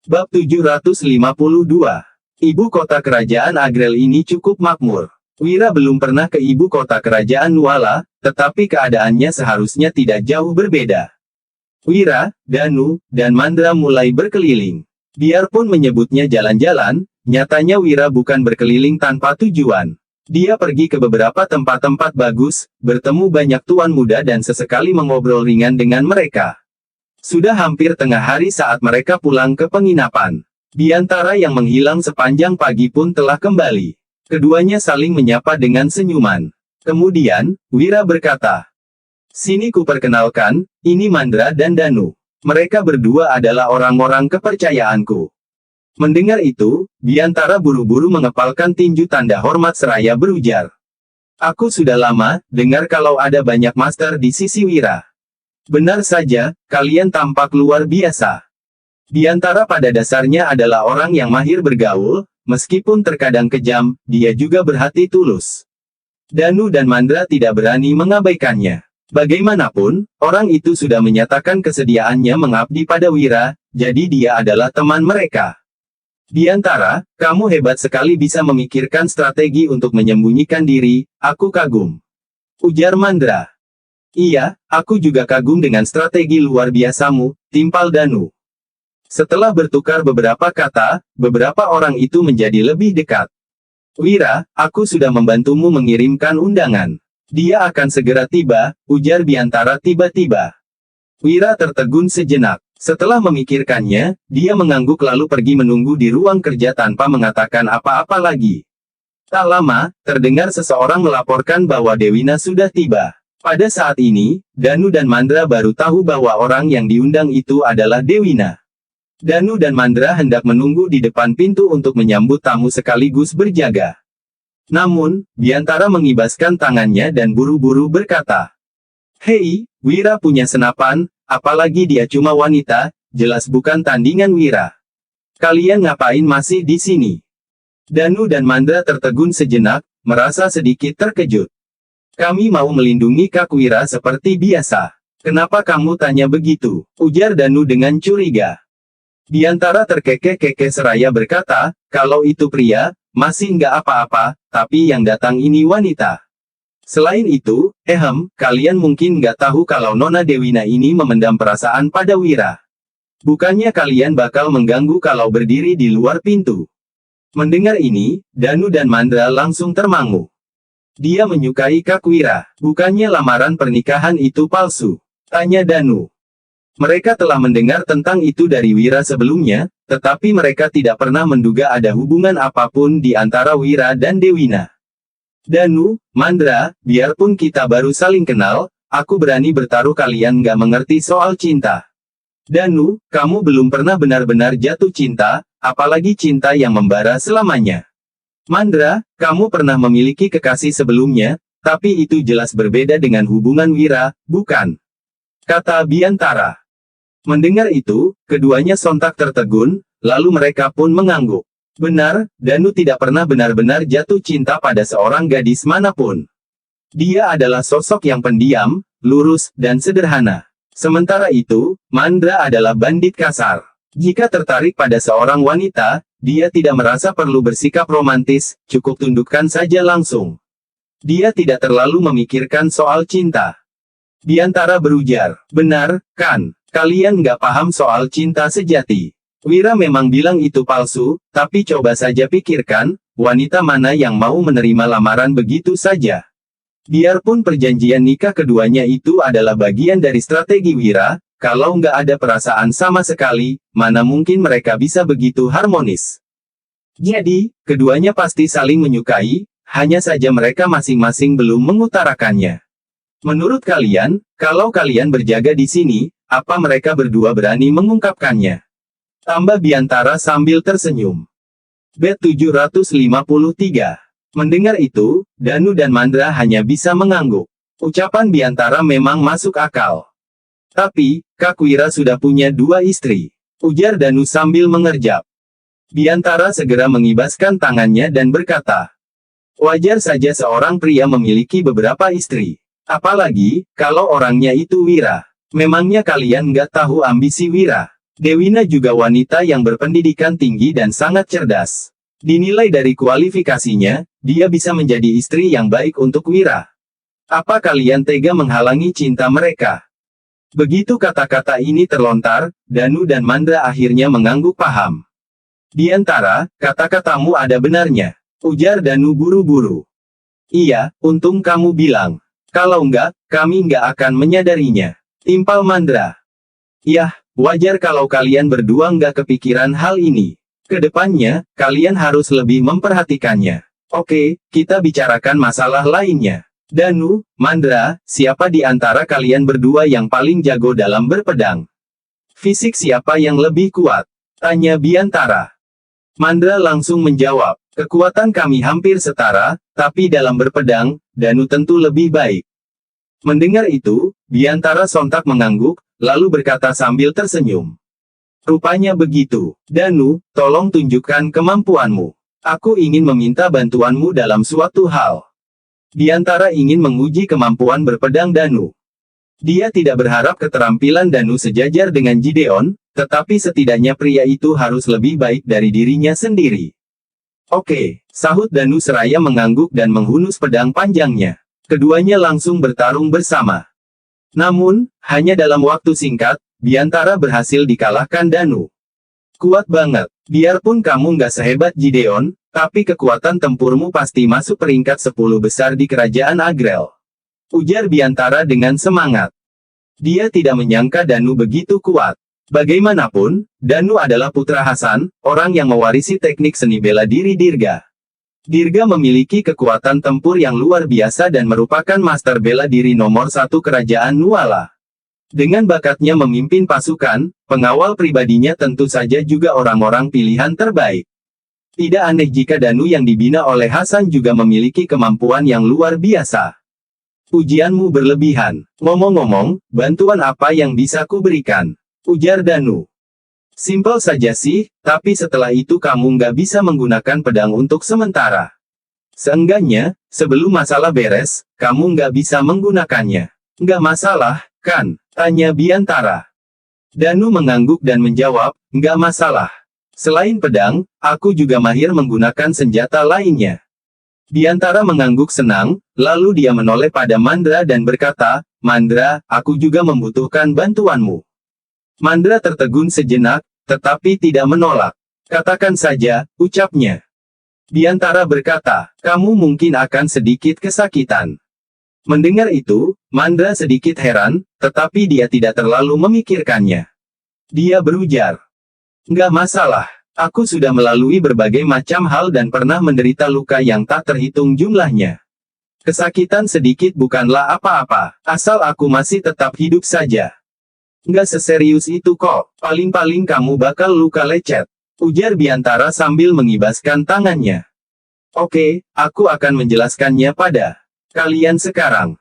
Bab 752. Ibu kota kerajaan Agrel ini cukup makmur. Wira belum pernah ke ibu kota kerajaan Nuala, tetapi keadaannya seharusnya tidak jauh berbeda. Wira, Danu, dan Mandra mulai berkeliling. Biarpun menyebutnya jalan-jalan, nyatanya Wira bukan berkeliling tanpa tujuan. Dia pergi ke beberapa tempat-tempat bagus, bertemu banyak tuan muda dan sesekali mengobrol ringan dengan mereka. Sudah hampir tengah hari saat mereka pulang ke penginapan. Biantara yang menghilang sepanjang pagi pun telah kembali. Keduanya saling menyapa dengan senyuman. Kemudian, Wira berkata, "Sini kuperkenalkan, ini Mandra dan Danu. Mereka berdua adalah orang-orang kepercayaanku." Mendengar itu, Biantara buru-buru mengepalkan tinju tanda hormat seraya berujar, "Aku sudah lama dengar kalau ada banyak master di sisi Wira. Benar saja, kalian tampak luar biasa." Biantara pada dasarnya adalah orang yang mahir bergaul, meskipun terkadang kejam, dia juga berhati tulus. Danu dan Mandra tidak berani mengabaikannya. Bagaimanapun, orang itu sudah menyatakan kesediaannya mengabdi pada Wira, jadi dia adalah teman mereka. "Biantara, kamu hebat sekali bisa memikirkan strategi untuk menyembunyikan diri, aku kagum," ujar Mandra. "Iya, aku juga kagum dengan strategi luar biasamu," timpal Danu. Setelah bertukar beberapa kata, beberapa orang itu menjadi lebih dekat. "Wira, aku sudah membantumu mengirimkan undangan. Dia akan segera tiba," ujar Biantara tiba-tiba. Wira tertegun sejenak. Setelah memikirkannya, dia mengangguk lalu pergi menunggu di ruang kerja tanpa mengatakan apa-apa lagi. Tak lama, terdengar seseorang melaporkan bahwa Dewina sudah tiba. Pada saat ini, Danu dan Mandra baru tahu bahwa orang yang diundang itu adalah Dewina. Danu dan Mandra hendak menunggu di depan pintu untuk menyambut tamu sekaligus berjaga. Namun, Biantara mengibaskan tangannya dan buru-buru berkata, "Hei, Wira punya senapan, apalagi dia cuma wanita, jelas bukan tandingan Wira. Kalian ngapain masih di sini?" Danu dan Mandra tertegun sejenak, merasa sedikit terkejut. "Kami mau melindungi Kak Wira seperti biasa." "Kenapa kamu tanya begitu?" ujar Danu dengan curiga. Biantara terkekeh-kekeh seraya berkata, "Kalau itu pria, masih nggak apa-apa, tapi yang datang ini wanita. Selain itu, kalian mungkin nggak tahu kalau Nona Dewina ini memendam perasaan pada Wira. Bukannya kalian bakal mengganggu kalau berdiri di luar pintu." Mendengar ini, Danu dan Mandra langsung termangu. "Dia menyukai Kak Wira. Bukannya lamaran pernikahan itu palsu?" tanya Danu. Mereka telah mendengar tentang itu dari Wira sebelumnya, tetapi mereka tidak pernah menduga ada hubungan apapun di antara Wira dan Dewina. "Danu, Mandra, biarpun kita baru saling kenal, aku berani bertaruh kalian nggak mengerti soal cinta. Danu, kamu belum pernah benar-benar jatuh cinta, apalagi cinta yang membara selamanya. Mandra, kamu pernah memiliki kekasih sebelumnya, tapi itu jelas berbeda dengan hubungan Wira, bukan?" kata Biantara. Mendengar itu, keduanya sontak tertegun, lalu mereka pun mengangguk. Benar, Danu tidak pernah benar-benar jatuh cinta pada seorang gadis manapun. Dia adalah sosok yang pendiam, lurus, dan sederhana. Sementara itu, Mandra adalah bandit kasar. Jika tertarik pada seorang wanita, dia tidak merasa perlu bersikap romantis, cukup tundukkan saja langsung. Dia tidak terlalu memikirkan soal cinta. Biantara berujar, "Benar, kan? Kalian nggak paham soal cinta sejati. Wira memang bilang itu palsu, tapi coba saja pikirkan, wanita mana yang mau menerima lamaran begitu saja? Biarpun perjanjian nikah keduanya itu adalah bagian dari strategi Wira, kalau nggak ada perasaan sama sekali, mana mungkin mereka bisa begitu harmonis. Jadi, keduanya pasti saling menyukai, hanya saja mereka masing-masing belum mengutarakannya. Menurut kalian, kalau kalian berjaga di sini, apa mereka berdua berani mengungkapkannya?" tambah Biantara sambil tersenyum. Bab 753. Mendengar itu, Danu dan Mandra hanya bisa mengangguk. Ucapan Biantara memang masuk akal. "Tapi, Kak Wira sudah punya 2 istri," ujar Danu sambil mengerjap. Biantara segera mengibaskan tangannya dan berkata, "Wajar saja seorang pria memiliki beberapa istri. Apalagi, kalau orangnya itu Wira. Memangnya kalian nggak tahu ambisi Wira? Dewina juga wanita yang berpendidikan tinggi dan sangat cerdas. Dinilai dari kualifikasinya, dia bisa menjadi istri yang baik untuk Wira. Apa kalian tega menghalangi cinta mereka? Begitu kata-kata ini terlontar, Danu dan Mandra akhirnya mengangguk paham. Di antara kata-katamu ada benarnya, ujar Danu buru-buru. Iya, untung kamu bilang. Kalau enggak, kami enggak akan menyadarinya. Timpal Mandra. Yah, wajar kalau kalian berdua enggak kepikiran hal ini. Kedepannya, kalian harus lebih memperhatikannya. Oke, kita bicarakan masalah lainnya. Danu, Mandra, siapa di antara kalian berdua yang paling jago dalam berpedang? Fisik siapa yang lebih kuat? Tanya Biantara. Mandra langsung menjawab, kekuatan kami hampir setara, tapi dalam berpedang, Danu tentu lebih baik. Mendengar itu, Biantara sontak mengangguk, lalu berkata sambil tersenyum. Rupanya begitu. Danu, tolong tunjukkan kemampuanmu. Aku ingin meminta bantuanmu dalam suatu hal. Biantara ingin menguji kemampuan berpedang Danu. Dia tidak berharap keterampilan Danu sejajar dengan Gideon, tetapi setidaknya pria itu harus lebih baik dari dirinya sendiri. Oke, sahut Danu seraya mengangguk dan menghunus pedang panjangnya. Keduanya langsung bertarung bersama. Namun, hanya dalam waktu singkat, Biantara berhasil dikalahkan Danu. Kuat banget. Biarpun kamu nggak sehebat Gideon, tapi kekuatan tempurmu pasti masuk peringkat 10 besar di kerajaan Agrel. Ujar Biantara dengan semangat. Dia tidak menyangka Danu begitu kuat. Bagaimanapun, Danu adalah putra Hasan, orang yang mewarisi teknik seni bela diri Dirga. Dirga memiliki kekuatan tempur yang luar biasa dan merupakan master bela diri nomor 1 kerajaan Nuala. Dengan bakatnya memimpin pasukan, pengawal pribadinya tentu saja juga orang-orang pilihan terbaik. Tidak aneh jika Danu yang dibina oleh Hasan juga memiliki kemampuan yang luar biasa. Ujianmu berlebihan. Ngomong-ngomong, bantuan apa yang bisa kuberikan? Ujar Danu. Simpel saja sih, tapi setelah itu kamu nggak bisa menggunakan pedang untuk sementara. Seenggaknya, sebelum masalah beres, kamu nggak bisa menggunakannya. Nggak masalah, kan? Tanya Biantara. Danu mengangguk dan menjawab, nggak masalah. Selain pedang, aku juga mahir menggunakan senjata lainnya. Biantara mengangguk senang, lalu dia menoleh pada Mandra dan berkata, Mandra, aku juga membutuhkan bantuanmu. Mandra tertegun sejenak, tetapi tidak menolak. Katakan saja, ucapnya. Biantara berkata, kamu mungkin akan sedikit kesakitan. Mendengar itu, Mandra sedikit heran, tetapi dia tidak terlalu memikirkannya. Dia berujar. Nggak masalah, aku sudah melalui berbagai macam hal dan pernah menderita luka yang tak terhitung jumlahnya. Kesakitan sedikit bukanlah apa-apa, asal aku masih tetap hidup saja. Nggak seserius itu kok, paling-paling kamu bakal luka lecet. Ujar Biantara sambil mengibaskan tangannya. Oke, aku akan menjelaskannya pada kalian sekarang.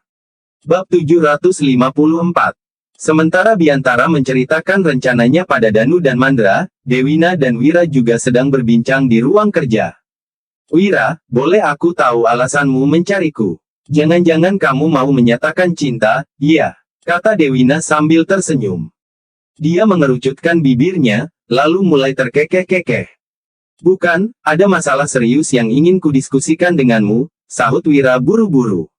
Bab 754. Sementara Biantara menceritakan rencananya pada Danu dan Mandra, Dewina dan Wira juga sedang berbincang di ruang kerja. Wira, boleh aku tahu alasanmu mencariku? Jangan-jangan kamu mau menyatakan cinta? Iya, kata Dewina sambil tersenyum. Dia mengerucutkan bibirnya, lalu mulai terkekeh-kekeh. Bukan, ada masalah serius yang ingin kudiskusikan denganmu, sahut Wira buru-buru.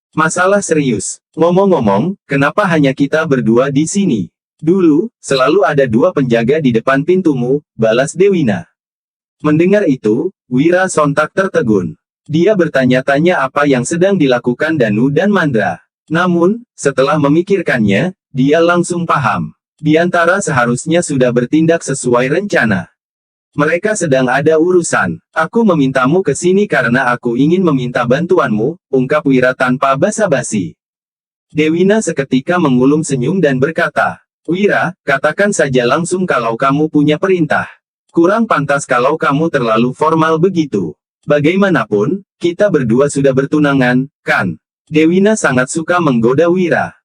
Masalah serius. Ngomong-ngomong, kenapa hanya kita berdua di sini? Dulu, selalu ada 2 penjaga di depan pintumu, balas Dewina. Mendengar itu, Wira sontak tertegun. Dia bertanya-tanya apa yang sedang dilakukan Danu dan Mandra. Namun, setelah memikirkannya, dia langsung paham. Biantara seharusnya sudah bertindak sesuai rencana. Mereka sedang ada urusan. Aku memintamu ke sini karena aku ingin meminta bantuanmu, ungkap Wira tanpa basa-basi. Dewina seketika mengulum senyum dan berkata, Wira, katakan saja langsung kalau kamu punya perintah. Kurang pantas kalau kamu terlalu formal begitu. Bagaimanapun, kita berdua sudah bertunangan, kan? Dewina sangat suka menggoda Wira.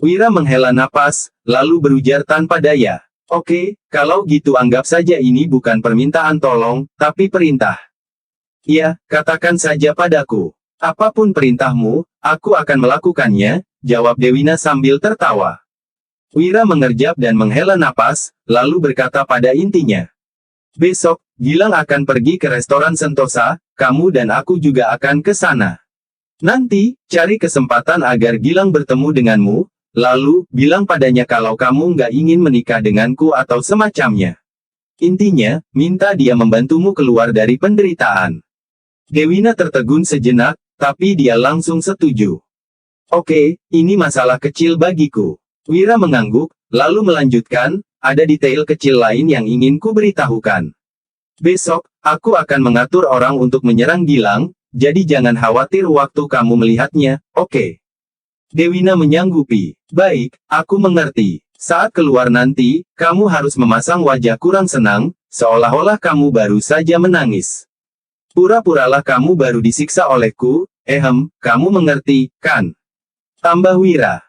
Wira menghela napas, lalu berujar tanpa daya. Oke, kalau gitu anggap saja ini bukan permintaan tolong, tapi perintah. Iya, katakan saja padaku. Apapun perintahmu, aku akan melakukannya, jawab Dewina sambil tertawa. Wira mengerjap dan menghela napas, lalu berkata pada intinya. Besok, Gilang akan pergi ke restoran Sentosa, kamu dan aku juga akan ke sana. Nanti, cari kesempatan agar Gilang bertemu denganmu, lalu, bilang padanya kalau kamu nggak ingin menikah denganku atau semacamnya. Intinya, minta dia membantumu keluar dari penderitaan. Dewina tertegun sejenak, tapi dia langsung setuju. Oke, ini masalah kecil bagiku. Wira mengangguk, lalu melanjutkan, ada detail kecil lain yang ingin ku beritahukan. Besok, aku akan mengatur orang untuk menyerang Gilang, jadi jangan khawatir waktu kamu melihatnya, oke? Dewina menyanggupi. Baik, aku mengerti. Saat keluar nanti, kamu harus memasang wajah kurang senang, seolah-olah kamu baru saja menangis. Pura-puralah kamu baru disiksa olehku, kamu mengerti, kan? Tambah Wira.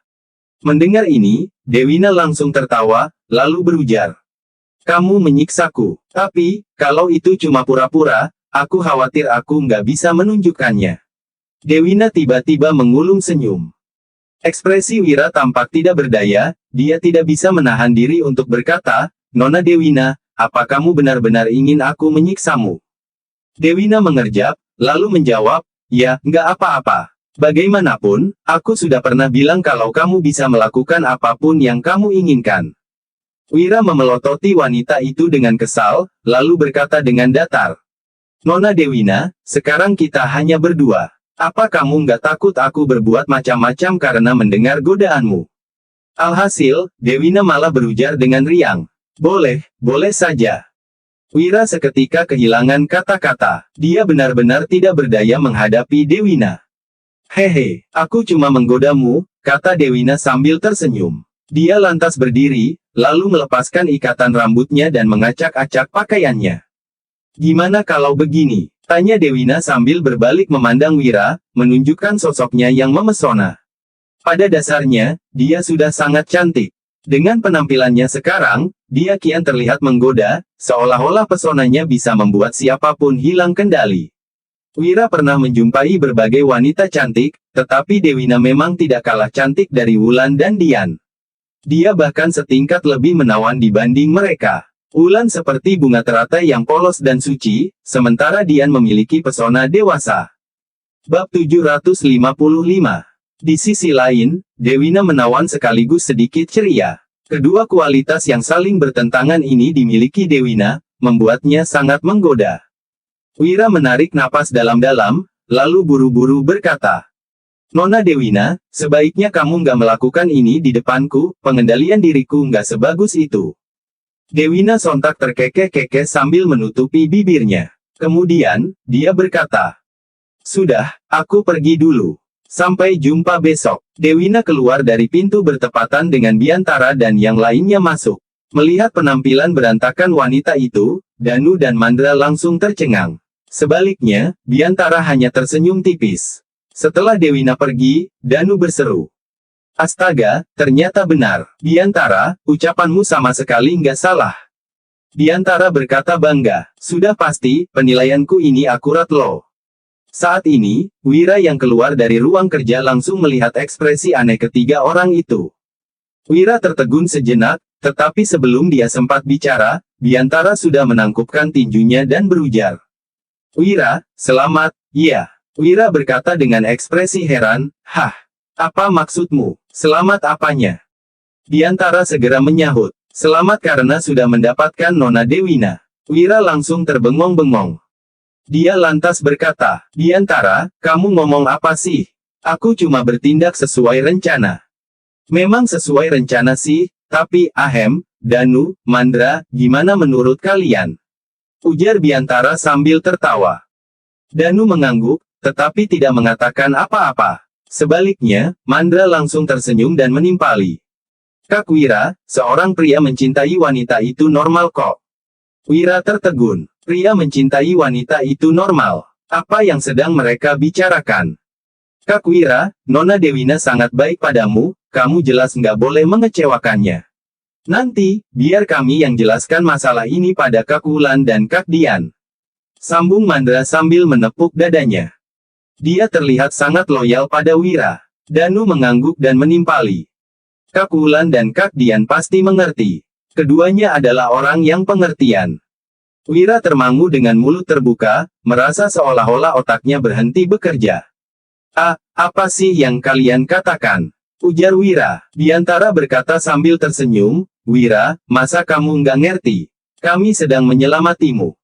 Mendengar ini, Dewina langsung tertawa, lalu berujar. Kamu menyiksaku. Tapi, kalau itu cuma pura-pura, aku khawatir aku nggak bisa menunjukkannya. Dewina tiba-tiba mengulum senyum. Ekspresi Wira tampak tidak berdaya, dia tidak bisa menahan diri untuk berkata, Nona Dewina, apa kamu benar-benar ingin aku menyiksamu? Dewina mengerjap, lalu menjawab, ya, nggak apa-apa. Bagaimanapun, aku sudah pernah bilang kalau kamu bisa melakukan apapun yang kamu inginkan. Wira memelototi wanita itu dengan kesal, lalu berkata dengan datar. Nona Dewina, sekarang kita hanya berdua. Apa kamu nggak takut aku berbuat macam-macam karena mendengar godaanmu? Alhasil, Dewina malah berujar dengan riang. Boleh, boleh saja. Wira seketika kehilangan kata-kata. Dia benar-benar tidak berdaya menghadapi Dewina. Hehe, aku cuma menggodamu, kata Dewina sambil tersenyum. Dia lantas berdiri, lalu melepaskan ikatan rambutnya dan mengacak-acak pakaiannya. Gimana kalau begini? Tanya Dewina sambil berbalik memandang Wira, menunjukkan sosoknya yang memesona. Pada dasarnya, dia sudah sangat cantik. Dengan penampilannya sekarang, dia kian terlihat menggoda, seolah-olah pesonanya bisa membuat siapapun hilang kendali. Wira pernah menjumpai berbagai wanita cantik, tetapi Dewina memang tidak kalah cantik dari Wulan dan Dian. Dia bahkan setingkat lebih menawan dibanding mereka. Wulan seperti bunga teratai yang polos dan suci, sementara Dian memiliki pesona dewasa. Bab 755. Di sisi lain, Dewina menawan sekaligus sedikit ceria. Kedua kualitas yang saling bertentangan ini dimiliki Dewina, membuatnya sangat menggoda. Wira menarik napas dalam-dalam, lalu buru-buru berkata. Nona Dewina, sebaiknya kamu nggak melakukan ini di depanku, pengendalian diriku nggak sebagus itu. Dewina sontak terkekeh-kekeh sambil menutupi bibirnya. Kemudian, dia berkata. Sudah, aku pergi dulu. Sampai jumpa besok. Dewina keluar dari pintu bertepatan dengan Biantara dan yang lainnya masuk. Melihat penampilan berantakan wanita itu, Danu dan Mandra langsung tercengang. Sebaliknya, Biantara hanya tersenyum tipis. Setelah Dewina pergi, Danu berseru. Astaga, ternyata benar. Biantara, ucapanmu sama sekali nggak salah. Biantara berkata bangga. Sudah pasti, penilaianku ini akurat loh. Saat ini, Wira yang keluar dari ruang kerja langsung melihat ekspresi aneh ketiga orang itu. Wira tertegun sejenak, tetapi sebelum dia sempat bicara, Biantara sudah menangkupkan tinjunya dan berujar. Wira, selamat, ya. Wira berkata dengan ekspresi heran, hah, apa maksudmu? Selamat apanya? Biantara segera menyahut, selamat karena sudah mendapatkan Nona Dewina. Wira langsung terbengong-bengong. Dia lantas berkata, Biantara, kamu ngomong apa sih? Aku cuma bertindak sesuai rencana. Memang sesuai rencana sih, tapi, Danu, Mandra, gimana menurut kalian? Ujar Biantara sambil tertawa. Danu mengangguk, tetapi tidak mengatakan apa-apa. Sebaliknya, Mandra langsung tersenyum dan menimpali. Kak Wira, seorang pria mencintai wanita itu normal kok. Wira tertegun. Pria mencintai wanita itu normal. Apa yang sedang mereka bicarakan? Kak Wira, Nona Dewina sangat baik padamu, kamu jelas nggak boleh mengecewakannya. Nanti, biar kami yang jelaskan masalah ini pada Kak Wulan dan Kak Dian. Sambung Mandra sambil menepuk dadanya. Dia terlihat sangat loyal pada Wira. Danu mengangguk dan menimpali. Kak Wulan dan Kak Dian pasti mengerti. Keduanya adalah orang yang pengertian. Wira termangu dengan mulut terbuka, merasa seolah-olah otaknya berhenti bekerja. Apa sih yang kalian katakan? Ujar Wira. Biantara berkata sambil tersenyum, Wira, masa kamu nggak ngerti? Kami sedang menyelamatimu.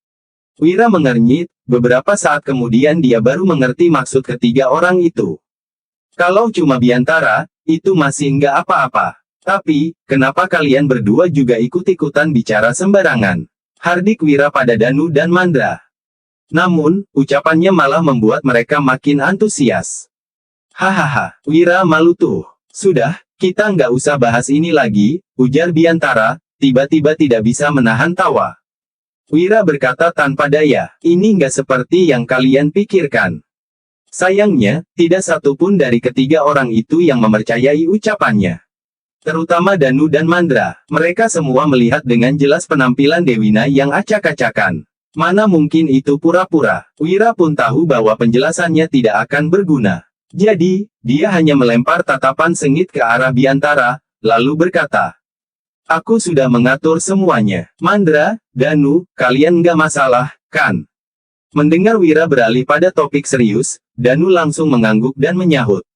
Wira mengernyit, beberapa saat kemudian dia baru mengerti maksud ketiga orang itu. Kalau cuma Biantara, itu masih nggak apa-apa. Tapi, kenapa kalian berdua juga ikut-ikutan bicara sembarangan? Hardik Wira pada Danu dan Mandra. Namun, ucapannya malah membuat mereka makin antusias. Hahaha, Wira malu tuh. Sudah, kita nggak usah bahas ini lagi, ujar Biantara, tiba-tiba tidak bisa menahan tawa. Wira berkata tanpa daya, ini nggak seperti yang kalian pikirkan. Sayangnya, tidak satupun dari ketiga orang itu yang mempercayai ucapannya. Terutama Danu dan Mandra, mereka semua melihat dengan jelas penampilan Dewina yang acak-acakan. Mana mungkin itu pura-pura. Wira pun tahu bahwa penjelasannya tidak akan berguna. Jadi, dia hanya melempar tatapan sengit ke arah Biantara, lalu berkata, aku sudah mengatur semuanya. Mandra, Danu, kalian nggak masalah, kan? Mendengar Wira beralih pada topik serius, Danu langsung mengangguk dan menyahut.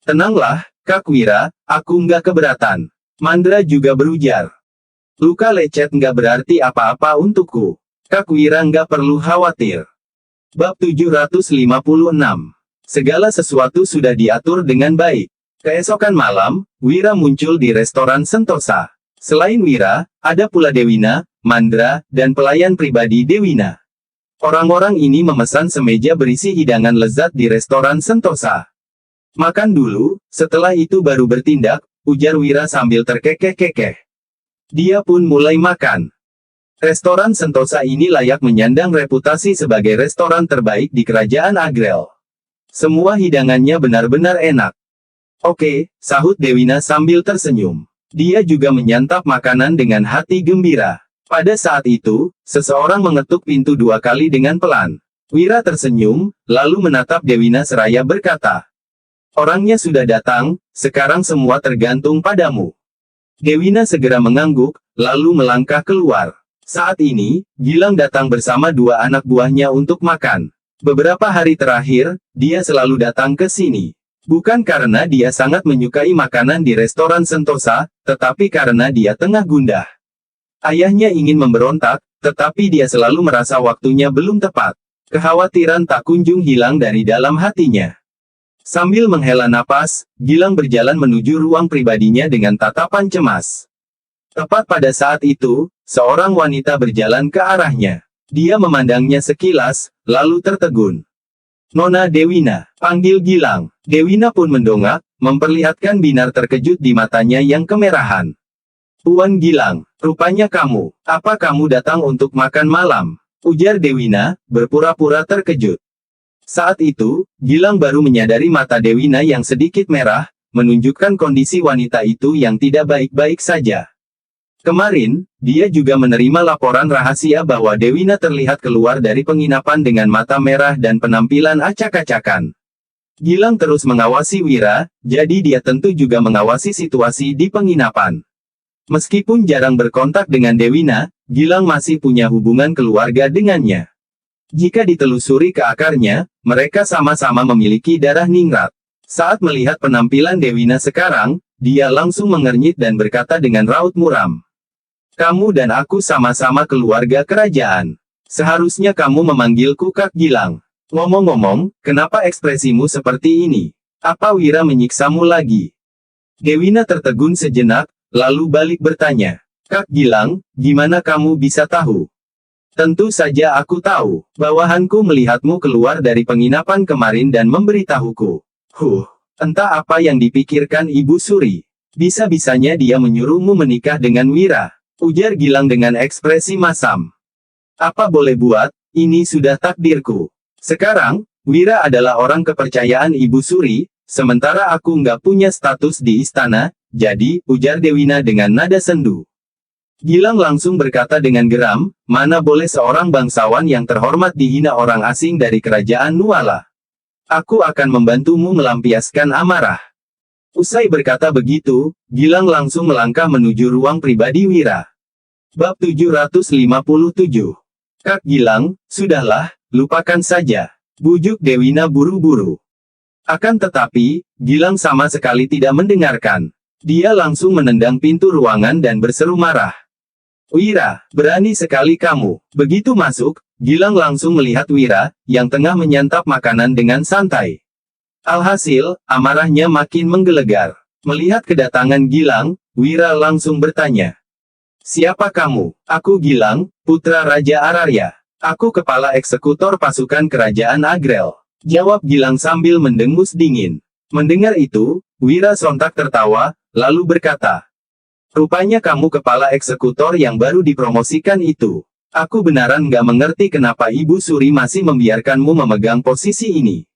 Tenanglah, Kak Wira, aku nggak keberatan. Mandra juga berujar. Luka lecet nggak berarti apa-apa untukku. Kak Wira nggak perlu khawatir. Bab 756. Segala sesuatu sudah diatur dengan baik. Keesokan malam, Wira muncul di restoran Sentosa. Selain Wira, ada pula Dewina, Mandra, dan pelayan pribadi Dewina. Orang-orang ini memesan semeja berisi hidangan lezat di restoran Sentosa. Makan dulu, setelah itu baru bertindak, ujar Wira sambil terkekeh-kekeh. Dia pun mulai makan. Restoran Sentosa ini layak menyandang reputasi sebagai restoran terbaik di Kerajaan Agrel. Semua hidangannya benar-benar enak. Oke, sahut Dewina sambil tersenyum. Dia juga menyantap makanan dengan hati gembira. Pada saat itu, seseorang mengetuk pintu 2 kali dengan pelan. Wira tersenyum, lalu menatap Dewina seraya berkata, orangnya sudah datang, sekarang semua tergantung padamu. Dewina segera mengangguk, lalu melangkah keluar. Saat ini, Gilang datang bersama 2 anak buahnya untuk makan. Beberapa hari terakhir, dia selalu datang ke sini. Bukan karena dia sangat menyukai makanan di restoran Sentosa, tetapi karena dia tengah gundah. Ayahnya ingin memberontak, tetapi dia selalu merasa waktunya belum tepat. Kekhawatiran tak kunjung hilang dari dalam hatinya. Sambil menghela napas, Gilang berjalan menuju ruang pribadinya dengan tatapan cemas. Tepat pada saat itu, seorang wanita berjalan ke arahnya. Dia memandangnya sekilas, lalu tertegun. Nona Dewina, panggil Gilang. Dewina pun mendongak, memperlihatkan binar terkejut di matanya yang kemerahan. Tuan Gilang, rupanya kamu. Apa kamu datang untuk makan malam? Ujar Dewina, berpura-pura terkejut. Saat itu, Gilang baru menyadari mata Dewina yang sedikit merah, menunjukkan kondisi wanita itu yang tidak baik-baik saja. Kemarin, dia juga menerima laporan rahasia bahwa Dewina terlihat keluar dari penginapan dengan mata merah dan penampilan acak-acakan. Gilang terus mengawasi Wira, jadi dia tentu juga mengawasi situasi di penginapan. Meskipun jarang berkontak dengan Dewina, Gilang masih punya hubungan keluarga dengannya. Jika ditelusuri ke akarnya, mereka sama-sama memiliki darah ningrat. Saat melihat penampilan Dewina sekarang, dia langsung mengernyit dan berkata dengan raut muram. Kamu dan aku sama-sama keluarga kerajaan. Seharusnya kamu memanggilku Kak Gilang. Ngomong-ngomong, kenapa ekspresimu seperti ini? Apa Wira menyiksamu lagi? Dewina tertegun sejenak, lalu balik bertanya. Kak Gilang, gimana kamu bisa tahu? Tentu saja aku tahu. Bawahanku melihatmu keluar dari penginapan kemarin dan memberitahuku. Entah apa yang dipikirkan Ibu Suri. Bisa-bisanya dia menyuruhmu menikah dengan Wira. Ujar Gilang dengan ekspresi masam. Apa boleh buat, ini sudah takdirku. Sekarang, Wira adalah orang kepercayaan Ibu Suri, sementara aku nggak punya status di istana, jadi, ujar Dewina dengan nada sendu. Gilang langsung berkata dengan geram, mana boleh seorang bangsawan yang terhormat dihina orang asing dari kerajaan Nuala. Aku akan membantumu melampiaskan amarah. Usai berkata begitu, Gilang langsung melangkah menuju ruang pribadi Wira. Bab 757. Kak Gilang, sudahlah, lupakan saja. Bujuk Dewina buru-buru. Akan tetapi, Gilang sama sekali tidak mendengarkan. Dia langsung menendang pintu ruangan dan berseru marah. Wira, berani sekali kamu. Begitu masuk, Gilang langsung melihat Wira, yang tengah menyantap makanan dengan santai. Alhasil, amarahnya makin menggelegar. Melihat kedatangan Gilang, Wira langsung bertanya. Siapa kamu? Aku Gilang, putra Raja Ararya. Aku kepala eksekutor pasukan kerajaan Agrel. Jawab Gilang sambil mendengus dingin. Mendengar itu, Wira sontak tertawa, lalu berkata. Rupanya kamu kepala eksekutor yang baru dipromosikan itu. Aku benaran nggak mengerti kenapa Ibu Suri masih membiarkanmu memegang posisi ini.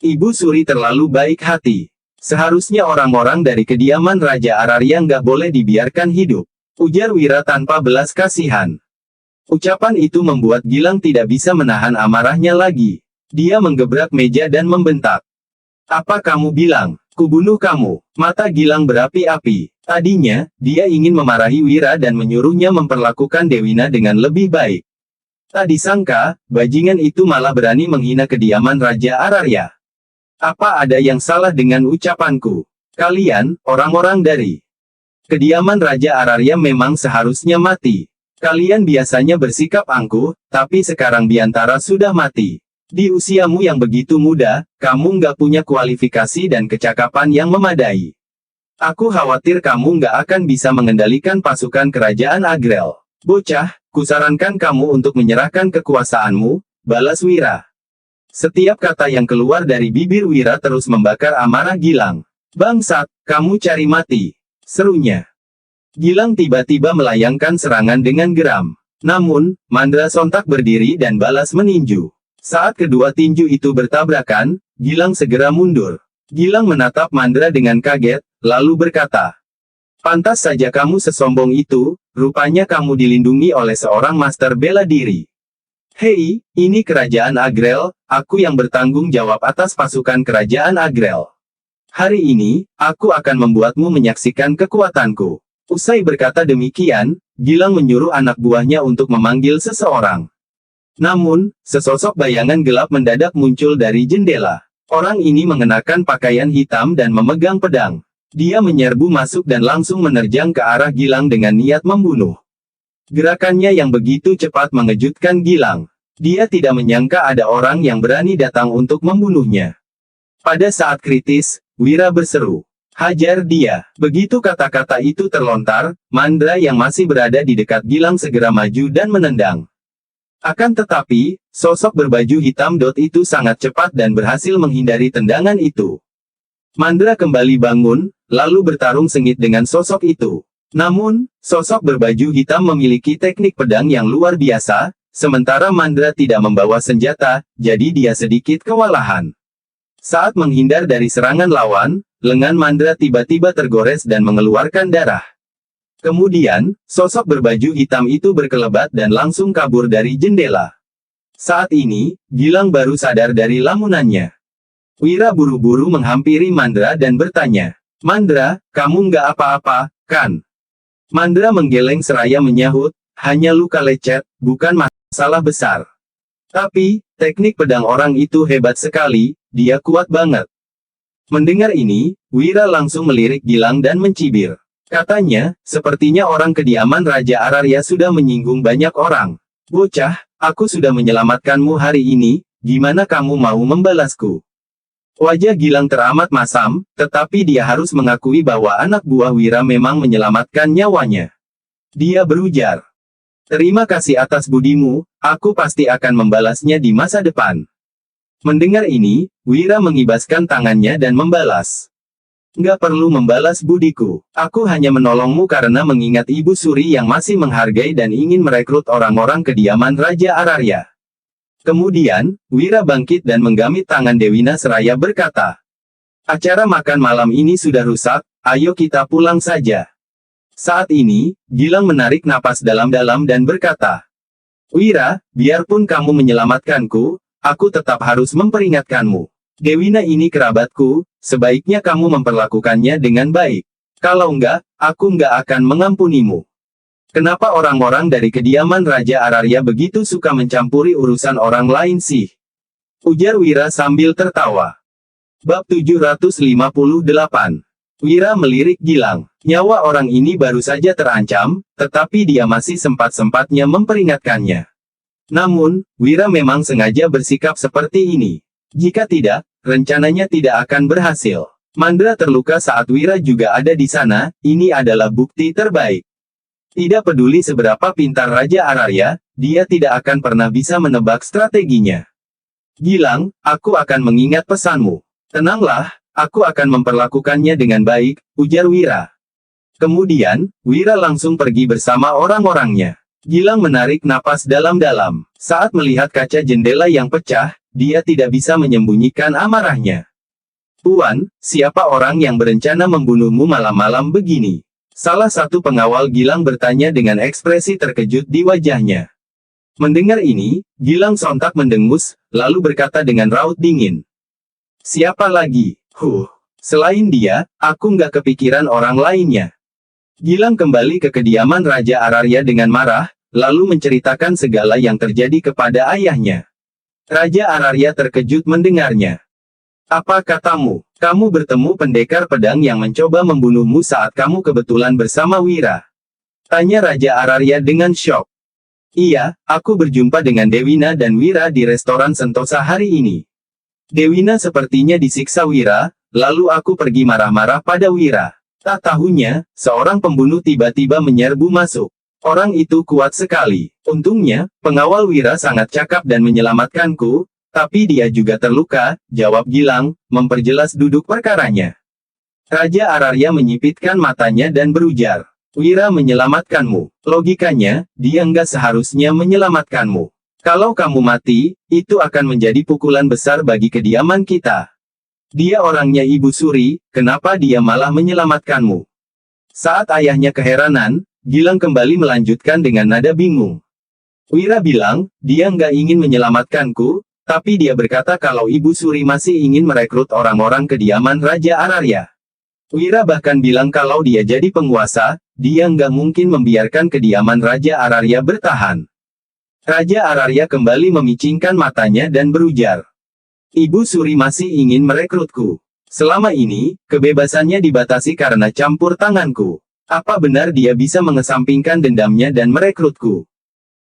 Ibu Suri terlalu baik hati. Seharusnya orang-orang dari kediaman Raja Ararya nggak boleh dibiarkan hidup. Ujar Wira tanpa belas kasihan. Ucapan itu membuat Gilang tidak bisa menahan amarahnya lagi. Dia menggebrak meja dan membentak. Apa kamu bilang? Kubunuh kamu. Mata Gilang berapi-api. Tadinya, dia ingin memarahi Wira dan menyuruhnya memperlakukan Dewina dengan lebih baik. Tak disangka, bajingan itu malah berani menghina kediaman Raja Ararya. Apa ada yang salah dengan ucapanku? Kalian, orang-orang dari kediaman Raja Ararya memang seharusnya mati. Kalian biasanya bersikap angkuh, tapi sekarang Biantara sudah mati. Di usiamu yang begitu muda, kamu nggak punya kualifikasi dan kecakapan yang memadai. Aku khawatir kamu nggak akan bisa mengendalikan pasukan kerajaan Agrel. Bocah, kusarankan kamu untuk menyerahkan kekuasaanmu, balas Wira. Setiap kata yang keluar dari bibir Wira terus membakar amarah Gilang. Bangsat, kamu cari mati. Serunya. Gilang tiba-tiba melayangkan serangan dengan geram. Namun, Mandra sontak berdiri dan balas meninju. Saat kedua tinju itu bertabrakan, Gilang segera mundur. Gilang menatap Mandra dengan kaget, lalu berkata. Pantas saja kamu sesombong itu, rupanya kamu dilindungi oleh seorang master bela diri. Hei, ini kerajaan Agrel, aku yang bertanggung jawab atas pasukan kerajaan Agrel. Hari ini, aku akan membuatmu menyaksikan kekuatanku. Usai berkata demikian, Gilang menyuruh anak buahnya untuk memanggil seseorang. Namun, sesosok bayangan gelap mendadak muncul dari jendela. Orang ini mengenakan pakaian hitam dan memegang pedang. Dia menyerbu masuk dan langsung menerjang ke arah Gilang dengan niat membunuh. Gerakannya yang begitu cepat mengejutkan Gilang. Dia tidak menyangka ada orang yang berani datang untuk membunuhnya. Pada saat kritis, Wira berseru, hajar dia. Begitu kata-kata itu terlontar, Mandra yang masih berada di dekat Gilang segera maju dan menendang. Akan tetapi, sosok berbaju hitam itu sangat cepat dan berhasil menghindari tendangan itu. Mandra kembali bangun, lalu bertarung sengit dengan sosok itu. Namun, sosok berbaju hitam memiliki teknik pedang yang luar biasa, sementara Mandra tidak membawa senjata, jadi dia sedikit kewalahan. Saat menghindar dari serangan lawan, lengan Mandra tiba-tiba tergores dan mengeluarkan darah. Kemudian, sosok berbaju hitam itu berkelebat dan langsung kabur dari jendela. Saat ini, Gilang baru sadar dari lamunannya. Wira buru-buru menghampiri Mandra dan bertanya, Mandra, kamu nggak apa-apa, kan? Mandra menggeleng seraya menyahut, hanya luka lecet, bukan masalah besar. Tapi, teknik pedang orang itu hebat sekali, dia kuat banget. Mendengar ini, Wira langsung melirik Gilang dan mencibir. Katanya, sepertinya orang kediaman Raja Ararya sudah menyinggung banyak orang. Bocah, aku sudah menyelamatkanmu hari ini, gimana kamu mau membalasku? Wajah Gilang teramat masam, tetapi dia harus mengakui bahwa anak buah Wira memang menyelamatkan nyawanya. Dia berujar. Terima kasih atas budimu, aku pasti akan membalasnya di masa depan. Mendengar ini, Wira mengibaskan tangannya dan membalas. Nggak perlu membalas budiku. Aku hanya menolongmu karena mengingat Ibu Suri yang masih menghargai dan ingin merekrut orang-orang kediaman Raja Ararya. Kemudian, Wira bangkit dan menggamit tangan Dewina seraya berkata. Acara makan malam ini sudah rusak, ayo kita pulang saja. Saat ini, Gilang menarik napas dalam-dalam dan berkata. Wira, biarpun kamu menyelamatkanku, aku tetap harus memperingatkanmu. Dewina ini kerabatku, sebaiknya kamu memperlakukannya dengan baik. Kalau enggak, aku enggak akan mengampunimu. Kenapa orang-orang dari kediaman Raja Ararya begitu suka mencampuri urusan orang lain sih? Ujar Wira sambil tertawa. Bab 758. Wira melirik Gilang. Nyawa orang ini baru saja terancam, tetapi dia masih sempat-sempatnya memperingatkannya. Namun, Wira memang sengaja bersikap seperti ini. Jika tidak, rencananya tidak akan berhasil. Mandra terluka saat Wira juga ada di sana, ini adalah bukti terbaik. Tidak peduli seberapa pintar Raja Ararya, dia tidak akan pernah bisa menebak strateginya. Gilang, aku akan mengingat pesanmu. Tenanglah, aku akan memperlakukannya dengan baik, ujar Wira. Kemudian, Wira langsung pergi bersama orang-orangnya. Gilang menarik napas dalam-dalam. Saat melihat kaca jendela yang pecah, dia tidak bisa menyembunyikan amarahnya. Tuan, siapa orang yang berencana membunuhmu malam-malam begini? Salah satu pengawal Gilang bertanya dengan ekspresi terkejut di wajahnya. Mendengar ini, Gilang sontak mendengus, lalu berkata dengan raut dingin. Siapa lagi? Selain dia, aku nggak kepikiran orang lainnya. Gilang kembali ke kediaman Raja Ararya dengan marah, lalu menceritakan segala yang terjadi kepada ayahnya. Raja Ararya terkejut mendengarnya. Apa katamu? Kamu bertemu pendekar pedang yang mencoba membunuhmu saat kamu kebetulan bersama Wira? Tanya Raja Ararya dengan syok. Iya, aku berjumpa dengan Dewina dan Wira di restoran Sentosa hari ini. Dewina sepertinya disiksa Wira, lalu aku pergi marah-marah pada Wira. Tak tahunya, seorang pembunuh tiba-tiba menyerbu masuk. Orang itu kuat sekali. Untungnya, pengawal Wira sangat cakap dan menyelamatkanku, tapi dia juga terluka, jawab Gilang, memperjelas duduk perkaranya. Raja Ararya menyipitkan matanya dan berujar. Wira menyelamatkanmu. Logikanya, dia nggak seharusnya menyelamatkanmu. Kalau kamu mati, itu akan menjadi pukulan besar bagi kediaman kita. Dia orangnya Ibu Suri, kenapa dia malah menyelamatkanmu? Saat ayahnya keheranan, Gilang kembali melanjutkan dengan nada bingung. Wira bilang, dia nggak ingin menyelamatkanku, tapi dia berkata kalau Ibu Suri masih ingin merekrut orang-orang kediaman Raja Ararya. Wira bahkan bilang kalau dia jadi penguasa, dia nggak mungkin membiarkan kediaman Raja Ararya bertahan. Raja Ararya kembali memicingkan matanya dan berujar. Ibu Suri masih ingin merekrutku. Selama ini, kebebasannya dibatasi karena campur tanganku. Apa benar dia bisa mengesampingkan dendamnya dan merekrutku?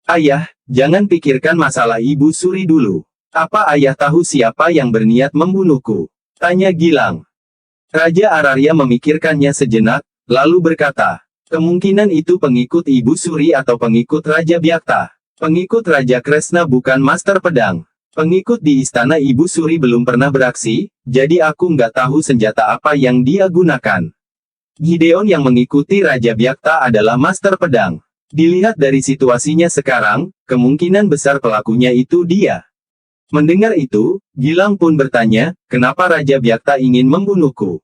Ayah, jangan pikirkan masalah Ibu Suri dulu. Apa ayah tahu siapa yang berniat membunuhku? Tanya Gilang. Raja Ararya memikirkannya sejenak, lalu berkata, kemungkinan itu pengikut Ibu Suri atau pengikut Raja Byakta. Pengikut Raja Kresna bukan master pedang. Pengikut di istana Ibu Suri belum pernah beraksi, jadi aku nggak tahu senjata apa yang dia gunakan. Gideon yang mengikuti Raja Byakta adalah master pedang. Dilihat dari situasinya sekarang, kemungkinan besar pelakunya itu dia. Mendengar itu, Gilang pun bertanya, kenapa Raja Byakta ingin membunuhku?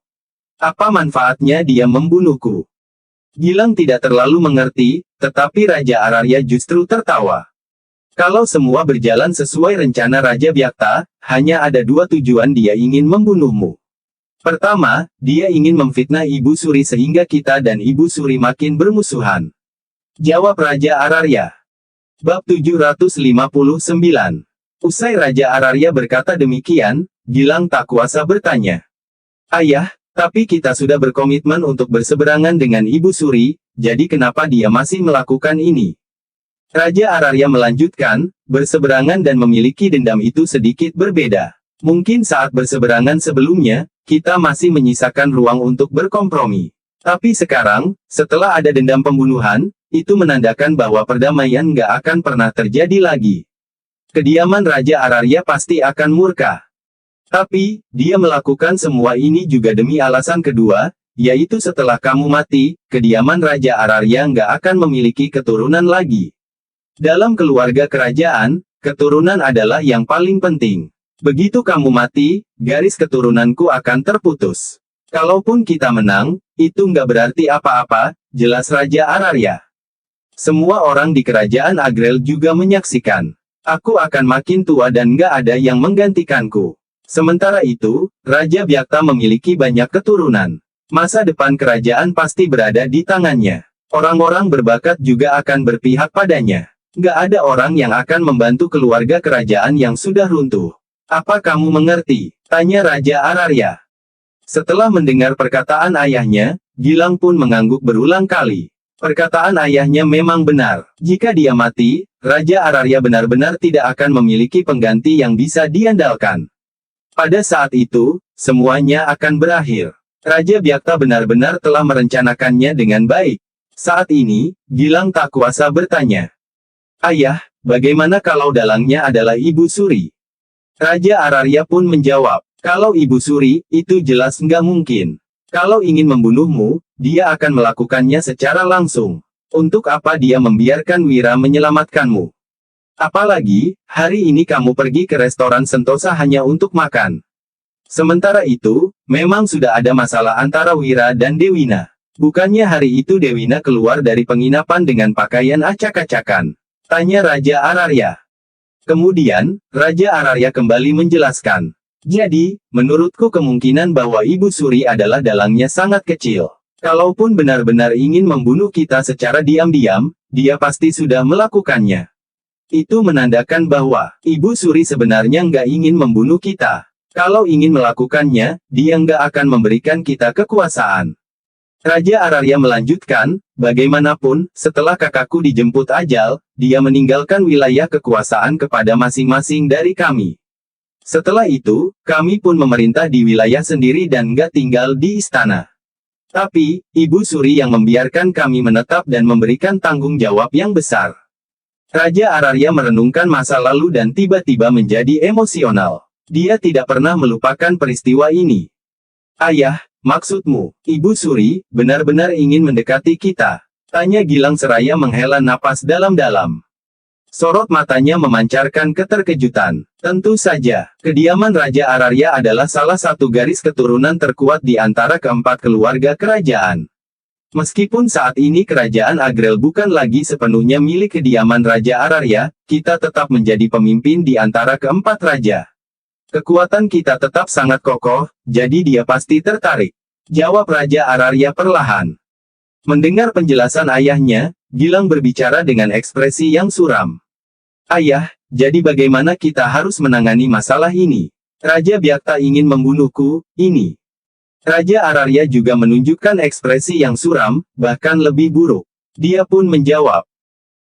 Apa manfaatnya dia membunuhku? Gilang tidak terlalu mengerti, tetapi Raja Ararya justru tertawa. Kalau semua berjalan sesuai rencana Raja Byakta, hanya ada dua tujuan dia ingin membunuhmu. Pertama, dia ingin memfitnah Ibu Suri sehingga kita dan Ibu Suri makin bermusuhan. Jawab Raja Ararya. Bab 759. Usai Raja Ararya berkata demikian, Gilang tak kuasa bertanya. Ayah, tapi kita sudah berkomitmen untuk berseberangan dengan Ibu Suri, jadi kenapa dia masih melakukan ini? Raja Ararya melanjutkan, berseberangan dan memiliki dendam itu sedikit berbeda. Mungkin saat berseberangan sebelumnya, kita masih menyisakan ruang untuk berkompromi. Tapi sekarang, setelah ada dendam pembunuhan, itu menandakan bahwa perdamaian nggak akan pernah terjadi lagi. Kediaman Raja Ararya pasti akan murka. Tapi, dia melakukan semua ini juga demi alasan kedua, yaitu setelah kamu mati, kediaman Raja Ararya nggak akan memiliki keturunan lagi. Dalam keluarga kerajaan, keturunan adalah yang paling penting. Begitu kamu mati, garis keturunanku akan terputus. Kalaupun kita menang, itu nggak berarti apa-apa, jelas Raja Ararya. Semua orang di kerajaan Agrel juga menyaksikan. Aku akan makin tua dan nggak ada yang menggantikanku. Sementara itu, Raja Byakta memiliki banyak keturunan. Masa depan kerajaan pasti berada di tangannya. Orang-orang berbakat juga akan berpihak padanya. Nggak ada orang yang akan membantu keluarga kerajaan yang sudah runtuh. Apa kamu mengerti? Tanya Raja Ararya. Setelah mendengar perkataan ayahnya, Gilang pun mengangguk berulang kali. Perkataan ayahnya memang benar. Jika dia mati, Raja Ararya benar-benar tidak akan memiliki pengganti yang bisa diandalkan. Pada saat itu, semuanya akan berakhir. Raja Byakta benar-benar telah merencanakannya dengan baik. Saat ini, Gilang tak kuasa bertanya. Ayah, bagaimana kalau dalangnya adalah Ibu Suri? Raja Ararya pun menjawab, kalau Ibu Suri, itu jelas nggak mungkin. Kalau ingin membunuhmu, dia akan melakukannya secara langsung. Untuk apa dia membiarkan Wira menyelamatkanmu? Apalagi, hari ini kamu pergi ke restoran Sentosa hanya untuk makan. Sementara itu, memang sudah ada masalah antara Wira dan Dewina. Bukannya hari itu Dewina keluar dari penginapan dengan pakaian acak-acakan? Tanya Raja Ararya. Kemudian, Raja Ararya kembali menjelaskan. Jadi, menurutku kemungkinan bahwa Ibu Suri adalah dalangnya sangat kecil. Kalaupun benar-benar ingin membunuh kita secara diam-diam, dia pasti sudah melakukannya. Itu menandakan bahwa Ibu Suri sebenarnya nggak ingin membunuh kita. Kalau ingin melakukannya, dia nggak akan memberikan kita kekuasaan. Raja Ararya melanjutkan, bagaimanapun, setelah kakakku dijemput ajal, dia meninggalkan wilayah kekuasaan kepada masing-masing dari kami. Setelah itu, kami pun memerintah di wilayah sendiri dan nggak tinggal di istana. Tapi, Ibu Suri yang membiarkan kami menetap dan memberikan tanggung jawab yang besar. Raja Ararya merenungkan masa lalu dan tiba-tiba menjadi emosional. Dia tidak pernah melupakan peristiwa ini. Ayah, maksudmu, Ibu Suri, benar-benar ingin mendekati kita? Tanya Gilang seraya menghela napas dalam-dalam. Sorot matanya memancarkan keterkejutan. Tentu saja, kediaman Raja Ararya adalah salah satu garis keturunan terkuat di antara keempat keluarga kerajaan. Meskipun saat ini kerajaan Agrel bukan lagi sepenuhnya milik kediaman Raja Ararya, kita tetap menjadi pemimpin di antara keempat raja. Kekuatan kita tetap sangat kokoh, jadi dia pasti tertarik. Jawab Raja Ararya perlahan. Mendengar penjelasan ayahnya, Gilang berbicara dengan ekspresi yang suram. Ayah, jadi bagaimana kita harus menangani masalah ini? Raja Byakta ingin membunuhku, ini. Raja Ararya juga menunjukkan ekspresi yang suram, bahkan lebih buruk. Dia pun menjawab.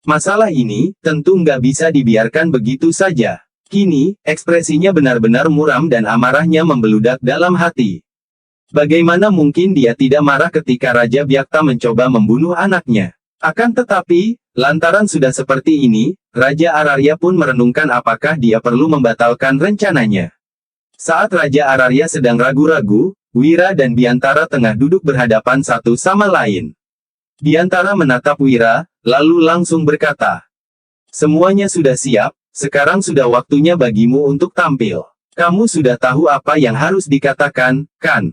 Masalah ini, tentu nggak bisa dibiarkan begitu saja. Kini, ekspresinya benar-benar muram dan amarahnya membeludak dalam hati. Bagaimana mungkin dia tidak marah ketika Raja Byakta mencoba membunuh anaknya? Akan tetapi, lantaran sudah seperti ini, Raja Ararya pun merenungkan apakah dia perlu membatalkan rencananya. Saat Raja Ararya sedang ragu-ragu, Wira dan Biantara tengah duduk berhadapan satu sama lain. Biantara menatap Wira, lalu langsung berkata, semuanya sudah siap. Sekarang sudah waktunya bagimu untuk tampil. Kamu sudah tahu apa yang harus dikatakan, kan?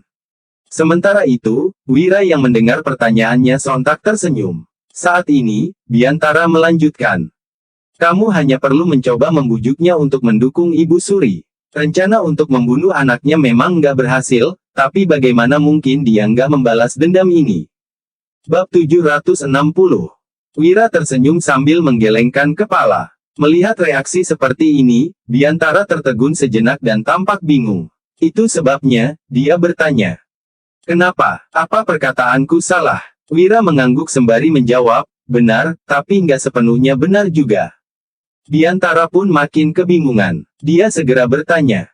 Sementara itu, Wira yang mendengar pertanyaannya sontak tersenyum. Saat ini, Biantara melanjutkan. Kamu hanya perlu mencoba membujuknya untuk mendukung Ibu Suri. Rencana untuk membunuh anaknya memang nggak berhasil, tapi bagaimana mungkin dia nggak membalas dendam ini? Bab 760. Wira tersenyum sambil menggelengkan kepala. Melihat reaksi seperti ini, Biantara tertegun sejenak dan tampak bingung. Itu sebabnya, dia bertanya. Kenapa? Apa perkataanku salah? Wira mengangguk sembari menjawab, benar, tapi nggak sepenuhnya benar juga. Biantara pun makin kebingungan. Dia segera bertanya.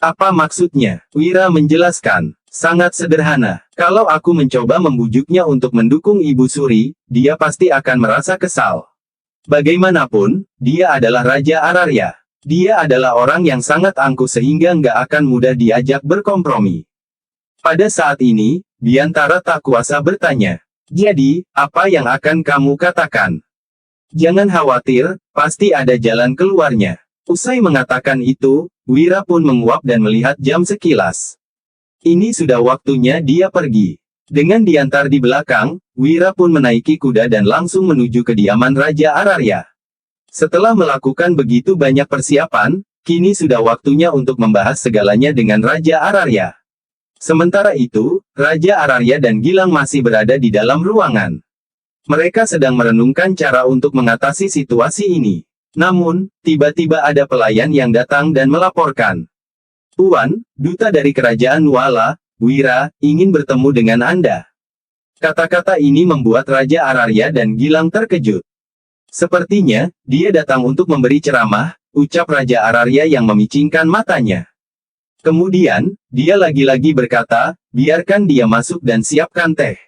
Apa maksudnya? Wira menjelaskan. Sangat sederhana. Kalau aku mencoba membujuknya untuk mendukung Ibu Suri, dia pasti akan merasa kesal. Bagaimanapun, dia adalah Raja Ararya. Dia adalah orang yang sangat angkuh sehingga nggak akan mudah diajak berkompromi. Pada saat ini, Biantara tak kuasa bertanya. Jadi, apa yang akan kamu katakan? Jangan khawatir, pasti ada jalan keluarnya. Usai mengatakan itu, Wira pun menguap dan melihat jam sekilas. Ini sudah waktunya dia pergi. Dengan diantar di belakang, Wira pun menaiki kuda dan langsung menuju kediaman Raja Ararya. Setelah melakukan begitu banyak persiapan, kini sudah waktunya untuk membahas segalanya dengan Raja Ararya. Sementara itu, Raja Ararya dan Gilang masih berada di dalam ruangan. Mereka sedang merenungkan cara untuk mengatasi situasi ini. Namun, tiba-tiba ada pelayan yang datang dan melaporkan. "Tuan, duta dari kerajaan Nuala, Wira, ingin bertemu dengan Anda." Kata-kata ini membuat Raja Ararya dan Gilang terkejut. "Sepertinya, dia datang untuk memberi ceramah," ucap Raja Ararya yang memicingkan matanya. Kemudian, dia lagi-lagi berkata, "Biarkan dia masuk dan siapkan teh."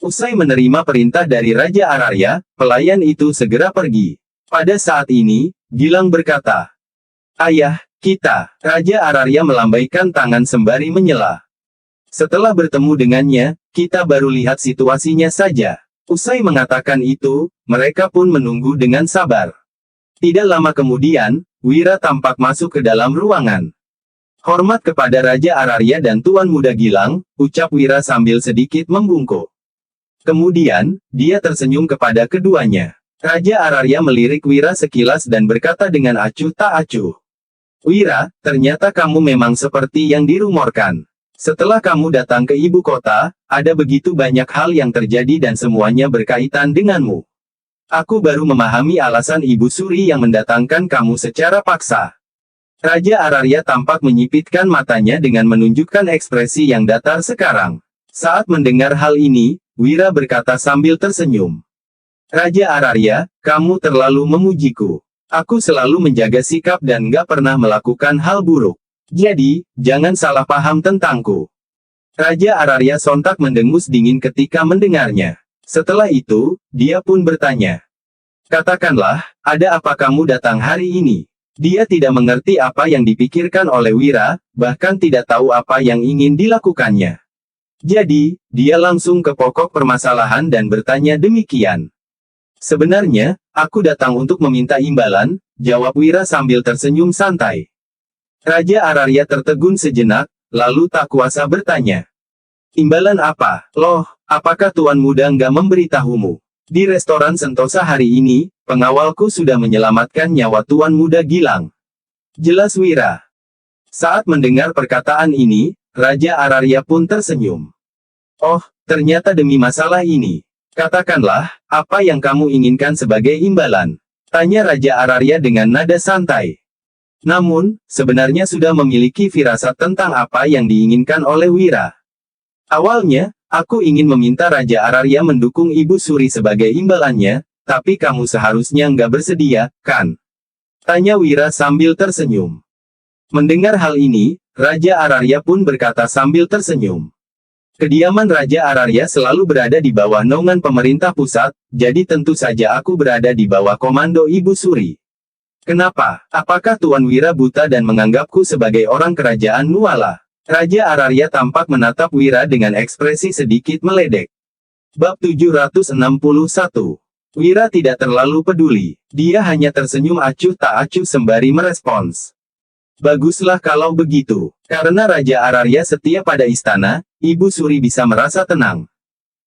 Usai menerima perintah dari Raja Ararya, pelayan itu segera pergi. Pada saat ini, Gilang berkata, "Ayah, kita." Raja Ararya melambaikan tangan sembari menyela. "Setelah bertemu dengannya, kita baru lihat situasinya saja." Usai mengatakan itu, mereka pun menunggu dengan sabar. Tidak lama kemudian, Wira tampak masuk ke dalam ruangan. "Hormat kepada Raja Ararya dan Tuan Muda Gilang," ucap Wira sambil sedikit membungkuk. Kemudian, dia tersenyum kepada keduanya. Raja Ararya melirik Wira sekilas dan berkata dengan acuh tak acuh, "Wira, ternyata kamu memang seperti yang dirumorkan. Setelah kamu datang ke ibu kota, ada begitu banyak hal yang terjadi dan semuanya berkaitan denganmu. Aku baru memahami alasan Ibu Suri yang mendatangkan kamu secara paksa." Raja Ararya tampak menyipitkan matanya dengan menunjukkan ekspresi yang datar sekarang. Saat mendengar hal ini, Wira berkata sambil tersenyum, "Raja Ararya, kamu terlalu memujiku. Aku selalu menjaga sikap dan gak pernah melakukan hal buruk. Jadi, jangan salah paham tentangku." Raja Ararya sontak mendengus dingin ketika mendengarnya. Setelah itu, dia pun bertanya, "Katakanlah, ada apa kamu datang hari ini?" Dia tidak mengerti apa yang dipikirkan oleh Wira, bahkan tidak tahu apa yang ingin dilakukannya. Jadi, dia langsung ke pokok permasalahan dan bertanya demikian. "Sebenarnya, aku datang untuk meminta imbalan," jawab Wira sambil tersenyum santai. Raja Ararya tertegun sejenak, lalu tak kuasa bertanya, "Imbalan apa? Loh, apakah Tuan Muda nggak memberitahumu? Di restoran Sentosa hari ini, pengawalku sudah menyelamatkan nyawa Tuan Muda Gilang." Jelas Wira. Saat mendengar perkataan ini, Raja Ararya pun tersenyum. "Oh, ternyata demi masalah ini. Katakanlah, apa yang kamu inginkan sebagai imbalan?" tanya Raja Ararya dengan nada santai. Namun, sebenarnya sudah memiliki firasat tentang apa yang diinginkan oleh Wira. "Awalnya, aku ingin meminta Raja Ararya mendukung Ibu Suri sebagai imbalannya, tapi kamu seharusnya nggak bersedia, kan?" tanya Wira sambil tersenyum. Mendengar hal ini, Raja Ararya pun berkata sambil tersenyum, "Kediaman Raja Ararya selalu berada di bawah naungan pemerintah pusat, jadi tentu saja aku berada di bawah komando Ibu Suri. Kenapa? Apakah Tuan Wira buta dan menganggapku sebagai orang kerajaan Nuala?" Raja Ararya tampak menatap Wira dengan ekspresi sedikit meledek. Bab 761. Wira tidak terlalu peduli. Dia hanya tersenyum acuh tak acuh sembari merespons, "Baguslah kalau begitu. Karena Raja Ararya setia pada istana, Ibu Suri bisa merasa tenang.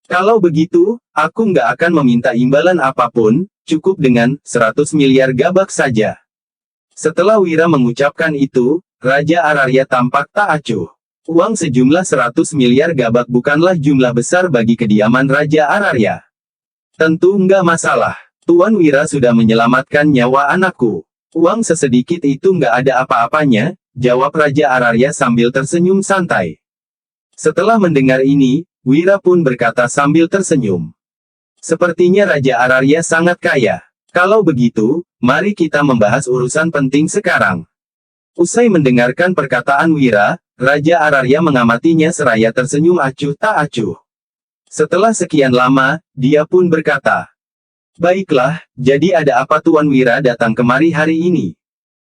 Kalau begitu, aku nggak akan meminta imbalan apapun, cukup dengan 100 miliar gabak saja." Setelah Wira mengucapkan itu, Raja Ararya tampak tak acuh. Uang sejumlah 100 miliar gabak bukanlah jumlah besar bagi kediaman Raja Ararya. "Tentu nggak masalah. Tuan Wira sudah menyelamatkan nyawa anakku. Uang sesedikit itu nggak ada apa-apanya," jawab Raja Ararya sambil tersenyum santai. Setelah mendengar ini, Wira pun berkata sambil tersenyum, "Sepertinya Raja Ararya sangat kaya. Kalau begitu, mari kita membahas urusan penting sekarang." Usai mendengarkan perkataan Wira, Raja Ararya mengamatinya seraya tersenyum acuh tak acuh. Setelah sekian lama, dia pun berkata, "Baiklah, jadi ada apa Tuan Wira datang kemari hari ini?"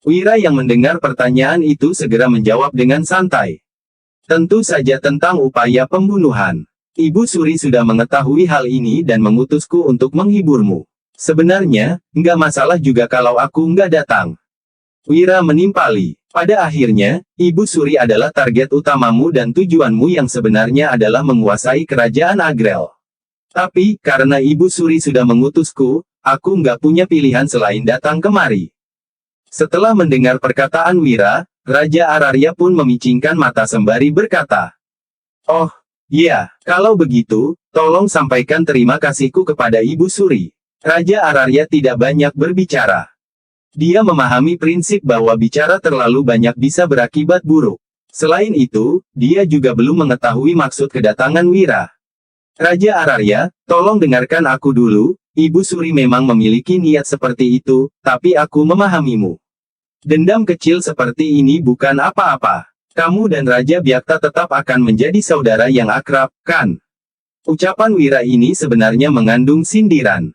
Wira yang mendengar pertanyaan itu segera menjawab dengan santai, "Tentu saja tentang upaya pembunuhan. Ibu Suri sudah mengetahui hal ini dan mengutusku untuk menghiburmu. Sebenarnya, nggak masalah juga kalau aku nggak datang." Wira menimpali, "Pada akhirnya, Ibu Suri adalah target utamamu dan tujuanmu yang sebenarnya adalah menguasai kerajaan Agrel. Tapi, karena Ibu Suri sudah mengutusku, aku nggak punya pilihan selain datang kemari." Setelah mendengar perkataan Wira, Raja Ararya pun memicingkan mata sembari berkata, "Oh, iya, kalau begitu, tolong sampaikan terima kasihku kepada Ibu Suri." Raja Ararya tidak banyak berbicara. Dia memahami prinsip bahwa bicara terlalu banyak bisa berakibat buruk. Selain itu, dia juga belum mengetahui maksud kedatangan Wira. "Raja Ararya, tolong dengarkan aku dulu. Ibu Suri memang memiliki niat seperti itu, tapi aku memahamimu. Dendam kecil seperti ini bukan apa-apa. Kamu dan Raja Byakta tetap akan menjadi saudara yang akrab, kan?" Ucapan Wira ini sebenarnya mengandung sindiran.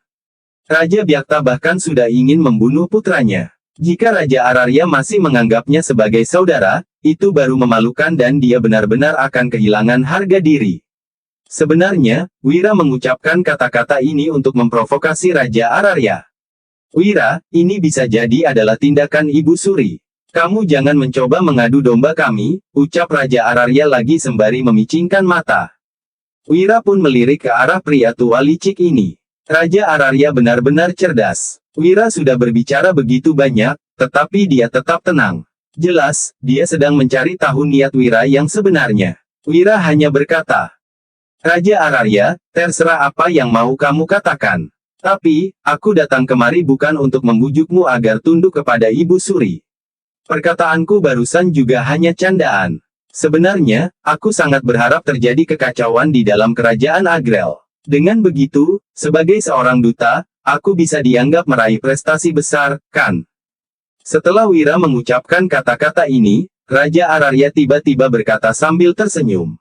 Raja Byakta bahkan sudah ingin membunuh putranya. Jika Raja Ararya masih menganggapnya sebagai saudara, itu baru memalukan dan dia benar-benar akan kehilangan harga diri. Sebenarnya, Wira mengucapkan kata-kata ini untuk memprovokasi Raja Ararya. "Wira, ini bisa jadi adalah tindakan Ibu Suri. Kamu jangan mencoba mengadu domba kami," ucap Raja Ararya lagi sembari memicingkan mata. Wira pun melirik ke arah pria tua licik ini. Raja Ararya benar-benar cerdas. Wira sudah berbicara begitu banyak, tetapi dia tetap tenang. Jelas, dia sedang mencari tahu niat Wira yang sebenarnya. Wira hanya berkata, "Raja Ararya, terserah apa yang mau kamu katakan. Tapi, aku datang kemari bukan untuk membujukmu agar tunduk kepada Ibu Suri. Perkataanku barusan juga hanya candaan. Sebenarnya, aku sangat berharap terjadi kekacauan di dalam kerajaan Agrel. Dengan begitu, sebagai seorang duta, aku bisa dianggap meraih prestasi besar, kan?" Setelah Wira mengucapkan kata-kata ini, Raja Ararya tiba-tiba berkata sambil tersenyum.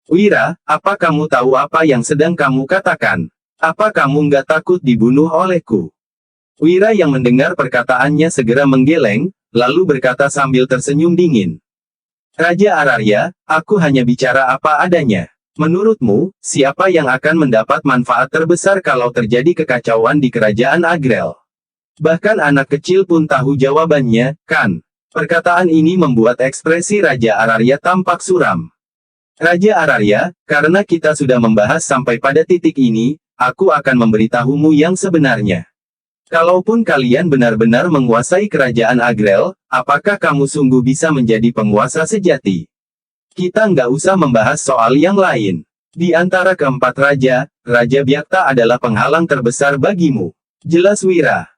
"Wira, apa kamu tahu apa yang sedang kamu katakan? Apa kamu nggak takut dibunuh olehku?" Wira yang mendengar perkataannya segera menggeleng, lalu berkata sambil tersenyum dingin. "Raja Ararya, aku hanya bicara apa adanya. Menurutmu, siapa yang akan mendapat manfaat terbesar kalau terjadi kekacauan di kerajaan Agrel? Bahkan anak kecil pun tahu jawabannya, kan?" Perkataan ini membuat ekspresi Raja Ararya tampak suram. "Raja Ararya, karena kita sudah membahas sampai pada titik ini, aku akan memberitahumu yang sebenarnya. Kalaupun kalian benar-benar menguasai kerajaan Agrel, apakah kamu sungguh bisa menjadi penguasa sejati? Kita nggak usah membahas soal yang lain. Di antara keempat raja, Raja Byakta adalah penghalang terbesar bagimu." Jelas Wira.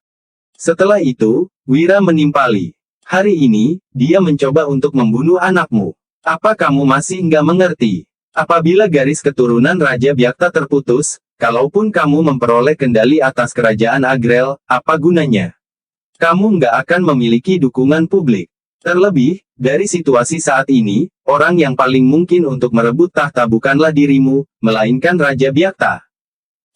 Setelah itu, Wira menimpali. "Hari ini, dia mencoba untuk membunuh anakmu. Apa kamu masih nggak mengerti? Apabila garis keturunan Raja Byakta terputus, kalaupun kamu memperoleh kendali atas kerajaan Agrel, apa gunanya? Kamu nggak akan memiliki dukungan publik. Terlebih, dari situasi saat ini, orang yang paling mungkin untuk merebut tahta bukanlah dirimu, melainkan Raja Byakta."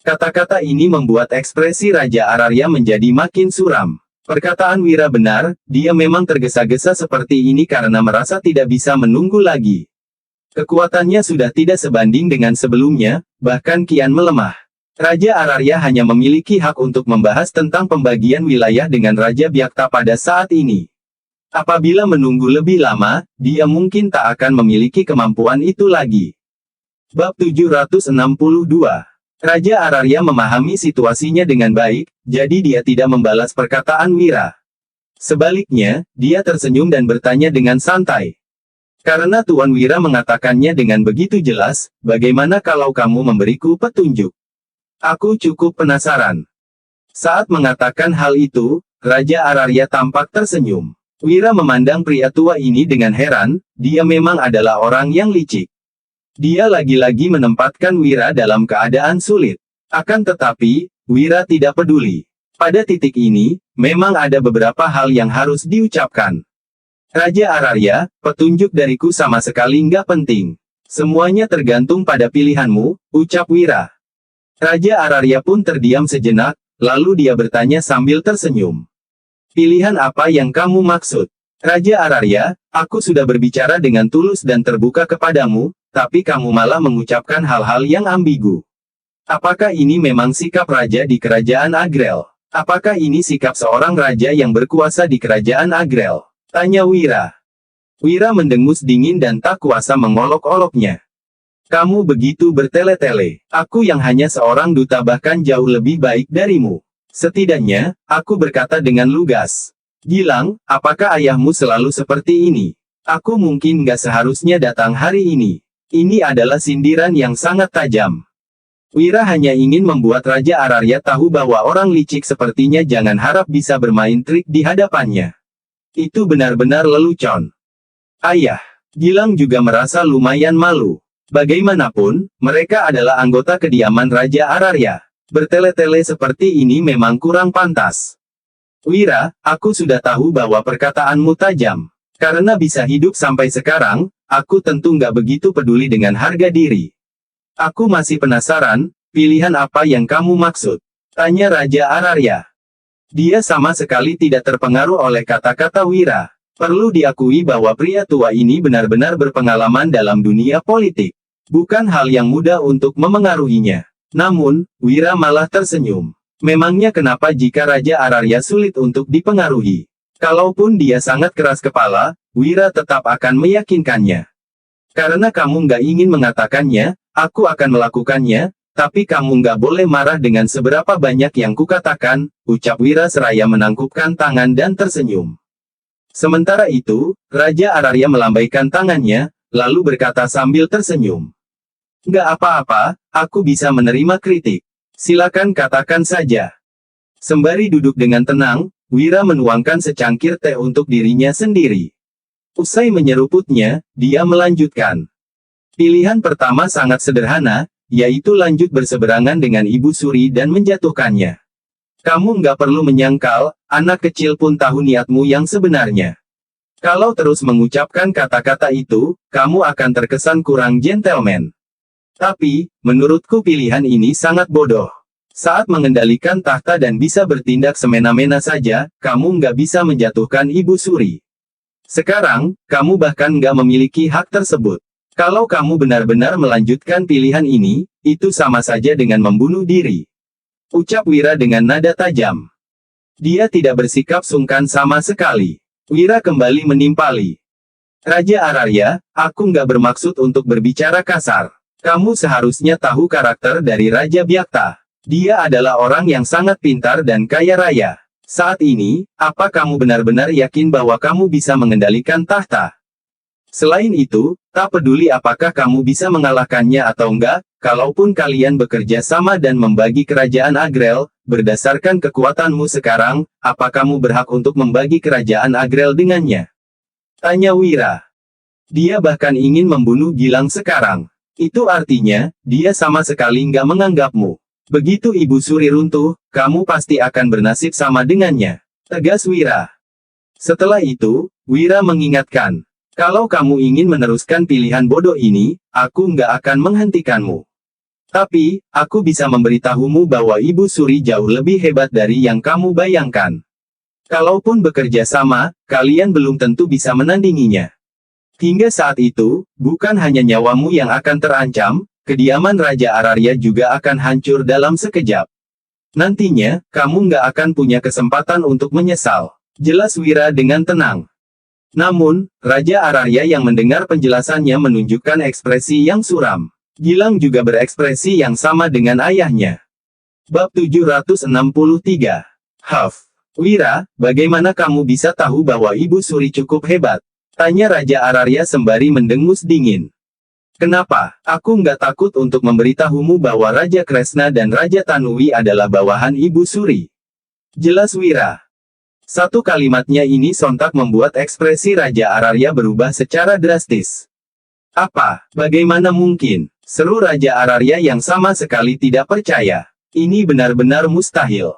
Kata-kata ini membuat ekspresi Raja Ararya menjadi makin suram. Perkataan Wira benar, dia memang tergesa-gesa seperti ini karena merasa tidak bisa menunggu lagi. Kekuatannya sudah tidak sebanding dengan sebelumnya, bahkan kian melemah. Raja Ararya hanya memiliki hak untuk membahas tentang pembagian wilayah dengan Raja Byakta pada saat ini. Apabila menunggu lebih lama, dia mungkin tak akan memiliki kemampuan itu lagi. Bab 762. Raja Ararya memahami situasinya dengan baik, jadi dia tidak membalas perkataan Wira. Sebaliknya, dia tersenyum dan bertanya dengan santai. "Karena Tuan Wira mengatakannya dengan begitu jelas, bagaimana kalau kamu memberiku petunjuk? Aku cukup penasaran." Saat mengatakan hal itu, Raja Ararya tampak tersenyum. Wira memandang pria tua ini dengan heran, dia memang adalah orang yang licik. Dia lagi-lagi menempatkan Wira dalam keadaan sulit. Akan tetapi, Wira tidak peduli. Pada titik ini, memang ada beberapa hal yang harus diucapkan. "Raja Ararya, petunjuk dariku sama sekali nggak penting. Semuanya tergantung pada pilihanmu," ucap Wira. Raja Ararya pun terdiam sejenak, lalu dia bertanya sambil tersenyum. "Pilihan apa yang kamu maksud?" "Raja Ararya, aku sudah berbicara dengan tulus dan terbuka kepadamu, tapi kamu malah mengucapkan hal-hal yang ambigu. Apakah ini memang sikap raja di kerajaan Agrel? Apakah ini sikap seorang raja yang berkuasa di kerajaan Agrel?" tanya Wira. Wira mendengus dingin dan tak kuasa mengolok-oloknya. "Kamu begitu bertele-tele. Aku yang hanya seorang duta bahkan jauh lebih baik darimu. Setidaknya, aku berkata dengan lugas. Gilang, apakah ayahmu selalu seperti ini? Aku mungkin nggak seharusnya datang hari ini. Ini adalah sindiran yang sangat tajam. Wira hanya ingin membuat Raja Ararya tahu bahwa orang licik sepertinya jangan harap bisa bermain trik di hadapannya. Itu benar-benar lelucon. Ayah, Gilang juga merasa lumayan malu. Bagaimanapun, mereka adalah anggota kediaman Raja Ararya. Bertele-tele seperti ini memang kurang pantas. Wira, aku sudah tahu bahwa perkataanmu tajam. Karena bisa hidup sampai sekarang, aku tentu nggak begitu peduli dengan harga diri. Aku masih penasaran, pilihan apa yang kamu maksud? Tanya Raja Ararya. Dia sama sekali tidak terpengaruh oleh kata-kata Wira. Perlu diakui bahwa pria tua ini benar-benar berpengalaman dalam dunia politik. Bukan hal yang mudah untuk memengaruhinya. Namun, Wira malah tersenyum. Memangnya kenapa jika Raja Ararya sulit untuk dipengaruhi? Kalaupun dia sangat keras kepala, Wira tetap akan meyakinkannya. Karena kamu nggak ingin mengatakannya, aku akan melakukannya, tapi kamu nggak boleh marah dengan seberapa banyak yang kukatakan, ucap Wira seraya menangkupkan tangan dan tersenyum. Sementara itu, Raja Ararya melambaikan tangannya, lalu berkata sambil tersenyum. Nggak apa-apa, aku bisa menerima kritik. Silakan katakan saja. Sembari duduk dengan tenang, Wira menuangkan secangkir teh untuk dirinya sendiri. Usai menyeruputnya, dia melanjutkan. Pilihan pertama sangat sederhana, yaitu lanjut berseberangan dengan Ibu Suri dan menjatuhkannya. Kamu nggak perlu menyangkal, anak kecil pun tahu niatmu yang sebenarnya. Kalau terus mengucapkan kata-kata itu, kamu akan terkesan kurang gentleman. Tapi, menurutku pilihan ini sangat bodoh. Saat mengendalikan tahta dan bisa bertindak semena-mena saja, kamu nggak bisa menjatuhkan Ibu Suri. Sekarang, kamu bahkan nggak memiliki hak tersebut. Kalau kamu benar-benar melanjutkan pilihan ini, itu sama saja dengan membunuh diri. Ucap Wira dengan nada tajam. Dia tidak bersikap sungkan sama sekali. Wira kembali menimpali. Raja Ararya, aku nggak bermaksud untuk berbicara kasar. Kamu seharusnya tahu karakter dari Raja Byakta. Dia adalah orang yang sangat pintar dan kaya raya. Saat ini, apa kamu benar-benar yakin bahwa kamu bisa mengendalikan tahta? Selain itu, tak peduli apakah kamu bisa mengalahkannya atau enggak, kalaupun kalian bekerja sama dan membagi kerajaan Agrel, berdasarkan kekuatanmu sekarang, apa kamu berhak untuk membagi kerajaan Agrel dengannya? Tanya Wira. Dia bahkan ingin membunuh Gilang sekarang. Itu artinya, dia sama sekali nggak menganggapmu. Begitu Ibu Suri runtuh, kamu pasti akan bernasib sama dengannya. Tegas Wira. Setelah itu, Wira mengingatkan. Kalau kamu ingin meneruskan pilihan bodoh ini, aku nggak akan menghentikanmu. Tapi, aku bisa memberitahumu bahwa Ibu Suri jauh lebih hebat dari yang kamu bayangkan. Kalaupun bekerja sama, kalian belum tentu bisa menandinginya. Hingga saat itu, bukan hanya nyawamu yang akan terancam, kediaman Raja Ararya juga akan hancur dalam sekejap. Nantinya, kamu nggak akan punya kesempatan untuk menyesal. Jelas Wira dengan tenang. Namun, Raja Ararya yang mendengar penjelasannya menunjukkan ekspresi yang suram. Gilang juga berekspresi yang sama dengan ayahnya. Bab 763. Huff. Wira, bagaimana kamu bisa tahu bahwa Ibu Suri cukup hebat? Tanya Raja Ararya sembari mendengus dingin. Kenapa? Aku nggak takut untuk memberitahumu bahwa Raja Kresna dan Raja Tanui adalah bawahan Ibu Suri. Jelas Wira. Satu kalimatnya ini sontak membuat ekspresi Raja Ararya berubah secara drastis. Apa? Bagaimana mungkin? Seru Raja Ararya yang sama sekali tidak percaya. Ini benar-benar mustahil.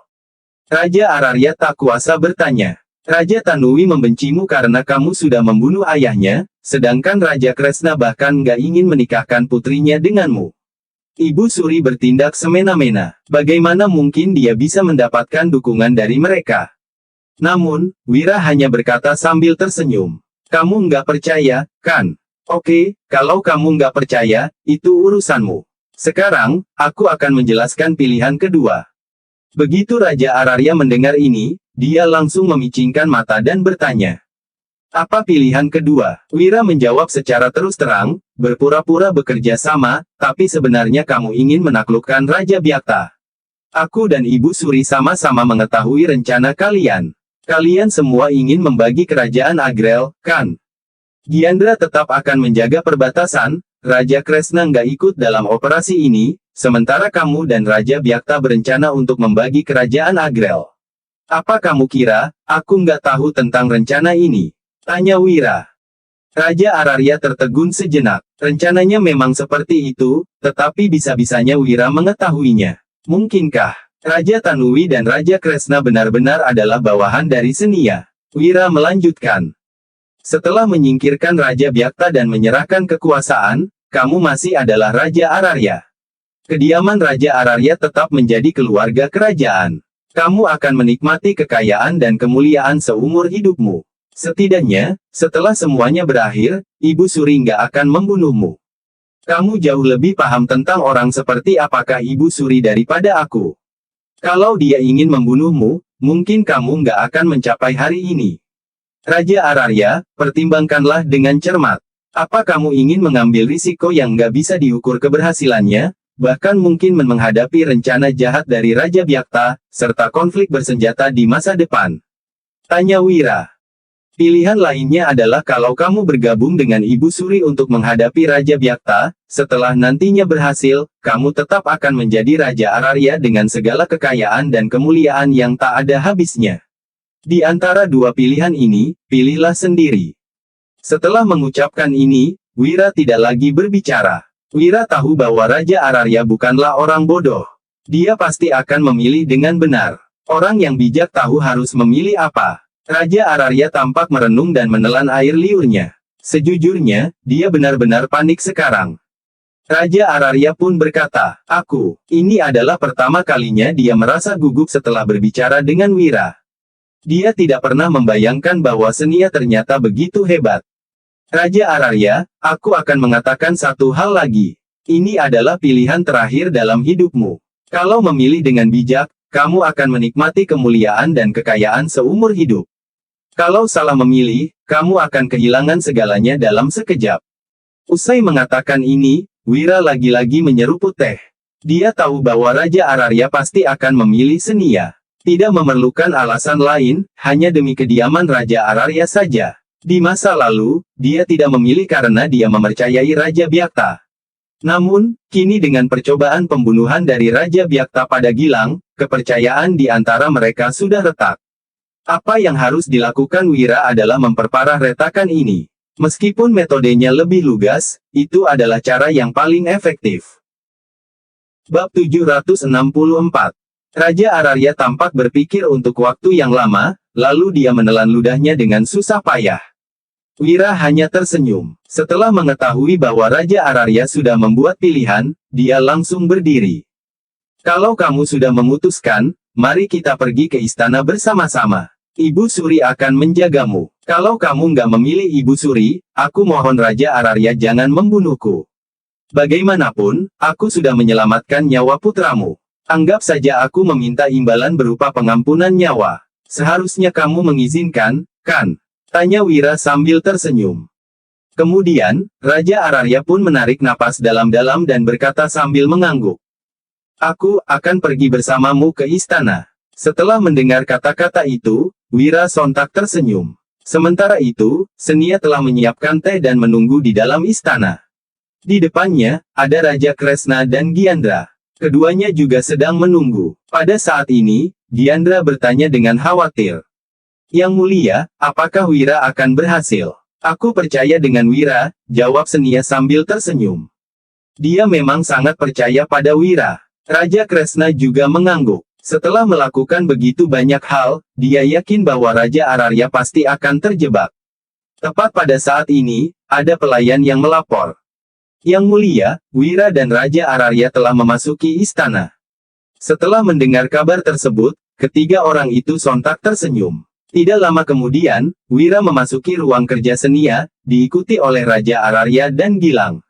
Raja Ararya tak kuasa bertanya. Raja Tanui membencimu karena kamu sudah membunuh ayahnya, sedangkan Raja Kresna bahkan nggak ingin menikahkan putrinya denganmu. Ibu Suri bertindak semena-mena. Bagaimana mungkin dia bisa mendapatkan dukungan dari mereka? Namun, Wira hanya berkata sambil tersenyum. Kamu nggak percaya, kan? Oke, kalau kamu nggak percaya, itu urusanmu. Sekarang, aku akan menjelaskan pilihan kedua. Begitu Raja Ararya mendengar ini, dia langsung memicingkan mata dan bertanya. Apa pilihan kedua? Wira menjawab secara terus terang, berpura-pura bekerja sama, tapi sebenarnya kamu ingin menaklukkan Raja Byakta. Aku dan Ibu Suri sama-sama mengetahui rencana kalian. Kalian semua ingin membagi kerajaan Agrel, kan? Giandra tetap akan menjaga perbatasan, Raja Kresna nggak ikut dalam operasi ini, sementara kamu dan Raja Byakta berencana untuk membagi kerajaan Agrel. Apa kamu kira, aku nggak tahu tentang rencana ini? Tanya Wira. Raja Ararya tertegun sejenak. Rencananya memang seperti itu, tetapi bisa-bisanya Wira mengetahuinya. Mungkinkah Raja Tanui dan Raja Kresna benar-benar adalah bawahan dari Senia? Wira melanjutkan. Setelah menyingkirkan Raja Byakta dan menyerahkan kekuasaan, kamu masih adalah Raja Ararya. Kediaman Raja Ararya tetap menjadi keluarga kerajaan. Kamu akan menikmati kekayaan dan kemuliaan seumur hidupmu. Setidaknya, setelah semuanya berakhir, Ibu Suri nggak akan membunuhmu. Kamu jauh lebih paham tentang orang seperti apakah Ibu Suri daripada aku. Kalau dia ingin membunuhmu, mungkin kamu nggak akan mencapai hari ini. Raja Ararya, pertimbangkanlah dengan cermat. Apa kamu ingin mengambil risiko yang nggak bisa diukur keberhasilannya, bahkan mungkin menghadapi rencana jahat dari Raja Byakta, serta konflik bersenjata di masa depan? Tanya Wira. Pilihan lainnya adalah kalau kamu bergabung dengan Ibu Suri untuk menghadapi Raja Byakta, setelah nantinya berhasil, kamu tetap akan menjadi Raja Ararya dengan segala kekayaan dan kemuliaan yang tak ada habisnya. Di antara dua pilihan ini, pilihlah sendiri. Setelah mengucapkan ini, Wira tidak lagi berbicara. Wira tahu bahwa Raja Ararya bukanlah orang bodoh. Dia pasti akan memilih dengan benar. Orang yang bijak tahu harus memilih apa. Raja Ararya tampak merenung dan menelan air liurnya. Sejujurnya, dia benar-benar panik sekarang. Raja Ararya pun berkata, ini adalah pertama kalinya dia merasa gugup setelah berbicara dengan Wira. Dia tidak pernah membayangkan bahwa Senia ternyata begitu hebat. Raja Ararya, aku akan mengatakan satu hal lagi. Ini adalah pilihan terakhir dalam hidupmu. Kalau memilih dengan bijak, kamu akan menikmati kemuliaan dan kekayaan seumur hidup. Kalau salah memilih, kamu akan kehilangan segalanya dalam sekejap. Usai mengatakan ini, Wira lagi-lagi menyeruput teh. Dia tahu bahwa Raja Ararya pasti akan memilih Senia. Tidak memerlukan alasan lain, hanya demi kediaman Raja Ararya saja. Di masa lalu, dia tidak memilih karena dia mempercayai Raja Byakta. Namun, kini dengan percobaan pembunuhan dari Raja Byakta pada Gilang, kepercayaan di antara mereka sudah retak. Apa yang harus dilakukan Wira adalah memperparah retakan ini. Meskipun metodenya lebih lugas, itu adalah cara yang paling efektif. Bab 764. Raja Ararya tampak berpikir untuk waktu yang lama, lalu dia menelan ludahnya dengan susah payah. Wira hanya tersenyum. Setelah mengetahui bahwa Raja Ararya sudah membuat pilihan, dia langsung berdiri. Kalau kamu sudah memutuskan, mari kita pergi ke istana bersama-sama. Ibu Suri akan menjagamu. Kalau kamu nggak memilih Ibu Suri, aku mohon Raja Ararya jangan membunuhku. Bagaimanapun, aku sudah menyelamatkan nyawa putramu. Anggap saja aku meminta imbalan berupa pengampunan nyawa. Seharusnya kamu mengizinkan, kan? Tanya Wira sambil tersenyum. Kemudian, Raja Ararya pun menarik napas dalam-dalam dan berkata sambil mengangguk. Aku akan pergi bersamamu ke istana. Setelah mendengar kata-kata itu, Wira sontak tersenyum. Sementara itu, Senia telah menyiapkan teh dan menunggu di dalam istana. Di depannya, ada Raja Kresna dan Giandra. Keduanya juga sedang menunggu. Pada saat ini, Giandra bertanya dengan khawatir. Yang mulia, apakah Wira akan berhasil? Aku percaya dengan Wira, jawab Senia sambil tersenyum. Dia memang sangat percaya pada Wira. Raja Kresna juga mengangguk. Setelah melakukan begitu banyak hal, dia yakin bahwa Raja Ararya pasti akan terjebak. Tepat pada saat ini, ada pelayan yang melapor. Yang mulia, Wira dan Raja Ararya telah memasuki istana. Setelah mendengar kabar tersebut, ketiga orang itu sontak tersenyum. Tidak lama kemudian, Wira memasuki ruang kerja Senia, diikuti oleh Raja Ararya dan Gilang.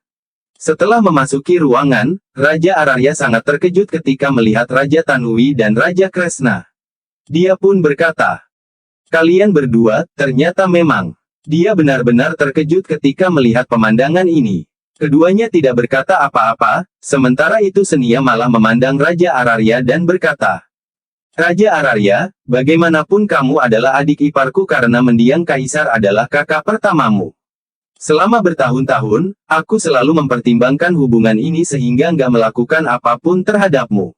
Setelah memasuki ruangan, Raja Ararya sangat terkejut ketika melihat Raja Tanui dan Raja Kresna. Dia pun berkata, "Kalian berdua, ternyata memang." Dia benar-benar terkejut ketika melihat pemandangan ini. Keduanya tidak berkata apa-apa, sementara itu Senia malah memandang Raja Ararya dan berkata, Raja Ararya, bagaimanapun kamu adalah adik iparku karena mendiang kaisar adalah kakak pertamamu. Selama bertahun-tahun, aku selalu mempertimbangkan hubungan ini sehingga nggak melakukan apapun terhadapmu.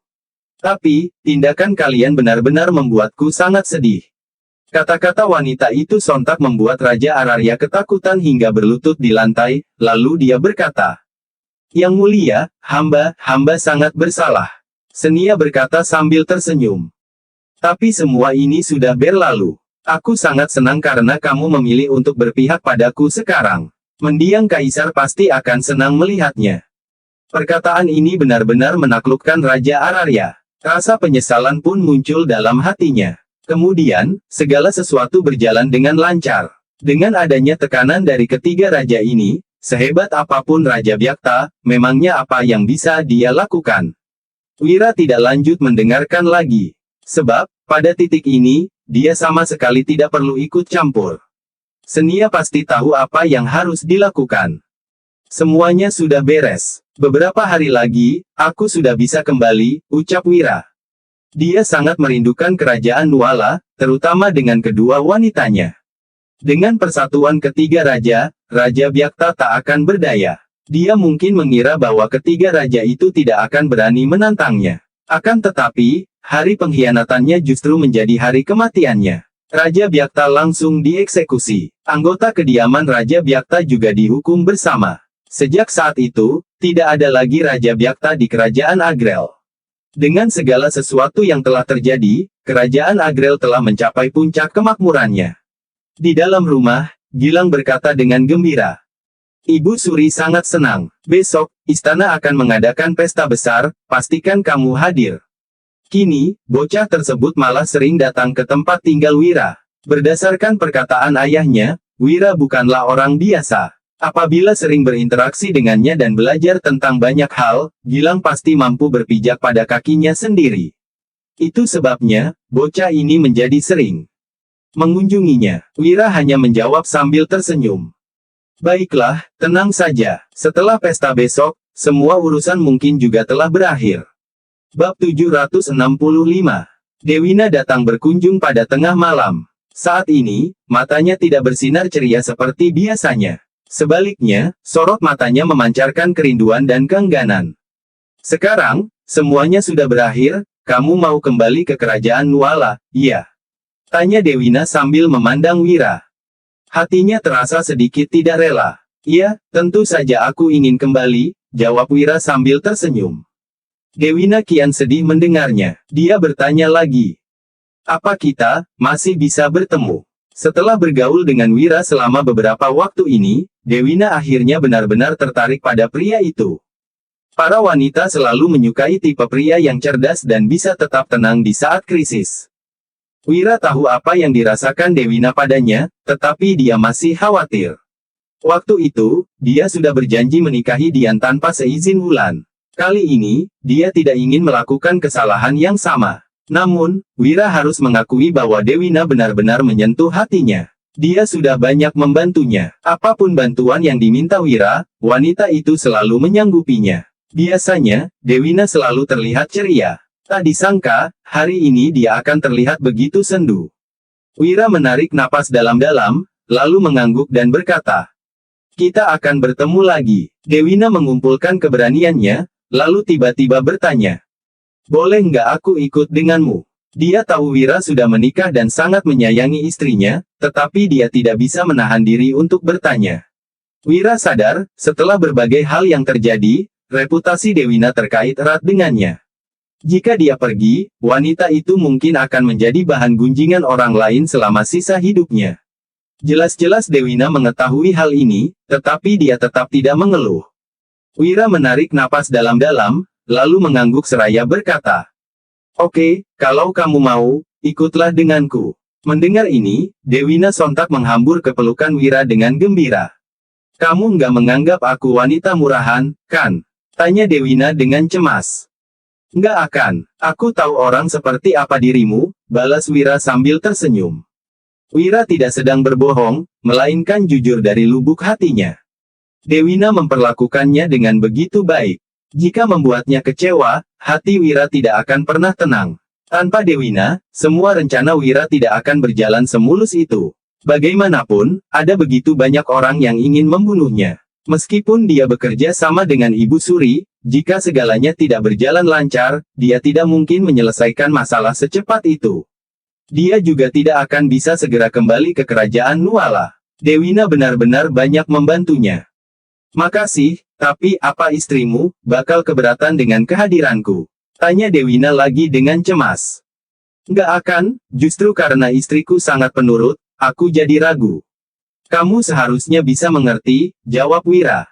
Tapi, tindakan kalian benar-benar membuatku sangat sedih. Kata-kata wanita itu sontak membuat Raja Ararya ketakutan hingga berlutut di lantai, lalu dia berkata, "Yang mulia, hamba sangat bersalah." Senia berkata sambil tersenyum. Tapi semua ini sudah berlalu. Aku sangat senang karena kamu memilih untuk berpihak padaku sekarang. Mendiang kaisar pasti akan senang melihatnya. Perkataan ini benar-benar menaklukkan Raja Ararya. Rasa penyesalan pun muncul dalam hatinya. Kemudian, segala sesuatu berjalan dengan lancar. Dengan adanya tekanan dari ketiga raja ini, sehebat apapun Raja Byakta, memangnya apa yang bisa dia lakukan? Wira tidak lanjut mendengarkan lagi. Sebab, pada titik ini, dia sama sekali tidak perlu ikut campur. Senia pasti tahu apa yang harus dilakukan. Semuanya sudah beres. Beberapa hari lagi, aku sudah bisa kembali, ucap Wira. Dia sangat merindukan kerajaan Nuala, terutama dengan kedua wanitanya. Dengan persatuan ketiga raja, Raja Byakta tak akan berdaya. Dia mungkin mengira bahwa ketiga raja itu tidak akan berani menantangnya. Akan tetapi, hari pengkhianatannya justru menjadi hari kematiannya. Raja Byakta langsung dieksekusi. Anggota kediaman Raja Byakta juga dihukum bersama. Sejak saat itu, tidak ada lagi Raja Byakta di kerajaan Agrel. Dengan segala sesuatu yang telah terjadi, kerajaan Agrel telah mencapai puncak kemakmurannya. Di dalam rumah, Gilang berkata dengan gembira. Ibu Suri sangat senang. Besok, istana akan mengadakan pesta besar, pastikan kamu hadir. Kini, bocah tersebut malah sering datang ke tempat tinggal Wira. Berdasarkan perkataan ayahnya, Wira bukanlah orang biasa. Apabila sering berinteraksi dengannya dan belajar tentang banyak hal, Gilang pasti mampu berpijak pada kakinya sendiri. Itu sebabnya, bocah ini menjadi sering mengunjunginya. Wira hanya menjawab sambil tersenyum. Baiklah, tenang saja. Setelah pesta besok, semua urusan mungkin juga telah berakhir. Bab 765. Dewina datang berkunjung pada tengah malam. Saat ini, matanya tidak bersinar ceria seperti biasanya. Sebaliknya, sorot matanya memancarkan kerinduan dan keengganan. Sekarang, semuanya sudah berakhir, kamu mau kembali ke kerajaan Nuala, iya? Tanya Dewina sambil memandang Wira. Hatinya terasa sedikit tidak rela. Iya, tentu saja aku ingin kembali, jawab Wira sambil tersenyum. Dewina kian sedih mendengarnya. Dia bertanya lagi. Apa kita masih bisa bertemu? Setelah bergaul dengan Wira selama beberapa waktu ini, Dewina akhirnya benar-benar tertarik pada pria itu. Para wanita selalu menyukai tipe pria yang cerdas dan bisa tetap tenang di saat krisis. Wira tahu apa yang dirasakan Dewina padanya, tetapi dia masih khawatir. Waktu itu, dia sudah berjanji menikahi Dian tanpa seizin Wulan. Kali ini, dia tidak ingin melakukan kesalahan yang sama. Namun, Wira harus mengakui bahwa Dewina benar-benar menyentuh hatinya. Dia sudah banyak membantunya. Apapun bantuan yang diminta Wira, wanita itu selalu menyanggupinya. Biasanya, Dewina selalu terlihat ceria. Tak disangka, hari ini dia akan terlihat begitu sendu. Wira menarik napas dalam-dalam, lalu mengangguk dan berkata, kita akan bertemu lagi. Dewina mengumpulkan keberaniannya, lalu tiba-tiba bertanya, boleh nggak aku ikut denganmu? Dia tahu Wira sudah menikah dan sangat menyayangi istrinya, tetapi dia tidak bisa menahan diri untuk bertanya. Wira sadar, setelah berbagai hal yang terjadi, reputasi Dewina terkait erat dengannya. Jika dia pergi, wanita itu mungkin akan menjadi bahan gunjingan orang lain selama sisa hidupnya. Jelas-jelas Dewina mengetahui hal ini, tetapi dia tetap tidak mengeluh. Wira menarik napas dalam-dalam, lalu mengangguk seraya berkata, oke, kalau kamu mau, ikutlah denganku. Mendengar ini, Dewina sontak menghambur ke pelukan Wira dengan gembira. Kamu nggak menganggap aku wanita murahan, kan? Tanya Dewina dengan cemas. Nggak akan, aku tahu orang seperti apa dirimu, balas Wira sambil tersenyum. Wira tidak sedang berbohong, melainkan jujur dari lubuk hatinya. Dewina memperlakukannya dengan begitu baik. Jika membuatnya kecewa, hati Wira tidak akan pernah tenang. Tanpa Dewina, semua rencana Wira tidak akan berjalan semulus itu. Bagaimanapun, ada begitu banyak orang yang ingin membunuhnya. Meskipun dia bekerja sama dengan Ibu Suri, jika segalanya tidak berjalan lancar, dia tidak mungkin menyelesaikan masalah secepat itu. Dia juga tidak akan bisa segera kembali ke kerajaan Nuala. Dewina benar-benar banyak membantunya. Makasih, tapi apa istrimu bakal keberatan dengan kehadiranku? Tanya Dewina lagi dengan cemas. Nggak akan, justru karena istriku sangat penurut, aku jadi ragu. Kamu seharusnya bisa mengerti, jawab Wira.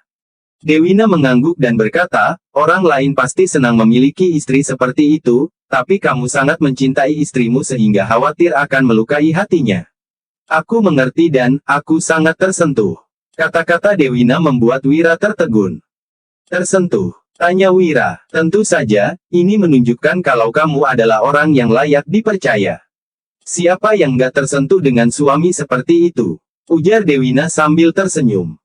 Dewina mengangguk dan berkata, orang lain pasti senang memiliki istri seperti itu, tapi kamu sangat mencintai istrimu sehingga khawatir akan melukai hatinya. Aku mengerti dan, aku sangat tersentuh. Kata-kata Dewina membuat Wira tertegun. Tersentuh? Tanya Wira. Tentu saja, ini menunjukkan kalau kamu adalah orang yang layak dipercaya. Siapa yang nggak tersentuh dengan suami seperti itu? Ujar Dewina sambil tersenyum.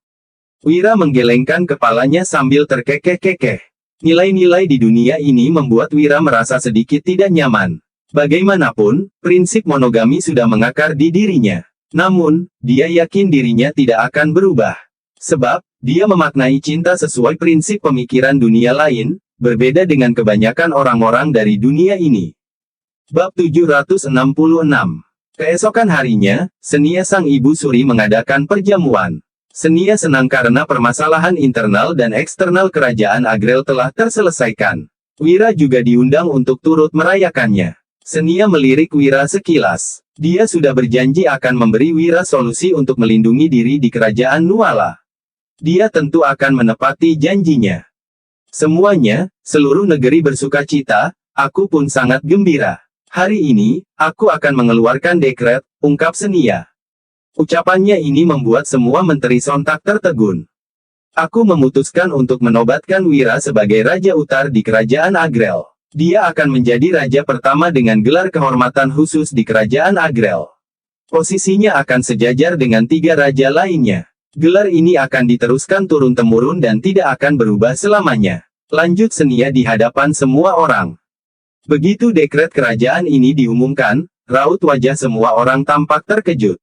Wira menggelengkan kepalanya sambil terkekeh-kekeh. Nilai-nilai di dunia ini membuat Wira merasa sedikit tidak nyaman. Bagaimanapun, prinsip monogami sudah mengakar di dirinya. Namun, dia yakin dirinya tidak akan berubah. Sebab, dia memaknai cinta sesuai prinsip pemikiran dunia lain, berbeda dengan kebanyakan orang-orang dari dunia ini. Bab 766. Keesokan harinya, Senia sang Ibu Suri mengadakan perjamuan. Senia senang karena permasalahan internal dan eksternal kerajaan Agrel telah terselesaikan. Wira juga diundang untuk turut merayakannya. Senia melirik Wira sekilas. Dia sudah berjanji akan memberi Wira solusi untuk melindungi diri di kerajaan Nuala. Dia tentu akan menepati janjinya. Semuanya, seluruh negeri bersukacita, aku pun sangat gembira. Hari ini, aku akan mengeluarkan dekret, ungkap Senia. Ucapannya ini membuat semua menteri sontak tertegun. Aku memutuskan untuk menobatkan Wira sebagai Raja Utar di kerajaan Agrel. Dia akan menjadi raja pertama dengan gelar kehormatan khusus di kerajaan Agrel. Posisinya akan sejajar dengan 3 raja lainnya. Gelar ini akan diteruskan turun-temurun dan tidak akan berubah selamanya. Lanjut Senia di hadapan semua orang. Begitu dekret kerajaan ini diumumkan, raut wajah semua orang tampak terkejut.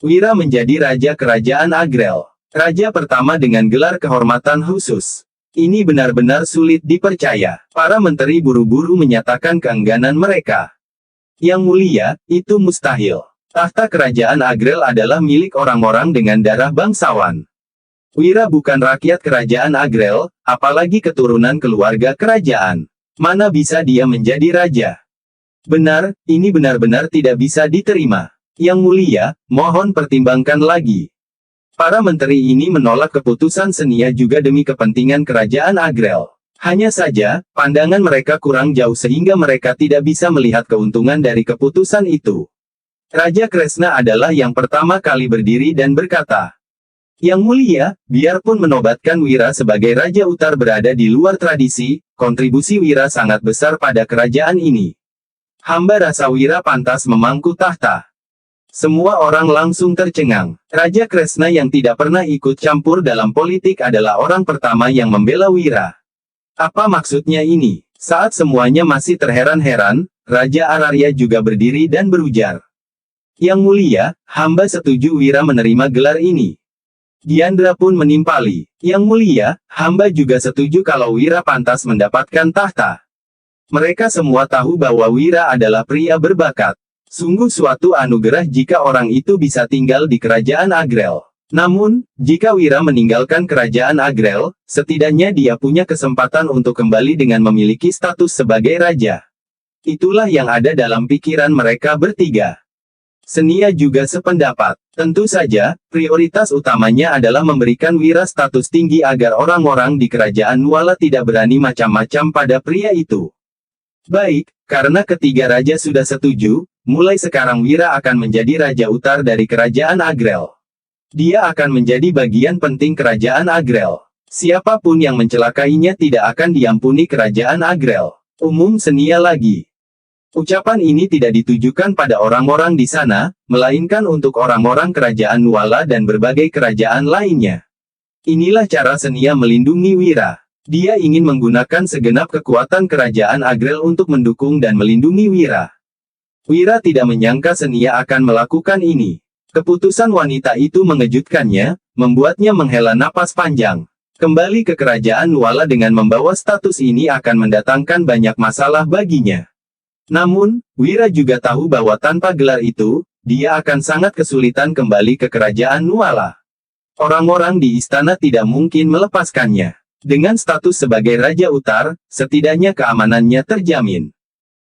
Wira menjadi raja kerajaan Agrel. Raja pertama dengan gelar kehormatan khusus. Ini benar-benar sulit dipercaya. Para menteri buru-buru menyatakan keengganan mereka. Yang mulia, itu mustahil. Tahta kerajaan Agrel adalah milik orang-orang dengan darah bangsawan. Wira bukan rakyat kerajaan Agrel, apalagi keturunan keluarga kerajaan. Mana bisa dia menjadi raja? Benar, ini benar-benar tidak bisa diterima. Yang mulia, mohon pertimbangkan lagi. Para menteri ini menolak keputusan Senia juga demi kepentingan kerajaan Agrel. Hanya saja, pandangan mereka kurang jauh sehingga mereka tidak bisa melihat keuntungan dari keputusan itu. Raja Kresna adalah yang pertama kali berdiri dan berkata, Yang mulia, biarpun menobatkan Wira sebagai Raja Utar berada di luar tradisi, kontribusi Wira sangat besar pada kerajaan ini. Hamba rasa Wira pantas memangku tahta. Semua orang langsung tercengang. Raja Kresna yang tidak pernah ikut campur dalam politik adalah orang pertama yang membela Wira. Apa maksudnya ini? Saat semuanya masih terheran-heran, Raja Ararya juga berdiri dan berujar. Yang mulia, hamba setuju Wira menerima gelar ini. Diandra pun menimpali. Yang mulia, hamba juga setuju kalau Wira pantas mendapatkan tahta. Mereka semua tahu bahwa Wira adalah pria berbakat. Sungguh suatu anugerah jika orang itu bisa tinggal di kerajaan Agrel. Namun, jika Wira meninggalkan kerajaan Agrel, setidaknya dia punya kesempatan untuk kembali dengan memiliki status sebagai raja. Itulah yang ada dalam pikiran mereka bertiga. Senia juga sependapat. Tentu saja, prioritas utamanya adalah memberikan Wira status tinggi agar orang-orang di kerajaan Nuala tidak berani macam-macam pada pria itu. Baik, karena ketiga raja sudah setuju, mulai sekarang Wira akan menjadi Raja Utar dari kerajaan Agrel. Dia akan menjadi bagian penting kerajaan Agrel. Siapapun yang mencelakainya tidak akan diampuni kerajaan Agrel. Umum Senia lagi. Ucapan ini tidak ditujukan pada orang-orang di sana, melainkan untuk orang-orang kerajaan Nuala dan berbagai kerajaan lainnya. Inilah cara Senia melindungi Wira. Dia ingin menggunakan segenap kekuatan kerajaan Agrel untuk mendukung dan melindungi Wira. Wira tidak menyangka Senia akan melakukan ini. Keputusan wanita itu mengejutkannya, membuatnya menghela napas panjang. Kembali ke kerajaan Nuala dengan membawa status ini akan mendatangkan banyak masalah baginya. Namun, Wira juga tahu bahwa tanpa gelar itu, dia akan sangat kesulitan kembali ke kerajaan Nuala. Orang-orang di istana tidak mungkin melepaskannya. Dengan status sebagai Raja Utar, setidaknya keamanannya terjamin.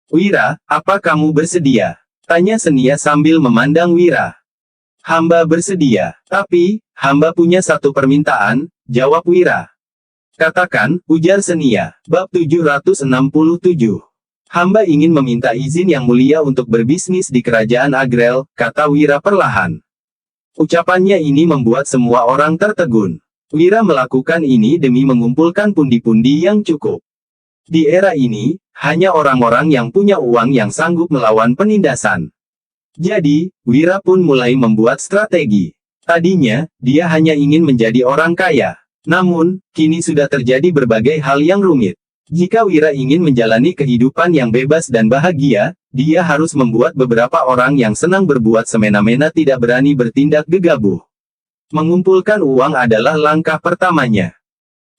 Wira, apa kamu bersedia? Tanya Senia sambil memandang Wira. Hamba bersedia, tapi, hamba punya satu permintaan, jawab Wira. Katakan, ujar Senia. Bab 767. Hamba ingin meminta izin yang mulia untuk berbisnis di kerajaan Agrel, kata Wira perlahan. Ucapannya ini membuat semua orang tertegun. Wira melakukan ini demi mengumpulkan pundi-pundi yang cukup. Di era ini, hanya orang-orang yang punya uang yang sanggup melawan penindasan. Jadi, Wira pun mulai membuat strategi. Tadinya, dia hanya ingin menjadi orang kaya. Namun, kini sudah terjadi berbagai hal yang rumit. Jika Wira ingin menjalani kehidupan yang bebas dan bahagia, dia harus membuat beberapa orang yang senang berbuat semena-mena tidak berani bertindak gegabah. Mengumpulkan uang adalah langkah pertamanya.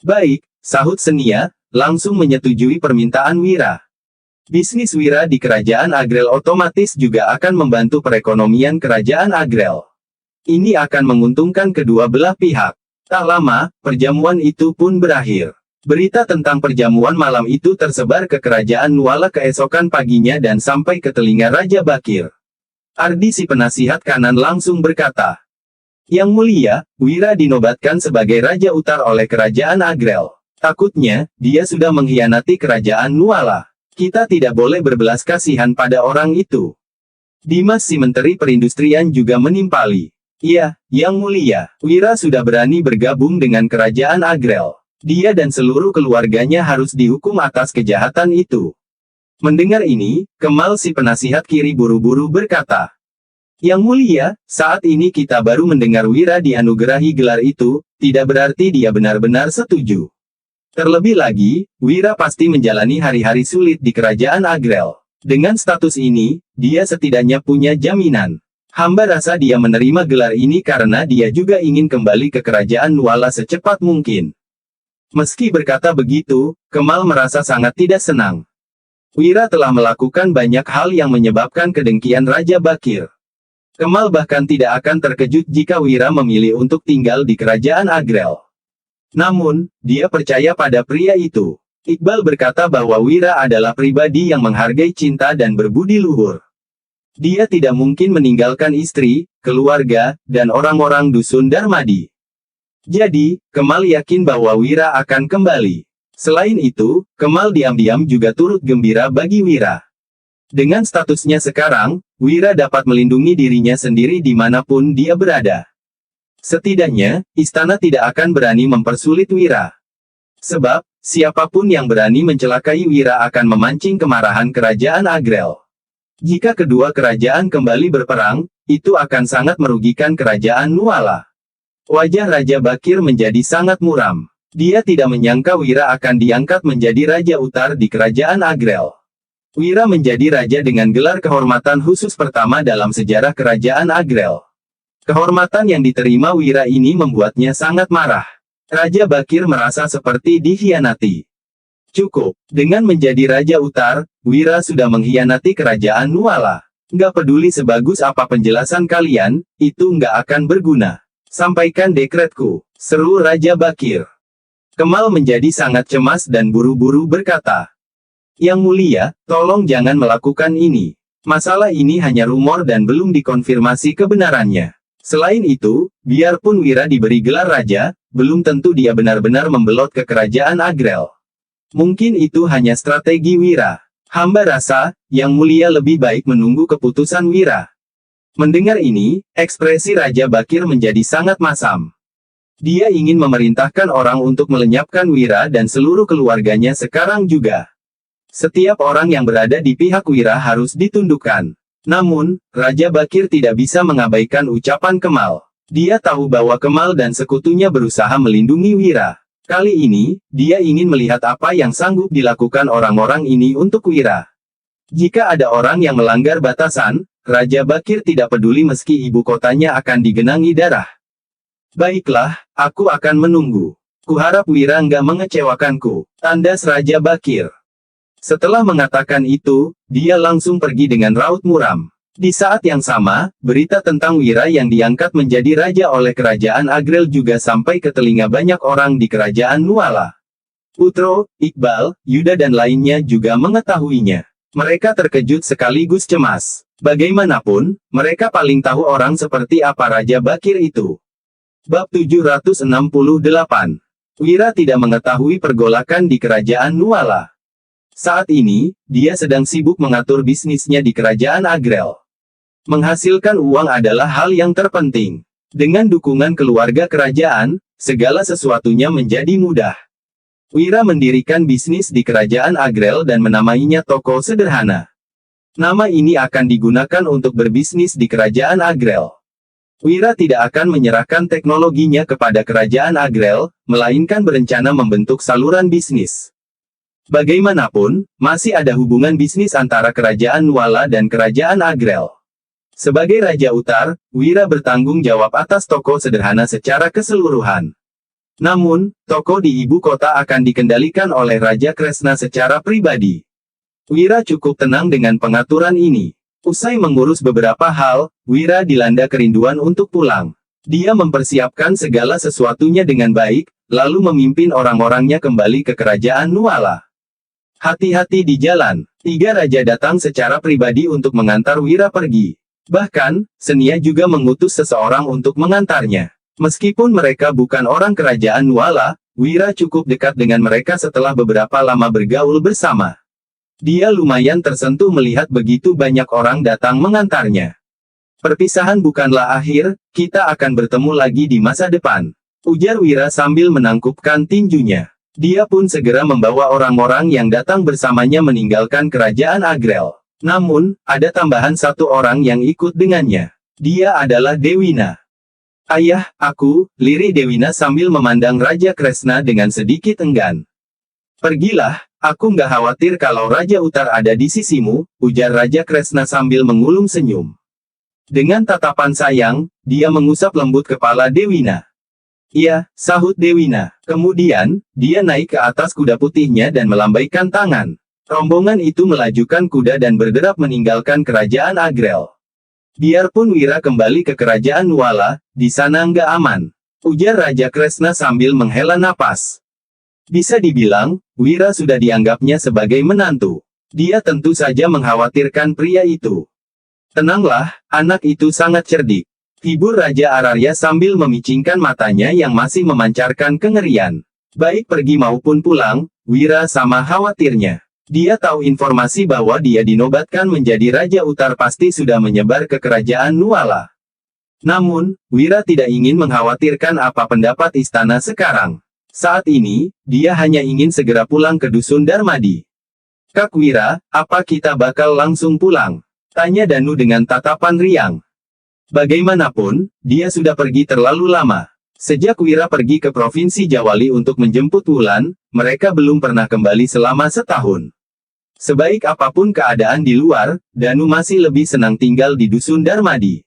Baik, sahut Senia, langsung menyetujui permintaan Wira. Bisnis Wira di kerajaan Agrel otomatis juga akan membantu perekonomian kerajaan Agrel. Ini akan menguntungkan kedua belah pihak. Tak lama, perjamuan itu pun berakhir. Berita tentang perjamuan malam itu tersebar ke kerajaan Nuala keesokan paginya dan sampai ke telinga Raja Bakir. Ardi si penasihat kanan langsung berkata, Yang mulia, Wira dinobatkan sebagai Raja Utar oleh kerajaan Agrel. Takutnya, dia sudah mengkhianati kerajaan Nuala. Kita tidak boleh berbelas kasihan pada orang itu. Dimas si Menteri Perindustrian juga menimpali. Iya, Yang mulia, Wira sudah berani bergabung dengan kerajaan Agrel. Dia dan seluruh keluarganya harus dihukum atas kejahatan itu. Mendengar ini, Kemal si penasihat kiri buru-buru berkata, Yang mulia, saat ini kita baru mendengar Wira dianugerahi gelar itu, tidak berarti dia benar-benar setuju. Terlebih lagi, Wira pasti menjalani hari-hari sulit di kerajaan Agrel. Dengan status ini, dia setidaknya punya jaminan. Hamba rasa dia menerima gelar ini karena dia juga ingin kembali ke kerajaan Nuala secepat mungkin. Meski berkata begitu, Kemal merasa sangat tidak senang. Wira telah melakukan banyak hal yang menyebabkan kedengkian Raja Bakir. Kemal bahkan tidak akan terkejut jika Wira memilih untuk tinggal di kerajaan Agrel. Namun, dia percaya pada pria itu. Iqbal berkata bahwa Wira adalah pribadi yang menghargai cinta dan berbudi luhur. Dia tidak mungkin meninggalkan istri, keluarga, dan orang-orang dusun Darmadi. Jadi, Kemal yakin bahwa Wira akan kembali. Selain itu, Kemal diam-diam juga turut gembira bagi Wira. Dengan statusnya sekarang, Wira dapat melindungi dirinya sendiri dimanapun dia berada. Setidaknya, istana tidak akan berani mempersulit Wira. Sebab, siapapun yang berani mencelakai Wira akan memancing kemarahan kerajaan Agrel. Jika kedua kerajaan kembali berperang, itu akan sangat merugikan kerajaan Nuala. Wajah Raja Bakir menjadi sangat muram. Dia tidak menyangka Wira akan diangkat menjadi Raja Utar di kerajaan Agrel. Wira menjadi raja dengan gelar kehormatan khusus pertama dalam sejarah kerajaan Agrel. Kehormatan yang diterima Wira ini membuatnya sangat marah. Raja Bakir merasa seperti dikhianati. Cukup, dengan menjadi Raja Utar, Wira sudah mengkhianati kerajaan Nuala. Nggak peduli sebagus apa penjelasan kalian, itu nggak akan berguna. Sampaikan dekretku, seru Raja Bakir. Kemal menjadi sangat cemas dan buru-buru berkata, Yang mulia, tolong jangan melakukan ini. Masalah ini hanya rumor dan belum dikonfirmasi kebenarannya. Selain itu, biarpun Wira diberi gelar raja, belum tentu dia benar-benar membelot ke kerajaan Agrel. Mungkin itu hanya strategi Wira. Hamba rasa, Yang mulia lebih baik menunggu keputusan Wira. Mendengar ini, ekspresi Raja Bakir menjadi sangat masam. Dia ingin memerintahkan orang untuk melenyapkan Wira dan seluruh keluarganya sekarang juga. Setiap orang yang berada di pihak Wira harus ditundukkan. Namun, Raja Bakir tidak bisa mengabaikan ucapan Kemal. Dia tahu bahwa Kemal dan sekutunya berusaha melindungi Wira. Kali ini, dia ingin melihat apa yang sanggup dilakukan orang-orang ini untuk Wira. Jika ada orang yang melanggar batasan, Raja Bakir tidak peduli meski ibu kotanya akan digenangi darah. Baiklah, aku akan menunggu. Kuharap Wira nggak mengecewakanku, tandas Raja Bakir. Setelah mengatakan itu, dia langsung pergi dengan raut muram. Di saat yang sama, berita tentang Wira yang diangkat menjadi raja oleh kerajaan Agrel juga sampai ke telinga banyak orang di kerajaan Nuala. Putro, Iqbal, Yuda dan lainnya juga mengetahuinya. Mereka terkejut sekaligus cemas. Bagaimanapun, mereka paling tahu orang seperti apa Raja Bakir itu. Bab 768. Wira tidak mengetahui pergolakan di kerajaan Nuala. Saat ini, dia sedang sibuk mengatur bisnisnya di kerajaan Agrel. Menghasilkan uang adalah hal yang terpenting. Dengan dukungan keluarga kerajaan, segala sesuatunya menjadi mudah. Wira mendirikan bisnis di kerajaan Agrel dan menamainya Toko Sederhana. Nama ini akan digunakan untuk berbisnis di kerajaan Agrel. Wira tidak akan menyerahkan teknologinya kepada kerajaan Agrel, melainkan berencana membentuk saluran bisnis. Bagaimanapun, masih ada hubungan bisnis antara kerajaan Nuala dan kerajaan Agrel. Sebagai Raja Utar, Wira bertanggung jawab atas Toko Sederhana secara keseluruhan. Namun, toko di ibu kota akan dikendalikan oleh Raja Kresna secara pribadi. Wira cukup tenang dengan pengaturan ini. Usai mengurus beberapa hal, Wira dilanda kerinduan untuk pulang. Dia mempersiapkan segala sesuatunya dengan baik, lalu memimpin orang-orangnya kembali ke kerajaan Nuala. Hati-hati di jalan, 3 raja datang secara pribadi untuk mengantar Wira pergi. Bahkan, Senia juga mengutus seseorang untuk mengantarnya. Meskipun mereka bukan orang kerajaan Nuala, Wira cukup dekat dengan mereka setelah beberapa lama bergaul bersama. Dia lumayan tersentuh melihat begitu banyak orang datang mengantarnya. Perpisahan bukanlah akhir, kita akan bertemu lagi di masa depan, ujar Wira sambil menangkupkan tinjunya. Dia pun segera membawa orang-orang yang datang bersamanya meninggalkan kerajaan Agrel. Namun, ada tambahan 1 orang yang ikut dengannya. Dia adalah Dewina. Ayah, aku, lirih Dewina sambil memandang Raja Kresna dengan sedikit enggan. Pergilah, aku nggak khawatir kalau Raja Utar ada di sisimu, ujar Raja Kresna sambil mengulum senyum. Dengan tatapan sayang, dia mengusap lembut kepala Dewina. Iya, sahut Dewina. Kemudian, dia naik ke atas kuda putihnya dan melambaikan tangan. Rombongan itu melajukan kuda dan berderap meninggalkan kerajaan Agrel. Biarpun Wira kembali ke kerajaan Nuala, di sana nggak aman, ujar Raja Kresna sambil menghela napas. Bisa dibilang, Wira sudah dianggapnya sebagai menantu. Dia tentu saja mengkhawatirkan pria itu. Tenanglah, anak itu sangat cerdik, hibur Raja Ararya sambil memicingkan matanya yang masih memancarkan kengerian. Baik pergi maupun pulang, Wira sama khawatirnya. Dia tahu informasi bahwa dia dinobatkan menjadi Raja Utar pasti sudah menyebar ke kerajaan Nuala. Namun, Wira tidak ingin mengkhawatirkan apa pendapat istana sekarang. Saat ini, dia hanya ingin segera pulang ke Dusun Darmadi. Kak Wira, apa kita bakal langsung pulang? Tanya Danu dengan tatapan riang. Bagaimanapun, dia sudah pergi terlalu lama. Sejak Wira pergi ke Provinsi Jawali untuk menjemput Wulan, mereka belum pernah kembali selama setahun. Sebaik apapun keadaan di luar, Danu masih lebih senang tinggal di Dusun Darmadi.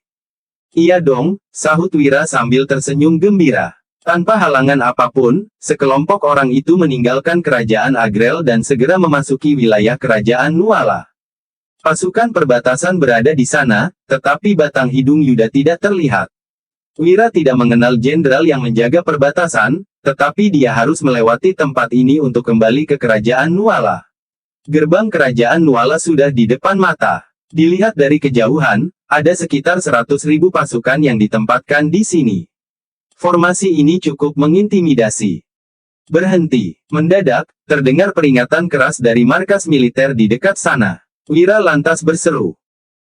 Iya dong, sahut Wira sambil tersenyum gembira. Tanpa halangan apapun, sekelompok orang itu meninggalkan kerajaan Agrel dan segera memasuki wilayah kerajaan Nuala. Pasukan perbatasan berada di sana, tetapi batang hidung Yuda tidak terlihat. Wira tidak mengenal jenderal yang menjaga perbatasan, tetapi dia harus melewati tempat ini untuk kembali ke kerajaan Nuala. Gerbang kerajaan Nuala sudah di depan mata. Dilihat dari kejauhan, ada sekitar 100.000 pasukan yang ditempatkan di sini. Formasi ini cukup mengintimidasi. Berhenti. Mendadak, terdengar peringatan keras dari markas militer di dekat sana. Wira lantas berseru.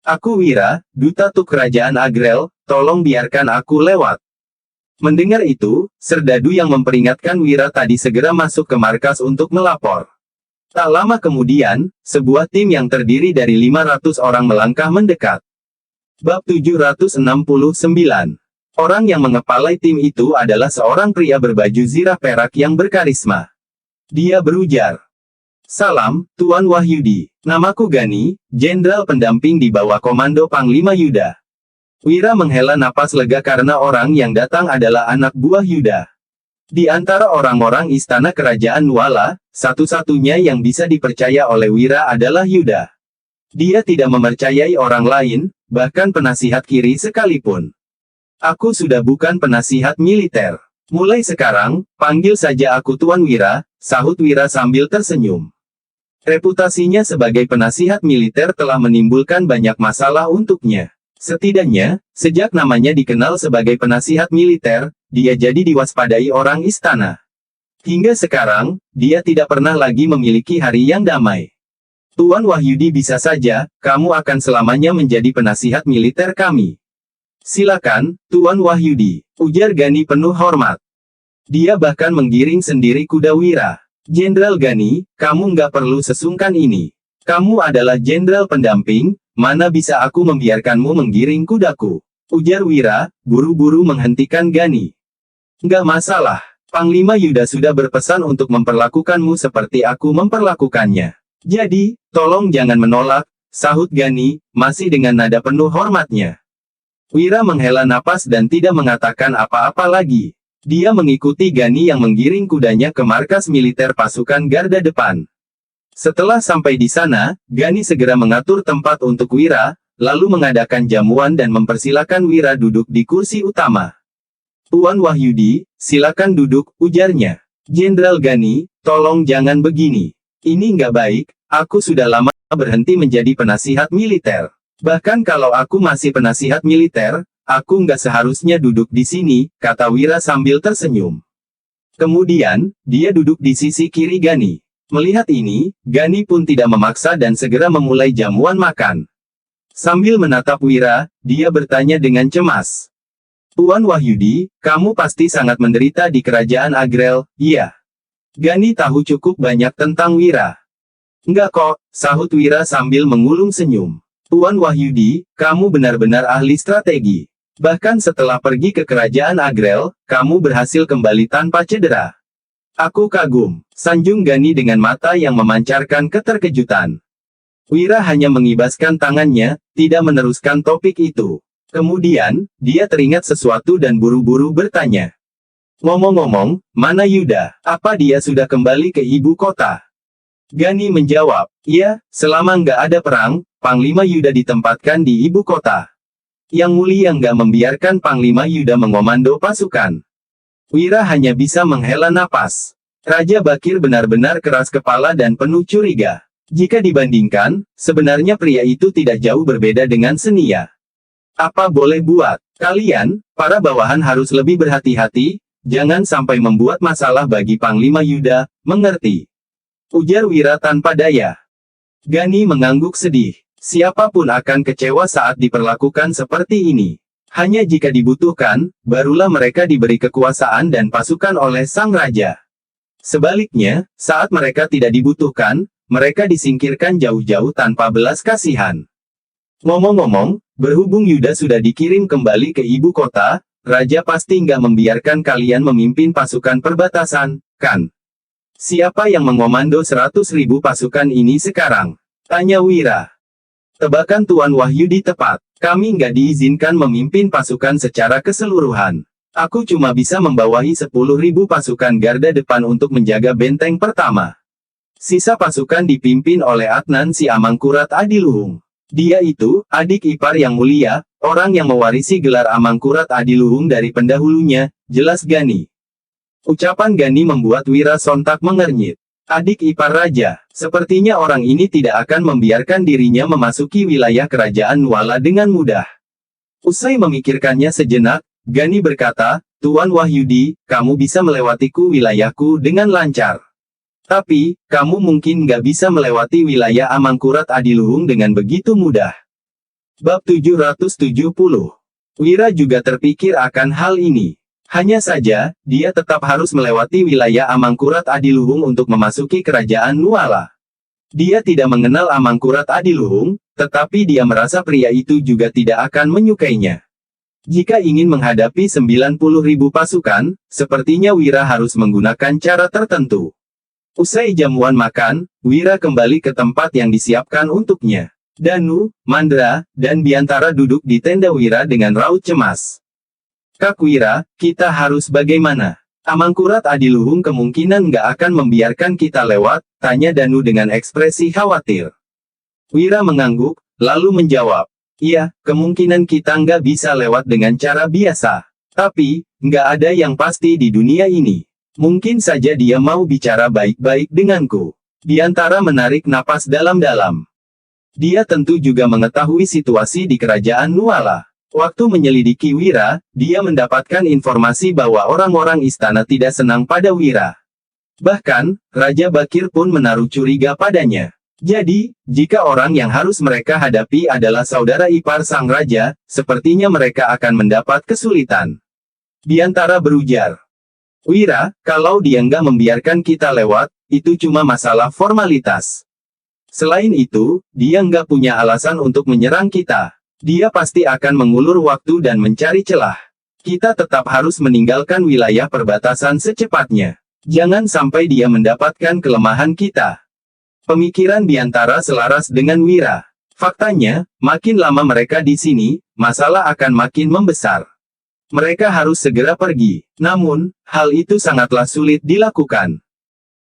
Aku Wira, Duta Tuk Kerajaan Agrel, tolong biarkan aku lewat. Mendengar itu, Serdadu yang memperingatkan Wira tadi segera masuk ke markas untuk melapor. Tak lama kemudian, sebuah tim yang terdiri dari 500 orang melangkah mendekat. Bab 769. Orang yang mengepalai tim itu adalah seorang pria berbaju zirah perak yang berkarisma. Dia berujar, "Salam, Tuan Wahyudi. Namaku Gani, Jenderal pendamping di bawah komando Panglima Yuda." Wira menghela napas lega karena orang yang datang adalah anak buah Yuda. Di antara orang-orang istana kerajaan Nuala, satu-satunya yang bisa dipercaya oleh Wira adalah Yuda. Dia tidak mempercayai orang lain, bahkan penasihat kiri sekalipun. "Aku sudah bukan penasihat militer. Mulai sekarang, panggil saja aku Tuan Wira," sahut Wira sambil tersenyum. Reputasinya sebagai penasihat militer telah menimbulkan banyak masalah untuknya. Setidaknya, sejak namanya dikenal sebagai penasihat militer, dia jadi diwaspadai orang istana. Hingga sekarang, dia tidak pernah lagi memiliki hari yang damai. "Tuan Wahyudi, bisa saja, kamu akan selamanya menjadi penasihat militer kami." "Silakan, Tuan Wahyudi," ujar Gani penuh hormat. Dia bahkan menggiring sendiri kuda Wira. "Jenderal Gani, kamu nggak perlu sesungkan ini. Kamu adalah jenderal pendamping, mana bisa aku membiarkanmu menggiring kudaku?" ujar Wira, buru-buru menghentikan Gani. "Nggak masalah. Panglima Yuda sudah berpesan untuk memperlakukanmu seperti aku memperlakukannya. Jadi, tolong jangan menolak," sahut Gani, masih dengan nada penuh hormatnya. Wira menghela napas dan tidak mengatakan apa-apa lagi. Dia mengikuti Gani yang menggiring kudanya ke markas militer pasukan garda depan. Setelah sampai di sana, Gani segera mengatur tempat untuk Wira, lalu mengadakan jamuan dan mempersilakan Wira duduk di kursi utama. "Tuan Wahyudi, silakan duduk," ujarnya. "Jenderal Gani, tolong jangan begini. Ini nggak baik, aku sudah lama berhenti menjadi penasihat militer. Bahkan kalau aku masih penasihat militer, aku nggak seharusnya duduk di sini," kata Wira sambil tersenyum. Kemudian, dia duduk di sisi kiri Gani. Melihat ini, Gani pun tidak memaksa dan segera memulai jamuan makan. Sambil menatap Wira, dia bertanya dengan cemas, "Tuan Wahyudi, kamu pasti sangat menderita di kerajaan Agrel, iya?" Gani tahu cukup banyak tentang Wira. "Enggak kok," sahut Wira sambil mengulum senyum. "Tuan Wahyudi, kamu benar-benar ahli strategi. Bahkan setelah pergi ke kerajaan Agrel, kamu berhasil kembali tanpa cedera. Aku kagum," sanjung Gani dengan mata yang memancarkan keterkejutan. Wira hanya mengibaskan tangannya, tidak meneruskan topik itu. Kemudian, dia teringat sesuatu dan buru-buru bertanya, "Ngomong-ngomong, mana Yuda? Apa dia sudah kembali ke ibu kota?" Gani menjawab, "Iya, selama nggak ada perang, Panglima Yuda ditempatkan di ibu kota. Yang Mulia nggak membiarkan Panglima Yuda mengomando pasukan." Wira hanya bisa menghela napas. Raja Bakir benar-benar keras kepala dan penuh curiga. Jika dibandingkan, sebenarnya pria itu tidak jauh berbeda dengan Senia. "Apa boleh buat, kalian, para bawahan harus lebih berhati-hati, jangan sampai membuat masalah bagi Panglima Yuda, mengerti?" ujar Wira tanpa daya. Gani mengangguk sedih. Siapapun akan kecewa saat diperlakukan seperti ini. Hanya jika dibutuhkan, barulah mereka diberi kekuasaan dan pasukan oleh sang raja. Sebaliknya, saat mereka tidak dibutuhkan, mereka disingkirkan jauh-jauh tanpa belas kasihan. Ngomong-ngomong, berhubung Yuda sudah dikirim kembali ke ibu kota, raja pasti nggak membiarkan kalian memimpin pasukan perbatasan, kan? "Siapa yang mengomando 100.000 pasukan ini sekarang?" tanya Wira. "Tebakan Tuan Wahyudi tepat. Kami nggak diizinkan memimpin pasukan secara keseluruhan. Aku cuma bisa membawahi 10.000 pasukan garda depan untuk menjaga benteng pertama. Sisa pasukan dipimpin oleh Adnan si Amangkurat Adiluhung. Dia itu, adik ipar yang mulia, orang yang mewarisi gelar Amangkurat Adiluhung dari pendahulunya," jelas Gani. Ucapan Gani membuat Wira sontak mengernyit. Adik ipar raja, sepertinya orang ini tidak akan membiarkan dirinya memasuki wilayah kerajaan Nuala dengan mudah. Usai memikirkannya sejenak, Gani berkata, "Tuan Wahyudi, kamu bisa melewatiku wilayahku dengan lancar. Tapi, kamu mungkin nggak bisa melewati wilayah Amangkurat Adiluhung dengan begitu mudah." Bab 770. Wira juga terpikir akan hal ini. Hanya saja, dia tetap harus melewati wilayah Amangkurat Adiluhung untuk memasuki kerajaan Nuala. Dia tidak mengenal Amangkurat Adiluhung, tetapi dia merasa pria itu juga tidak akan menyukainya. Jika ingin menghadapi 90.000 pasukan, sepertinya Wira harus menggunakan cara tertentu. Usai jamuan makan, Wira kembali ke tempat yang disiapkan untuknya. Danu, Mandra, dan Biantara duduk di tenda Wira dengan raut cemas. Kak Wira, kita harus bagaimana? Amangkurat Adiluhung kemungkinan nggak akan membiarkan kita lewat, tanya Danu dengan ekspresi khawatir. Wira mengangguk, lalu menjawab. Iya, kemungkinan kita nggak bisa lewat dengan cara biasa. Tapi, nggak ada yang pasti di dunia ini. Mungkin saja dia mau bicara baik-baik denganku. Biantara menarik napas dalam-dalam. Dia tentu juga mengetahui situasi di kerajaan Nuala. Waktu menyelidiki Wira, dia mendapatkan informasi bahwa orang-orang istana tidak senang pada Wira. Bahkan, Raja Bakir pun menaruh curiga padanya. Jadi, jika orang yang harus mereka hadapi adalah saudara ipar sang raja, sepertinya mereka akan mendapat kesulitan. Biantara berujar. Wira, kalau dia nggak membiarkan kita lewat, itu cuma masalah formalitas. Selain itu, dia nggak punya alasan untuk menyerang kita. Dia pasti akan mengulur waktu dan mencari celah. Kita tetap harus meninggalkan wilayah perbatasan secepatnya. Jangan sampai dia mendapatkan kelemahan kita. Pemikiran Biantara selaras dengan Wira. Faktanya, makin lama mereka di sini, masalah akan makin membesar. Mereka harus segera pergi. Namun, hal itu sangatlah sulit dilakukan.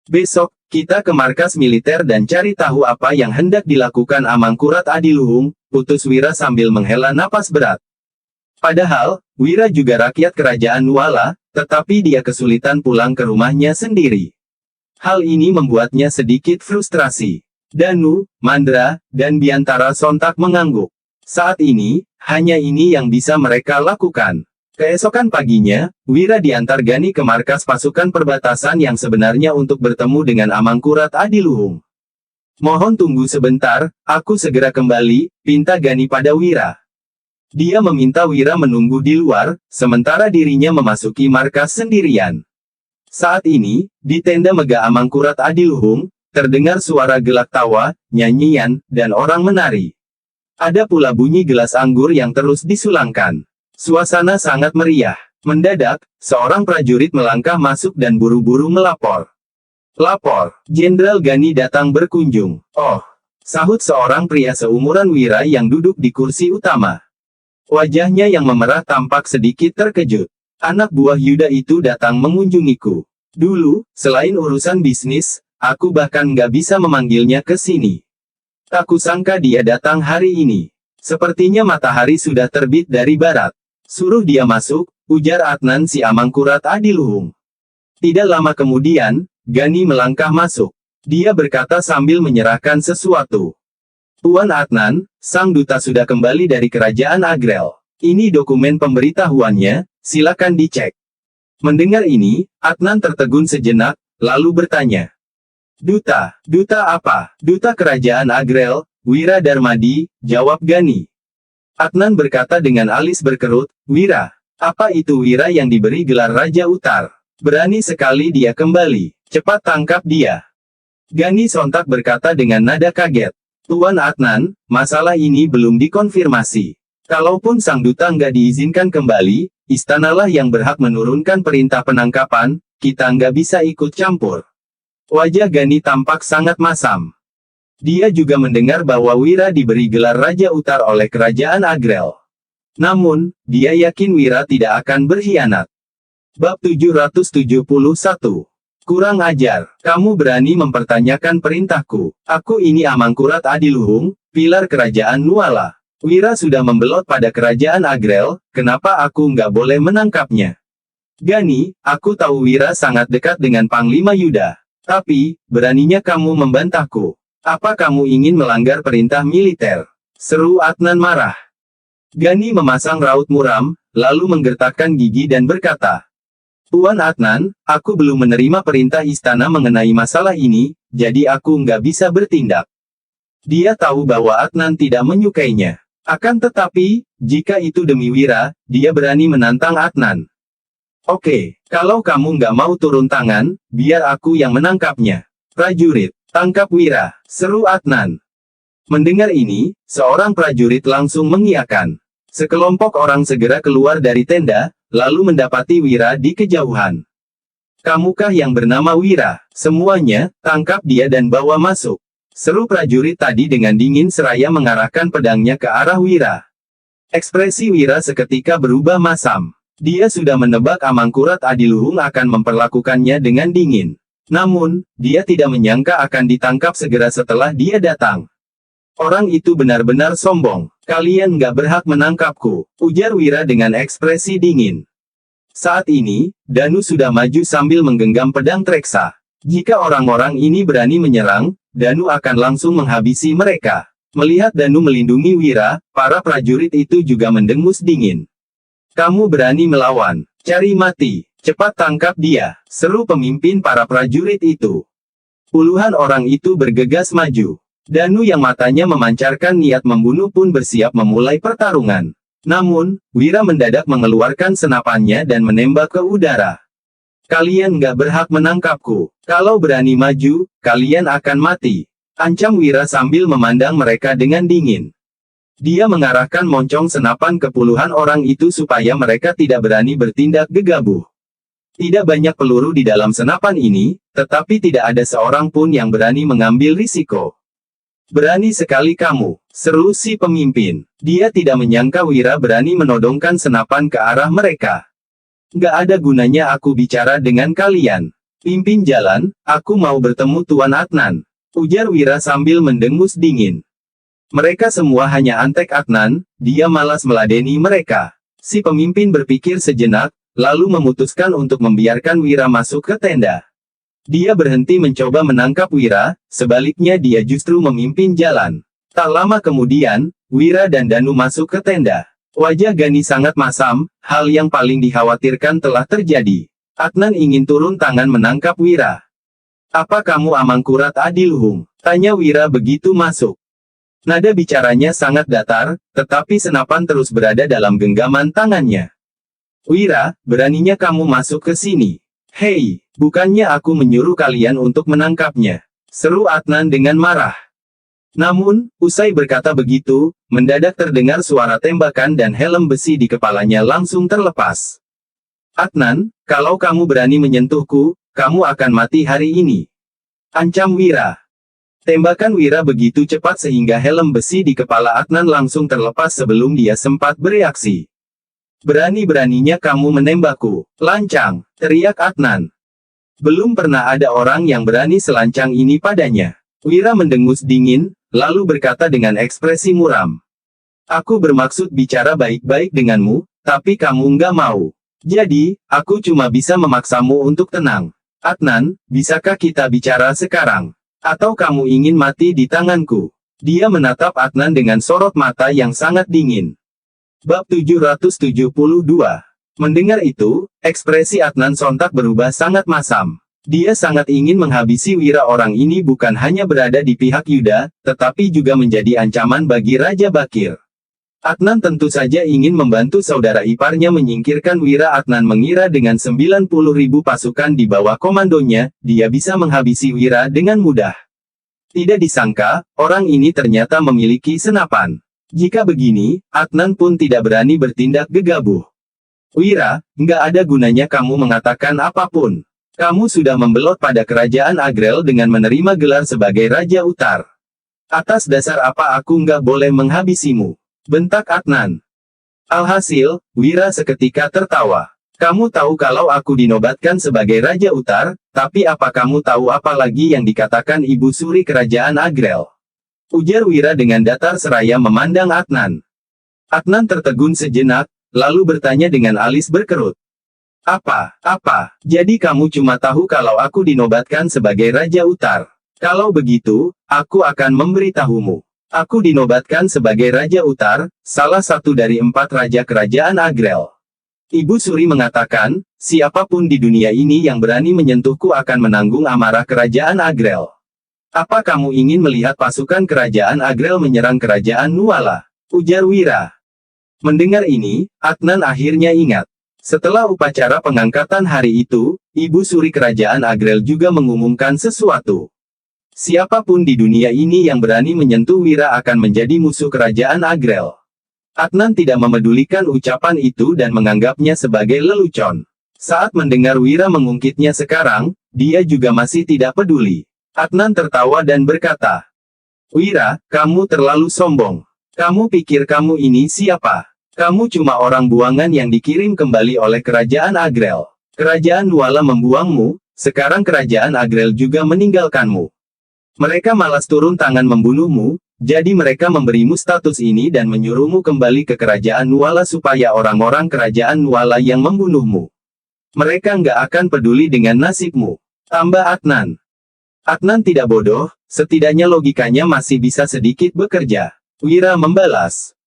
Besok, kita ke markas militer dan cari tahu apa yang hendak dilakukan Amangkurat Adiluhung, putus Wira sambil menghela napas berat. Padahal, Wira juga rakyat kerajaan Nuala, tetapi dia kesulitan pulang ke rumahnya sendiri. Hal ini membuatnya sedikit frustrasi. Danu, Mandra, dan Biantara sontak mengangguk. Saat ini, hanya ini yang bisa mereka lakukan. Keesokan paginya, Wira diantar Gani ke markas pasukan perbatasan yang sebenarnya untuk bertemu dengan Amangkurat Adiluhung. Mohon tunggu sebentar, aku segera kembali, pinta Gani pada Wira. Dia meminta Wira menunggu di luar, sementara dirinya memasuki markas sendirian. Saat ini, di tenda Mega Amangkurat Adiluhung, terdengar suara gelak tawa, nyanyian, dan orang menari. Ada pula bunyi gelas anggur yang terus disulangkan. Suasana sangat meriah. Mendadak, seorang prajurit melangkah masuk dan buru-buru melapor. Lapor, Jenderal Gani datang berkunjung. Oh, sahut seorang pria seumuran Wira yang duduk di kursi utama. Wajahnya yang memerah tampak sedikit terkejut. Anak buah Yuda itu datang mengunjungiku. Dulu, selain urusan bisnis, aku bahkan nggak bisa memanggilnya ke sini. Tak kusangka dia datang hari ini. Sepertinya matahari sudah terbit dari barat. Suruh dia masuk, ujar Adnan si Amangkurat Adiluhung. Tidak lama kemudian, Gani melangkah masuk. Dia berkata sambil menyerahkan sesuatu. Tuan Adnan, sang duta sudah kembali dari kerajaan Agrel. Ini dokumen pemberitahuannya, silakan dicek. Mendengar ini, Adnan tertegun sejenak, lalu bertanya. Duta apa? Duta kerajaan Agrel, Wira Darmadi, jawab Gani. Adnan berkata dengan alis berkerut, Wira, apa itu Wira yang diberi gelar Raja Utar? Berani sekali dia kembali, cepat tangkap dia. Gani sontak berkata dengan nada kaget. Tuan Adnan, masalah ini belum dikonfirmasi. Kalaupun sang duta nggak diizinkan kembali, istanalah yang berhak menurunkan perintah penangkapan, kita nggak bisa ikut campur. Wajah Gani tampak sangat masam. Dia juga mendengar bahwa Wira diberi gelar Raja Utar oleh kerajaan Agrel. Namun, dia yakin Wira tidak akan berkhianat. Bab 771. Kurang ajar, kamu berani mempertanyakan perintahku. Aku ini Amangkurat Adiluhung, pilar kerajaan Nuala. Wira sudah membelot pada kerajaan Agrel, kenapa aku nggak boleh menangkapnya? Gani, aku tahu Wira sangat dekat dengan Panglima Yuda. Tapi, beraninya kamu membantahku. Apa kamu ingin melanggar perintah militer? Seru Adnan marah. Gani memasang raut muram, lalu menggertakkan gigi dan berkata, Tuan Adnan, aku belum menerima perintah istana mengenai masalah ini, jadi aku nggak bisa bertindak. Dia tahu bahwa Adnan tidak menyukainya. Akan tetapi, jika itu demi Wira, dia berani menantang Adnan. Oke, kalau kamu nggak mau turun tangan, biar aku yang menangkapnya. Prajurit, tangkap Wira, seru Adnan. Mendengar ini, seorang prajurit langsung mengiyakan. Sekelompok orang segera keluar dari tenda, lalu mendapati Wira di kejauhan. "Kamukah yang bernama Wira? Semuanya, tangkap dia dan bawa masuk," seru prajurit tadi dengan dingin seraya mengarahkan pedangnya ke arah Wira. Ekspresi Wira seketika berubah masam. Dia sudah menebak Amangkurat Adiluhung akan memperlakukannya dengan dingin. Namun, dia tidak menyangka akan ditangkap segera setelah dia datang. "Orang itu benar-benar sombong. Kalian nggak berhak menangkapku," ujar Wira dengan ekspresi dingin. Saat ini, Danu sudah maju sambil menggenggam pedang Treksa. Jika orang-orang ini berani menyerang, Danu akan langsung menghabisi mereka. Melihat Danu melindungi Wira, para prajurit itu juga mendengus dingin. "Kamu berani melawan? Cari mati. Cepat tangkap dia," seru pemimpin para prajurit itu. Puluhan orang itu bergegas maju. Danu yang matanya memancarkan niat membunuh pun bersiap memulai pertarungan. Namun, Wira mendadak mengeluarkan senapannya dan menembak ke udara. "Kalian nggak berhak menangkapku. Kalau berani maju, kalian akan mati," ancam Wira sambil memandang mereka dengan dingin. Dia mengarahkan moncong senapan ke puluhan orang itu supaya mereka tidak berani bertindak gegabah. Tidak banyak peluru di dalam senapan ini, tetapi tidak ada seorang pun yang berani mengambil risiko. "Berani sekali kamu," seru si pemimpin. Dia tidak menyangka Wira berani menodongkan senapan ke arah mereka. "Nggak ada gunanya aku bicara dengan kalian. Pimpin jalan, aku mau bertemu Tuan Adnan," ujar Wira sambil mendengus dingin. Mereka semua hanya antek Adnan, dia malas meladeni mereka. Si pemimpin berpikir sejenak, lalu memutuskan untuk membiarkan Wira masuk ke tenda. Dia berhenti mencoba menangkap Wira, sebaliknya dia justru memimpin jalan. Tak lama kemudian, Wira dan Danu masuk ke tenda. Wajah Gani sangat masam, hal yang paling dikhawatirkan telah terjadi. Adnan ingin turun tangan menangkap Wira. "Apa kamu Amangkurat Adiluhung?" tanya Wira begitu masuk. Nada bicaranya sangat datar, tetapi senapan terus berada dalam genggaman tangannya. "Wira, beraninya kamu masuk ke sini? Hei, bukannya aku menyuruh kalian untuk menangkapnya," seru Adnan dengan marah. Namun, usai berkata begitu, mendadak terdengar suara tembakan dan helm besi di kepalanya langsung terlepas. "Adnan, kalau kamu berani menyentuhku, kamu akan mati hari ini," ancam Wira. Tembakan Wira begitu cepat sehingga helm besi di kepala Adnan langsung terlepas sebelum dia sempat bereaksi. "Berani-beraninya kamu menembakku, lancang!" teriak Adnan. Belum pernah ada orang yang berani selancang ini padanya. Wira mendengus dingin, lalu berkata dengan ekspresi muram. "Aku bermaksud bicara baik-baik denganmu, tapi kamu nggak mau. Jadi, aku cuma bisa memaksamu untuk tenang. Adnan, bisakah kita bicara sekarang? Atau kamu ingin mati di tanganku?" Dia menatap Adnan dengan sorot mata yang sangat dingin. Bab 772. Mendengar itu, ekspresi Adnan sontak berubah sangat masam. Dia sangat ingin menghabisi Wira. Orang ini bukan hanya berada di pihak Yuda, tetapi juga menjadi ancaman bagi Raja Bakir. Adnan tentu saja ingin membantu saudara iparnya menyingkirkan Wira. Adnan mengira dengan 90.000 pasukan di bawah komandonya, dia bisa menghabisi Wira dengan mudah. Tidak disangka, orang ini ternyata memiliki senapan. Jika begini, Adnan pun tidak berani bertindak gegabah. "Wira, nggak ada gunanya kamu mengatakan apapun. Kamu sudah membelot pada kerajaan Agrel dengan menerima gelar sebagai Raja Utar. Atas dasar apa aku nggak boleh menghabisimu?" bentak Adnan. Alhasil, Wira seketika tertawa. "Kamu tahu kalau aku dinobatkan sebagai Raja Utar, tapi apa kamu tahu apa lagi yang dikatakan Ibu Suri Kerajaan Agrel?" ujar Wira dengan datar seraya memandang Adnan. Adnan tertegun sejenak, lalu bertanya dengan alis berkerut. Apa? Jadi kamu cuma tahu kalau aku dinobatkan sebagai Raja Utar. Kalau begitu, aku akan memberitahumu. Aku dinobatkan sebagai Raja Utar, salah satu dari 4 raja kerajaan Agrel. Ibu Suri mengatakan, siapapun di dunia ini yang berani menyentuhku akan menanggung amarah kerajaan Agrel. Apa kamu ingin melihat pasukan kerajaan Agrel menyerang kerajaan Nuala? Ujar Wira. Mendengar ini, Adnan akhirnya ingat. Setelah upacara pengangkatan hari itu, Ibu Suri Kerajaan Agrel juga mengumumkan sesuatu. Siapapun di dunia ini yang berani menyentuh Wira akan menjadi musuh Kerajaan Agrel. Adnan tidak memedulikan ucapan itu dan menganggapnya sebagai lelucon. Saat mendengar Wira mengungkitnya sekarang, dia juga masih tidak peduli. Adnan tertawa dan berkata, "Wira, kamu terlalu sombong. Kamu pikir kamu ini siapa? Kamu cuma orang buangan yang dikirim kembali oleh kerajaan Agrel. Kerajaan Nuala membuangmu, sekarang kerajaan Agrel juga meninggalkanmu. Mereka malas turun tangan membunuhmu, jadi mereka memberimu status ini dan menyuruhmu kembali ke kerajaan Nuala supaya orang-orang kerajaan Nuala yang membunuhmu. Mereka nggak akan peduli dengan nasibmu," tambah Adnan. Adnan tidak bodoh, setidaknya logikanya masih bisa sedikit bekerja. Wira membalas,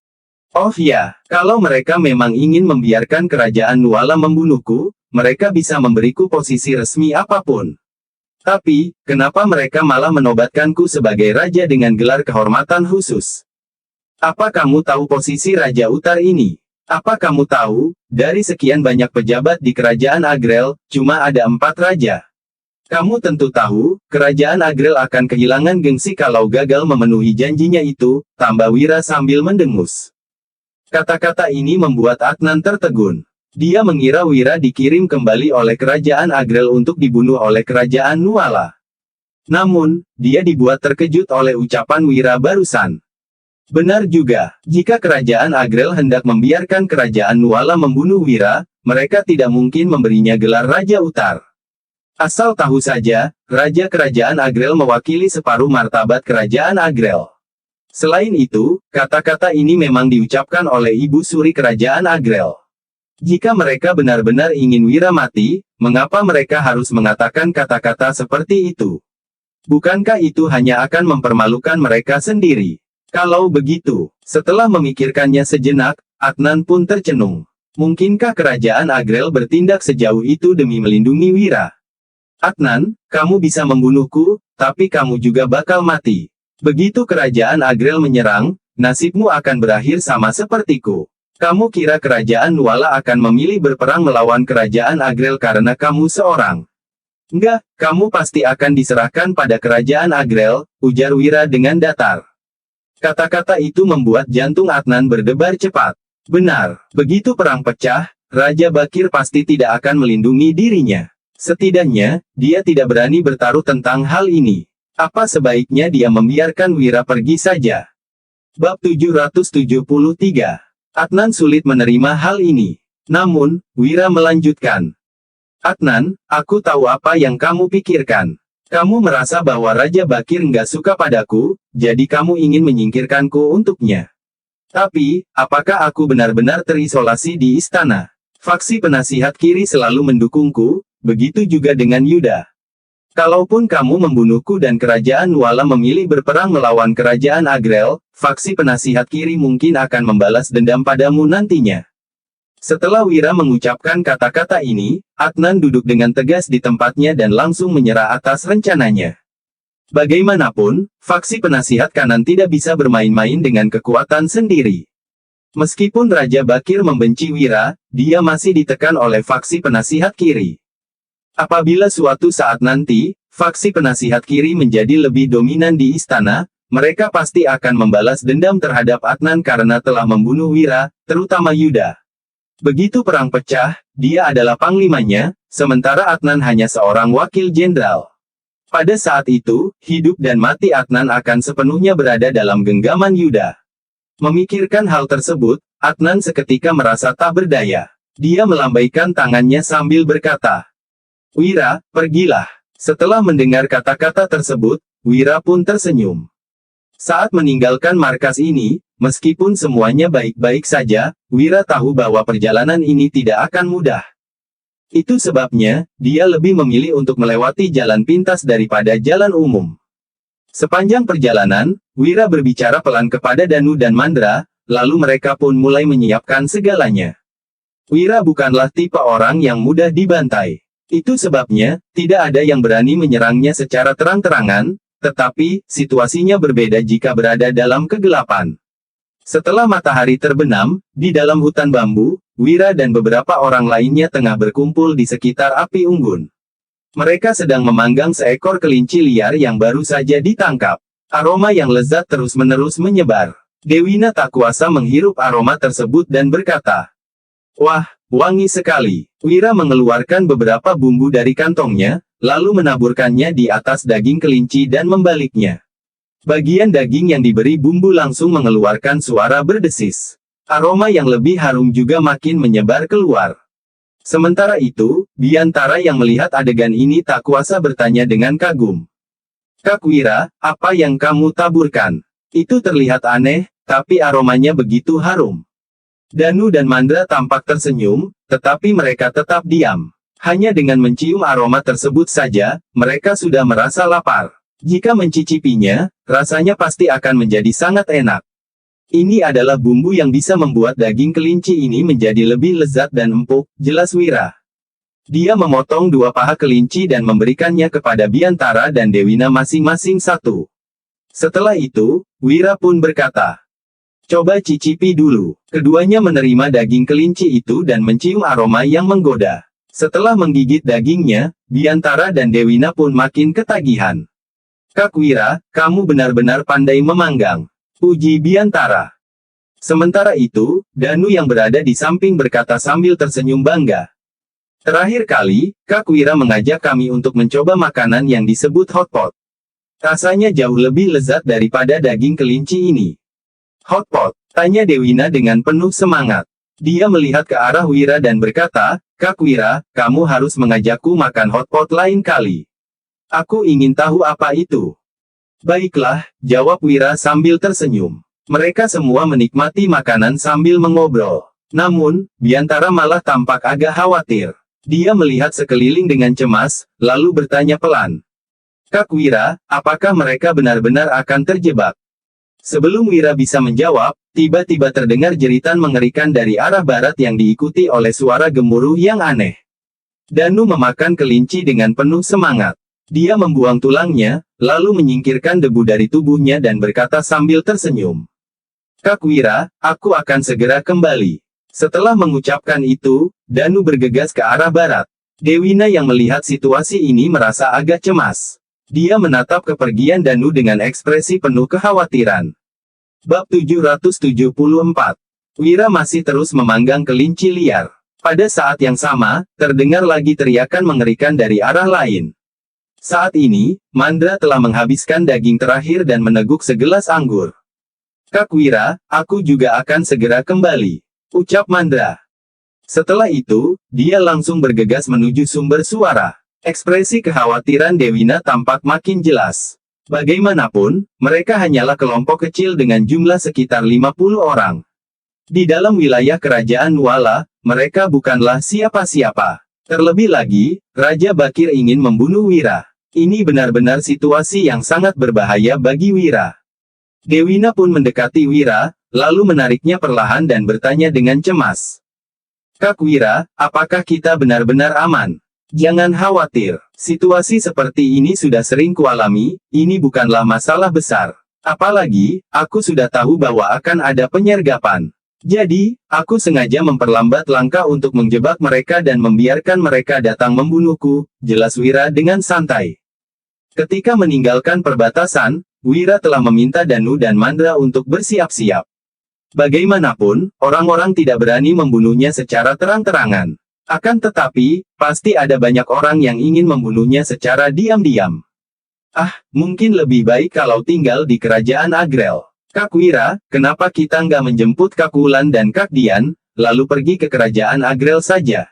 "Oh ya, kalau mereka memang ingin membiarkan kerajaan Nuala membunuhku, mereka bisa memberiku posisi resmi apapun. Tapi, kenapa mereka malah menobatkanku sebagai raja dengan gelar kehormatan khusus? Apa kamu tahu posisi Raja Utar ini? Apa kamu tahu, dari sekian banyak pejabat di kerajaan Agrel, cuma ada 4 raja. Kamu tentu tahu, kerajaan Agrel akan kehilangan gengsi kalau gagal memenuhi janjinya itu," tambah Wira sambil mendengus. Kata-kata ini membuat Adnan tertegun. Dia mengira Wira dikirim kembali oleh kerajaan Agrel untuk dibunuh oleh kerajaan Nuala. Namun, dia dibuat terkejut oleh ucapan Wira barusan. Benar juga, jika kerajaan Agrel hendak membiarkan kerajaan Nuala membunuh Wira, mereka tidak mungkin memberinya gelar Raja Utar. Asal tahu saja, Raja Kerajaan Agrel mewakili separuh martabat kerajaan Agrel. Selain itu, kata-kata ini memang diucapkan oleh Ibu Suri Kerajaan Agrel. Jika mereka benar-benar ingin Wira mati, mengapa mereka harus mengatakan kata-kata seperti itu? Bukankah itu hanya akan mempermalukan mereka sendiri? Kalau begitu, setelah memikirkannya sejenak, Adnan pun tercenung. Mungkinkah kerajaan Agrel bertindak sejauh itu demi melindungi Wira? "Adnan, kamu bisa membunuhku, tapi kamu juga bakal mati. Begitu kerajaan Agrel menyerang, nasibmu akan berakhir sama sepertiku. Kamu kira kerajaan Nuala akan memilih berperang melawan kerajaan Agrel karena kamu seorang? Enggak, kamu pasti akan diserahkan pada kerajaan Agrel," ujar Wira dengan datar. Kata-kata itu membuat jantung Adnan berdebar cepat. Benar, begitu perang pecah, Raja Bakir pasti tidak akan melindungi dirinya. Setidaknya, dia tidak berani bertaruh tentang hal ini. Apa sebaiknya dia membiarkan Wira pergi saja? Bab 773. Adnan sulit menerima hal ini. Namun, Wira melanjutkan. "Adnan, aku tahu apa yang kamu pikirkan. Kamu merasa bahwa Raja Bakir nggak suka padaku, jadi kamu ingin menyingkirkanku untuknya. Tapi, apakah aku benar-benar terisolasi di istana? Faksi penasihat kiri selalu mendukungku, begitu juga dengan Yuda. Kalaupun kamu membunuhku dan kerajaan Nuala memilih berperang melawan kerajaan Agrel, faksi penasihat kiri mungkin akan membalas dendam padamu nantinya." Setelah Wira mengucapkan kata-kata ini, Adnan duduk dengan tegas di tempatnya dan langsung menyerah atas rencananya. Bagaimanapun, faksi penasihat kanan tidak bisa bermain-main dengan kekuatan sendiri. Meskipun Raja Bakir membenci Wira, dia masih ditekan oleh faksi penasihat kiri. Apabila suatu saat nanti, faksi penasihat kiri menjadi lebih dominan di istana, mereka pasti akan membalas dendam terhadap Adnan karena telah membunuh Wira, terutama Yuda. Begitu perang pecah, dia adalah panglimanya, sementara Adnan hanya seorang wakil jenderal. Pada saat itu, hidup dan mati Adnan akan sepenuhnya berada dalam genggaman Yuda. Memikirkan hal tersebut, Adnan seketika merasa tak berdaya. Dia melambaikan tangannya sambil berkata, "Wira, pergilah." Setelah mendengar kata-kata tersebut, Wira pun tersenyum. Saat meninggalkan markas ini, meskipun semuanya baik-baik saja, Wira tahu bahwa perjalanan ini tidak akan mudah. Itu sebabnya, dia lebih memilih untuk melewati jalan pintas daripada jalan umum. Sepanjang perjalanan, Wira berbicara pelan kepada Danu dan Mandra, lalu mereka pun mulai menyiapkan segalanya. Wira bukanlah tipe orang yang mudah dibantai. Itu sebabnya, tidak ada yang berani menyerangnya secara terang-terangan, tetapi, situasinya berbeda jika berada dalam kegelapan. Setelah matahari terbenam, di dalam hutan bambu, Wira dan beberapa orang lainnya tengah berkumpul di sekitar api unggun. Mereka sedang memanggang seekor kelinci liar yang baru saja ditangkap. Aroma yang lezat terus-menerus menyebar. Dewina tak kuasa menghirup aroma tersebut dan berkata, "Wah, wangi sekali." Wira mengeluarkan beberapa bumbu dari kantongnya, lalu menaburkannya di atas daging kelinci dan membaliknya. Bagian daging yang diberi bumbu langsung mengeluarkan suara berdesis. Aroma yang lebih harum juga makin menyebar keluar. Sementara itu, Biantara yang melihat adegan ini tak kuasa bertanya dengan kagum. "Kak Wira, apa yang kamu taburkan? Itu terlihat aneh, tapi aromanya begitu harum." Danu dan Mandra tampak tersenyum, tetapi mereka tetap diam. Hanya dengan mencium aroma tersebut saja, mereka sudah merasa lapar. Jika mencicipinya, rasanya pasti akan menjadi sangat enak. "Ini adalah bumbu yang bisa membuat daging kelinci ini menjadi lebih lezat dan empuk," jelas Wira. Dia memotong 2 paha kelinci dan memberikannya kepada Biantara dan Dewina masing-masing satu. Setelah itu, Wira pun berkata, "Coba cicipi dulu." Keduanya menerima daging kelinci itu dan mencium aroma yang menggoda. Setelah menggigit dagingnya, Biantara dan Dewina pun makin ketagihan. "Kak Wira, kamu benar-benar pandai memanggang," puji Biantara. Sementara itu, Danu yang berada di samping berkata sambil tersenyum bangga, "Terakhir kali, Kak Wira mengajak kami untuk mencoba makanan yang disebut hotpot. Rasanya jauh lebih lezat daripada daging kelinci ini." "Hotpot?" tanya Dewina dengan penuh semangat. Dia melihat ke arah Wira dan berkata, "Kak Wira, kamu harus mengajakku makan hotpot lain kali. Aku ingin tahu apa itu." "Baiklah," jawab Wira sambil tersenyum. Mereka semua menikmati makanan sambil mengobrol. Namun, Biantara malah tampak agak khawatir. Dia melihat sekeliling dengan cemas, lalu bertanya pelan, "Kak Wira, apakah mereka benar-benar akan terjebak?" Sebelum Wira bisa menjawab, tiba-tiba terdengar jeritan mengerikan dari arah barat yang diikuti oleh suara gemuruh yang aneh. Danu memakan kelinci dengan penuh semangat. Dia membuang tulangnya, lalu menyingkirkan debu dari tubuhnya dan berkata sambil tersenyum, "Kak Wira, aku akan segera kembali." Setelah mengucapkan itu, Danu bergegas ke arah barat. Dewina yang melihat situasi ini merasa agak cemas. Dia menatap kepergian Danu dengan ekspresi penuh kekhawatiran. Bab 774. Wira masih terus memanggang kelinci liar. Pada saat yang sama, terdengar lagi teriakan mengerikan dari arah lain. Saat ini, Mandra telah menghabiskan daging terakhir dan meneguk segelas anggur. "Kak Wira, aku juga akan segera kembali," ucap Mandra. Setelah itu, dia langsung bergegas menuju sumber suara. Ekspresi kekhawatiran Dewina tampak makin jelas. Bagaimanapun, mereka hanyalah kelompok kecil dengan jumlah sekitar 50 orang. Di dalam wilayah kerajaan Nuala, mereka bukanlah siapa-siapa. Terlebih lagi, Raja Bakir ingin membunuh Wira. Ini benar-benar situasi yang sangat berbahaya bagi Wira. Dewina pun mendekati Wira, lalu menariknya perlahan dan bertanya dengan cemas, "Kak Wira, apakah kita benar-benar aman?" "Jangan khawatir. Situasi seperti ini sudah sering kualami, ini bukanlah masalah besar. Apalagi, aku sudah tahu bahwa akan ada penyergapan. Jadi, aku sengaja memperlambat langkah untuk menjebak mereka dan membiarkan mereka datang membunuhku," jelas Wira dengan santai. Ketika meninggalkan perbatasan, Wira telah meminta Danu dan Mandra untuk bersiap-siap. Bagaimanapun, orang-orang tidak berani membunuhnya secara terang-terangan. Akan tetapi, pasti ada banyak orang yang ingin membunuhnya secara diam-diam. Mungkin lebih baik kalau tinggal di kerajaan Agrel. "Kak Wira, kenapa kita nggak menjemput Kak Wulan dan Kak Dian, lalu pergi ke kerajaan Agrel saja?"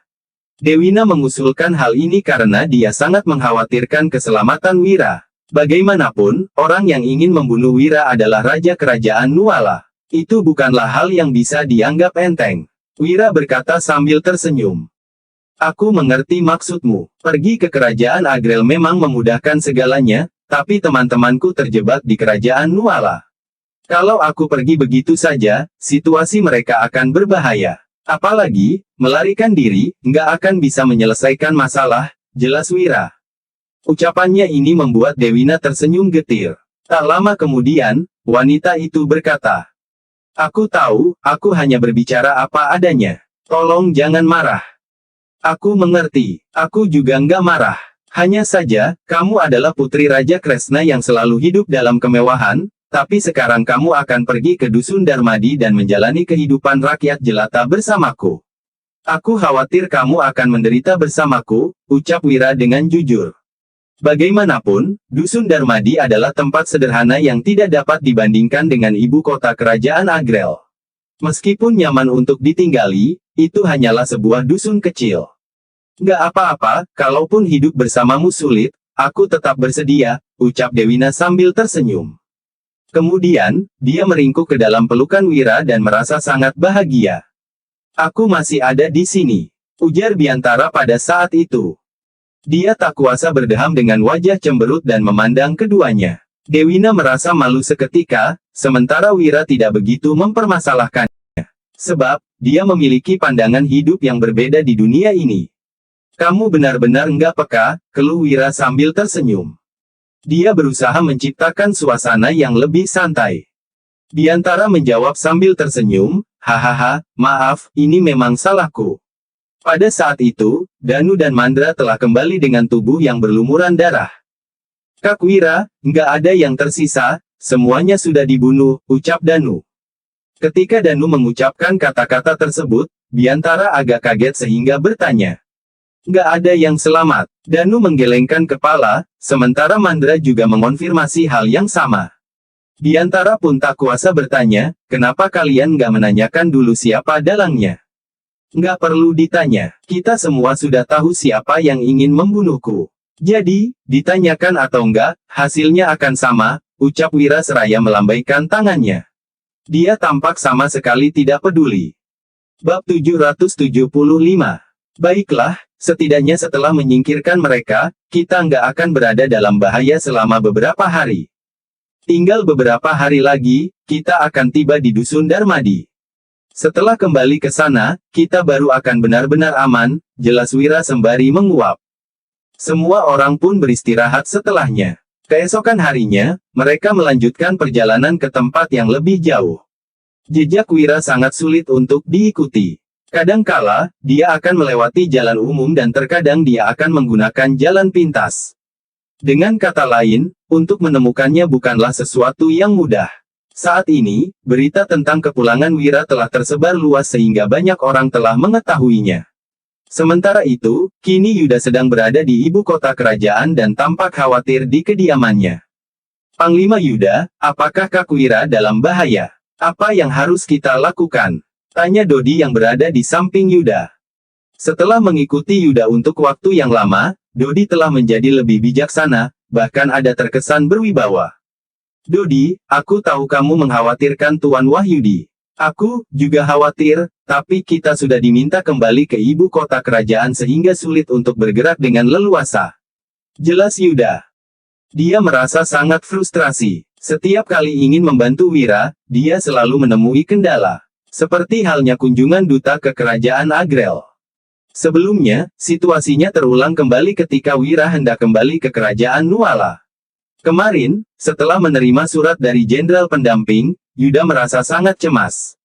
Dewina mengusulkan hal ini karena dia sangat mengkhawatirkan keselamatan Wira. Bagaimanapun, orang yang ingin membunuh Wira adalah Raja Kerajaan Nuala. Itu bukanlah hal yang bisa dianggap enteng. Wira berkata sambil tersenyum. "Aku mengerti maksudmu. Pergi ke kerajaan Agrel memang memudahkan segalanya, tapi teman-temanku terjebak di kerajaan Nuala. Kalau aku pergi begitu saja, situasi mereka akan berbahaya. Apalagi, melarikan diri, nggak akan bisa menyelesaikan masalah," jelas Wira. Ucapannya ini membuat Dewina tersenyum getir. Tak lama kemudian, wanita itu berkata, "Aku tahu, aku hanya berbicara apa adanya. Tolong jangan marah." "Aku mengerti, aku juga nggak marah. Hanya saja, kamu adalah putri Raja Kresna yang selalu hidup dalam kemewahan, tapi sekarang kamu akan pergi ke Dusun Darmadi dan menjalani kehidupan rakyat jelata bersamaku. Aku khawatir kamu akan menderita bersamaku, ucap Wira dengan jujur. Bagaimanapun, Dusun Darmadi adalah tempat sederhana yang tidak dapat dibandingkan dengan ibu kota kerajaan Agrel. Meskipun nyaman untuk ditinggali, itu hanyalah sebuah dusun kecil. Nggak apa-apa, kalaupun hidup bersamamu sulit, aku tetap bersedia, ucap Dewina sambil tersenyum. Kemudian, dia meringkuk ke dalam pelukan Wira dan merasa sangat bahagia. Aku masih ada di sini, ujar Biantara pada saat itu. Dia tak kuasa berdeham dengan wajah cemberut dan memandang keduanya. Dewina merasa malu seketika, sementara Wira tidak begitu mempermasalahkannya. Sebab, dia memiliki pandangan hidup yang berbeda di dunia ini. Kamu benar-benar enggak peka, keluh Wira sambil tersenyum. Dia berusaha menciptakan suasana yang lebih santai. Biantara menjawab sambil tersenyum, hahaha, maaf, ini memang salahku. Pada saat itu, Danu dan Mandra telah kembali dengan tubuh yang berlumuran darah. Kak Wira, enggak ada yang tersisa, semuanya sudah dibunuh, ucap Danu. Ketika Danu mengucapkan kata-kata tersebut, Biantara agak kaget sehingga bertanya. Nggak ada yang selamat. Danu menggelengkan kepala, sementara Mandra juga mengonfirmasi hal yang sama. Biantara pun tak kuasa bertanya, kenapa kalian nggak menanyakan dulu siapa dalangnya? Nggak perlu ditanya, kita semua sudah tahu siapa yang ingin membunuhku. Jadi, ditanyakan atau enggak, hasilnya akan sama, ucap Wira seraya melambaikan tangannya. Dia tampak sama sekali tidak peduli. Bab 775. Baiklah, setidaknya setelah menyingkirkan mereka, kita nggak akan berada dalam bahaya selama beberapa hari. Tinggal beberapa hari lagi, kita akan tiba di Dusun Darmadi. Setelah kembali ke sana, kita baru akan benar-benar aman, jelas Wira sembari menguap. Semua orang pun beristirahat setelahnya. Keesokan harinya, mereka melanjutkan perjalanan ke tempat yang lebih jauh. Jejak Wira sangat sulit untuk diikuti. Kadangkala, dia akan melewati jalan umum dan terkadang dia akan menggunakan jalan pintas. Dengan kata lain, untuk menemukannya bukanlah sesuatu yang mudah. Saat ini, berita tentang kepulangan Wira telah tersebar luas sehingga banyak orang telah mengetahuinya. Sementara itu, kini Yuda sedang berada di ibu kota kerajaan dan tampak khawatir di kediamannya. Panglima Yuda, apakah Kak Wira dalam bahaya? Apa yang harus kita lakukan? Tanya Dodi yang berada di samping Yuda. Setelah mengikuti Yuda untuk waktu yang lama, Dodi telah menjadi lebih bijaksana, bahkan ada terkesan berwibawa. Dodi, aku tahu kamu mengkhawatirkan Tuan Wahyudi. Aku juga khawatir, tapi kita sudah diminta kembali ke ibu kota kerajaan sehingga sulit untuk bergerak dengan leluasa. Jelas Yuda. Dia merasa sangat frustrasi. Setiap kali ingin membantu Wira, dia selalu menemui kendala. Seperti halnya kunjungan duta ke kerajaan Agrel. Sebelumnya, situasinya terulang kembali ketika Wira hendak kembali ke kerajaan Nuala. Kemarin, setelah menerima surat dari jenderal pendamping, Yuda merasa sangat cemas.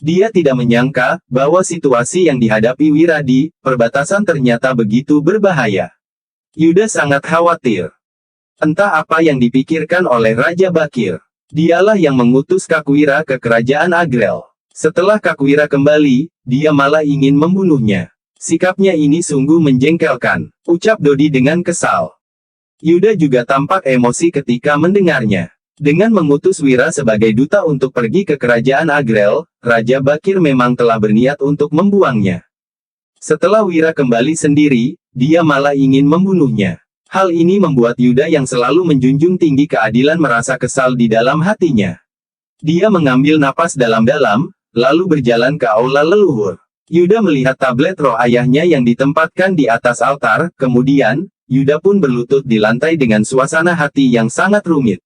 Dia tidak menyangka bahwa situasi yang dihadapi Wira di perbatasan ternyata begitu berbahaya. Yuda sangat khawatir. Entah apa yang dipikirkan oleh Raja Bakir. Dialah yang mengutus Kak Wira ke kerajaan Agrel. Setelah Kak Wira kembali, dia malah ingin membunuhnya. Sikapnya ini sungguh menjengkelkan, ucap Dodi dengan kesal. Yuda juga tampak emosi ketika mendengarnya. Dengan mengutus Wira sebagai duta untuk pergi ke kerajaan Agrel, Raja Bakir memang telah berniat untuk membuangnya. Setelah Wira kembali sendiri, dia malah ingin membunuhnya. Hal ini membuat Yuda yang selalu menjunjung tinggi keadilan merasa kesal di dalam hatinya. Dia mengambil napas dalam-dalam, lalu berjalan ke aula leluhur. Yuda melihat tablet roh ayahnya yang ditempatkan di atas altar, kemudian, Yuda pun berlutut di lantai dengan suasana hati yang sangat rumit.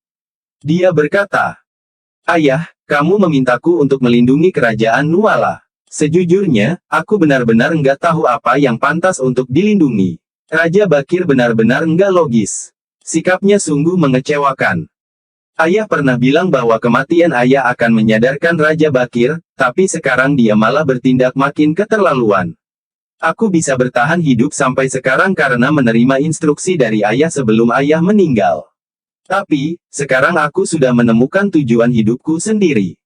Dia berkata, "Ayah, kamu memintaku untuk melindungi kerajaan Nuala. Sejujurnya, aku benar-benar enggak tahu apa yang pantas untuk dilindungi. Raja Bakir benar-benar enggak logis. Sikapnya sungguh mengecewakan. Ayah pernah bilang bahwa kematian ayah akan menyadarkan Raja Bakir, tapi sekarang dia malah bertindak makin keterlaluan. Aku bisa bertahan hidup sampai sekarang karena menerima instruksi dari ayah sebelum ayah meninggal. Tapi, sekarang aku sudah menemukan tujuan hidupku sendiri.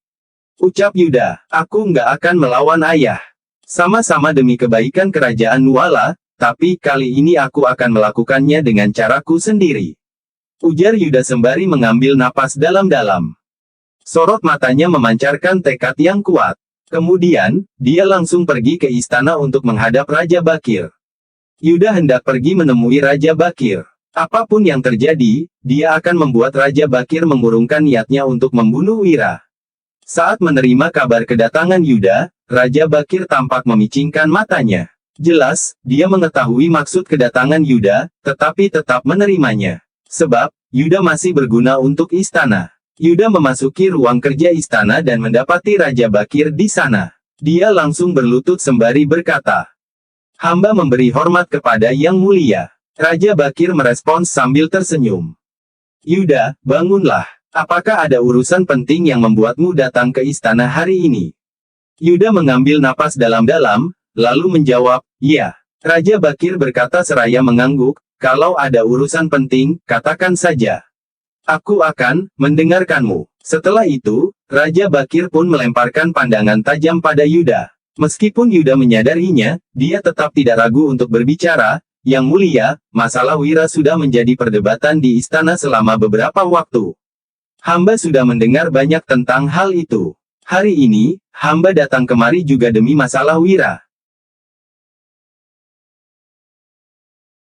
Ucap Yuda, aku nggak akan melawan ayah. Sama-sama demi kebaikan kerajaan Nuala, tapi kali ini aku akan melakukannya dengan caraku sendiri. Ujar Yuda sembari mengambil napas dalam-dalam. Sorot matanya memancarkan tekad yang kuat. Kemudian, dia langsung pergi ke istana untuk menghadap Raja Bakir. Yuda hendak pergi menemui Raja Bakir. Apapun yang terjadi, dia akan membuat Raja Bakir mengurungkan niatnya untuk membunuh Wira. Saat menerima kabar kedatangan Yuda, Raja Bakir tampak memicingkan matanya. Jelas, dia mengetahui maksud kedatangan Yuda, tetapi tetap menerimanya. Sebab, Yuda masih berguna untuk istana. Yuda memasuki ruang kerja istana dan mendapati Raja Bakir di sana. Dia langsung berlutut sembari berkata, "Hamba memberi hormat kepada Yang Mulia." Raja Bakir merespons sambil tersenyum. "Yuda, bangunlah. Apakah ada urusan penting yang membuatmu datang ke istana hari ini?" Yuda mengambil napas dalam-dalam, lalu menjawab, "Ya." Raja Bakir berkata seraya mengangguk, "Kalau ada urusan penting, katakan saja. Aku akan mendengarkanmu." Setelah itu, Raja Bakir pun melemparkan pandangan tajam pada Yuda. Meskipun Yuda menyadarinya, dia tetap tidak ragu untuk berbicara. "Yang Mulia, masalah Wira sudah menjadi perdebatan di istana selama beberapa waktu. Hamba sudah mendengar banyak tentang hal itu. Hari ini, hamba datang kemari juga demi masalah Wira."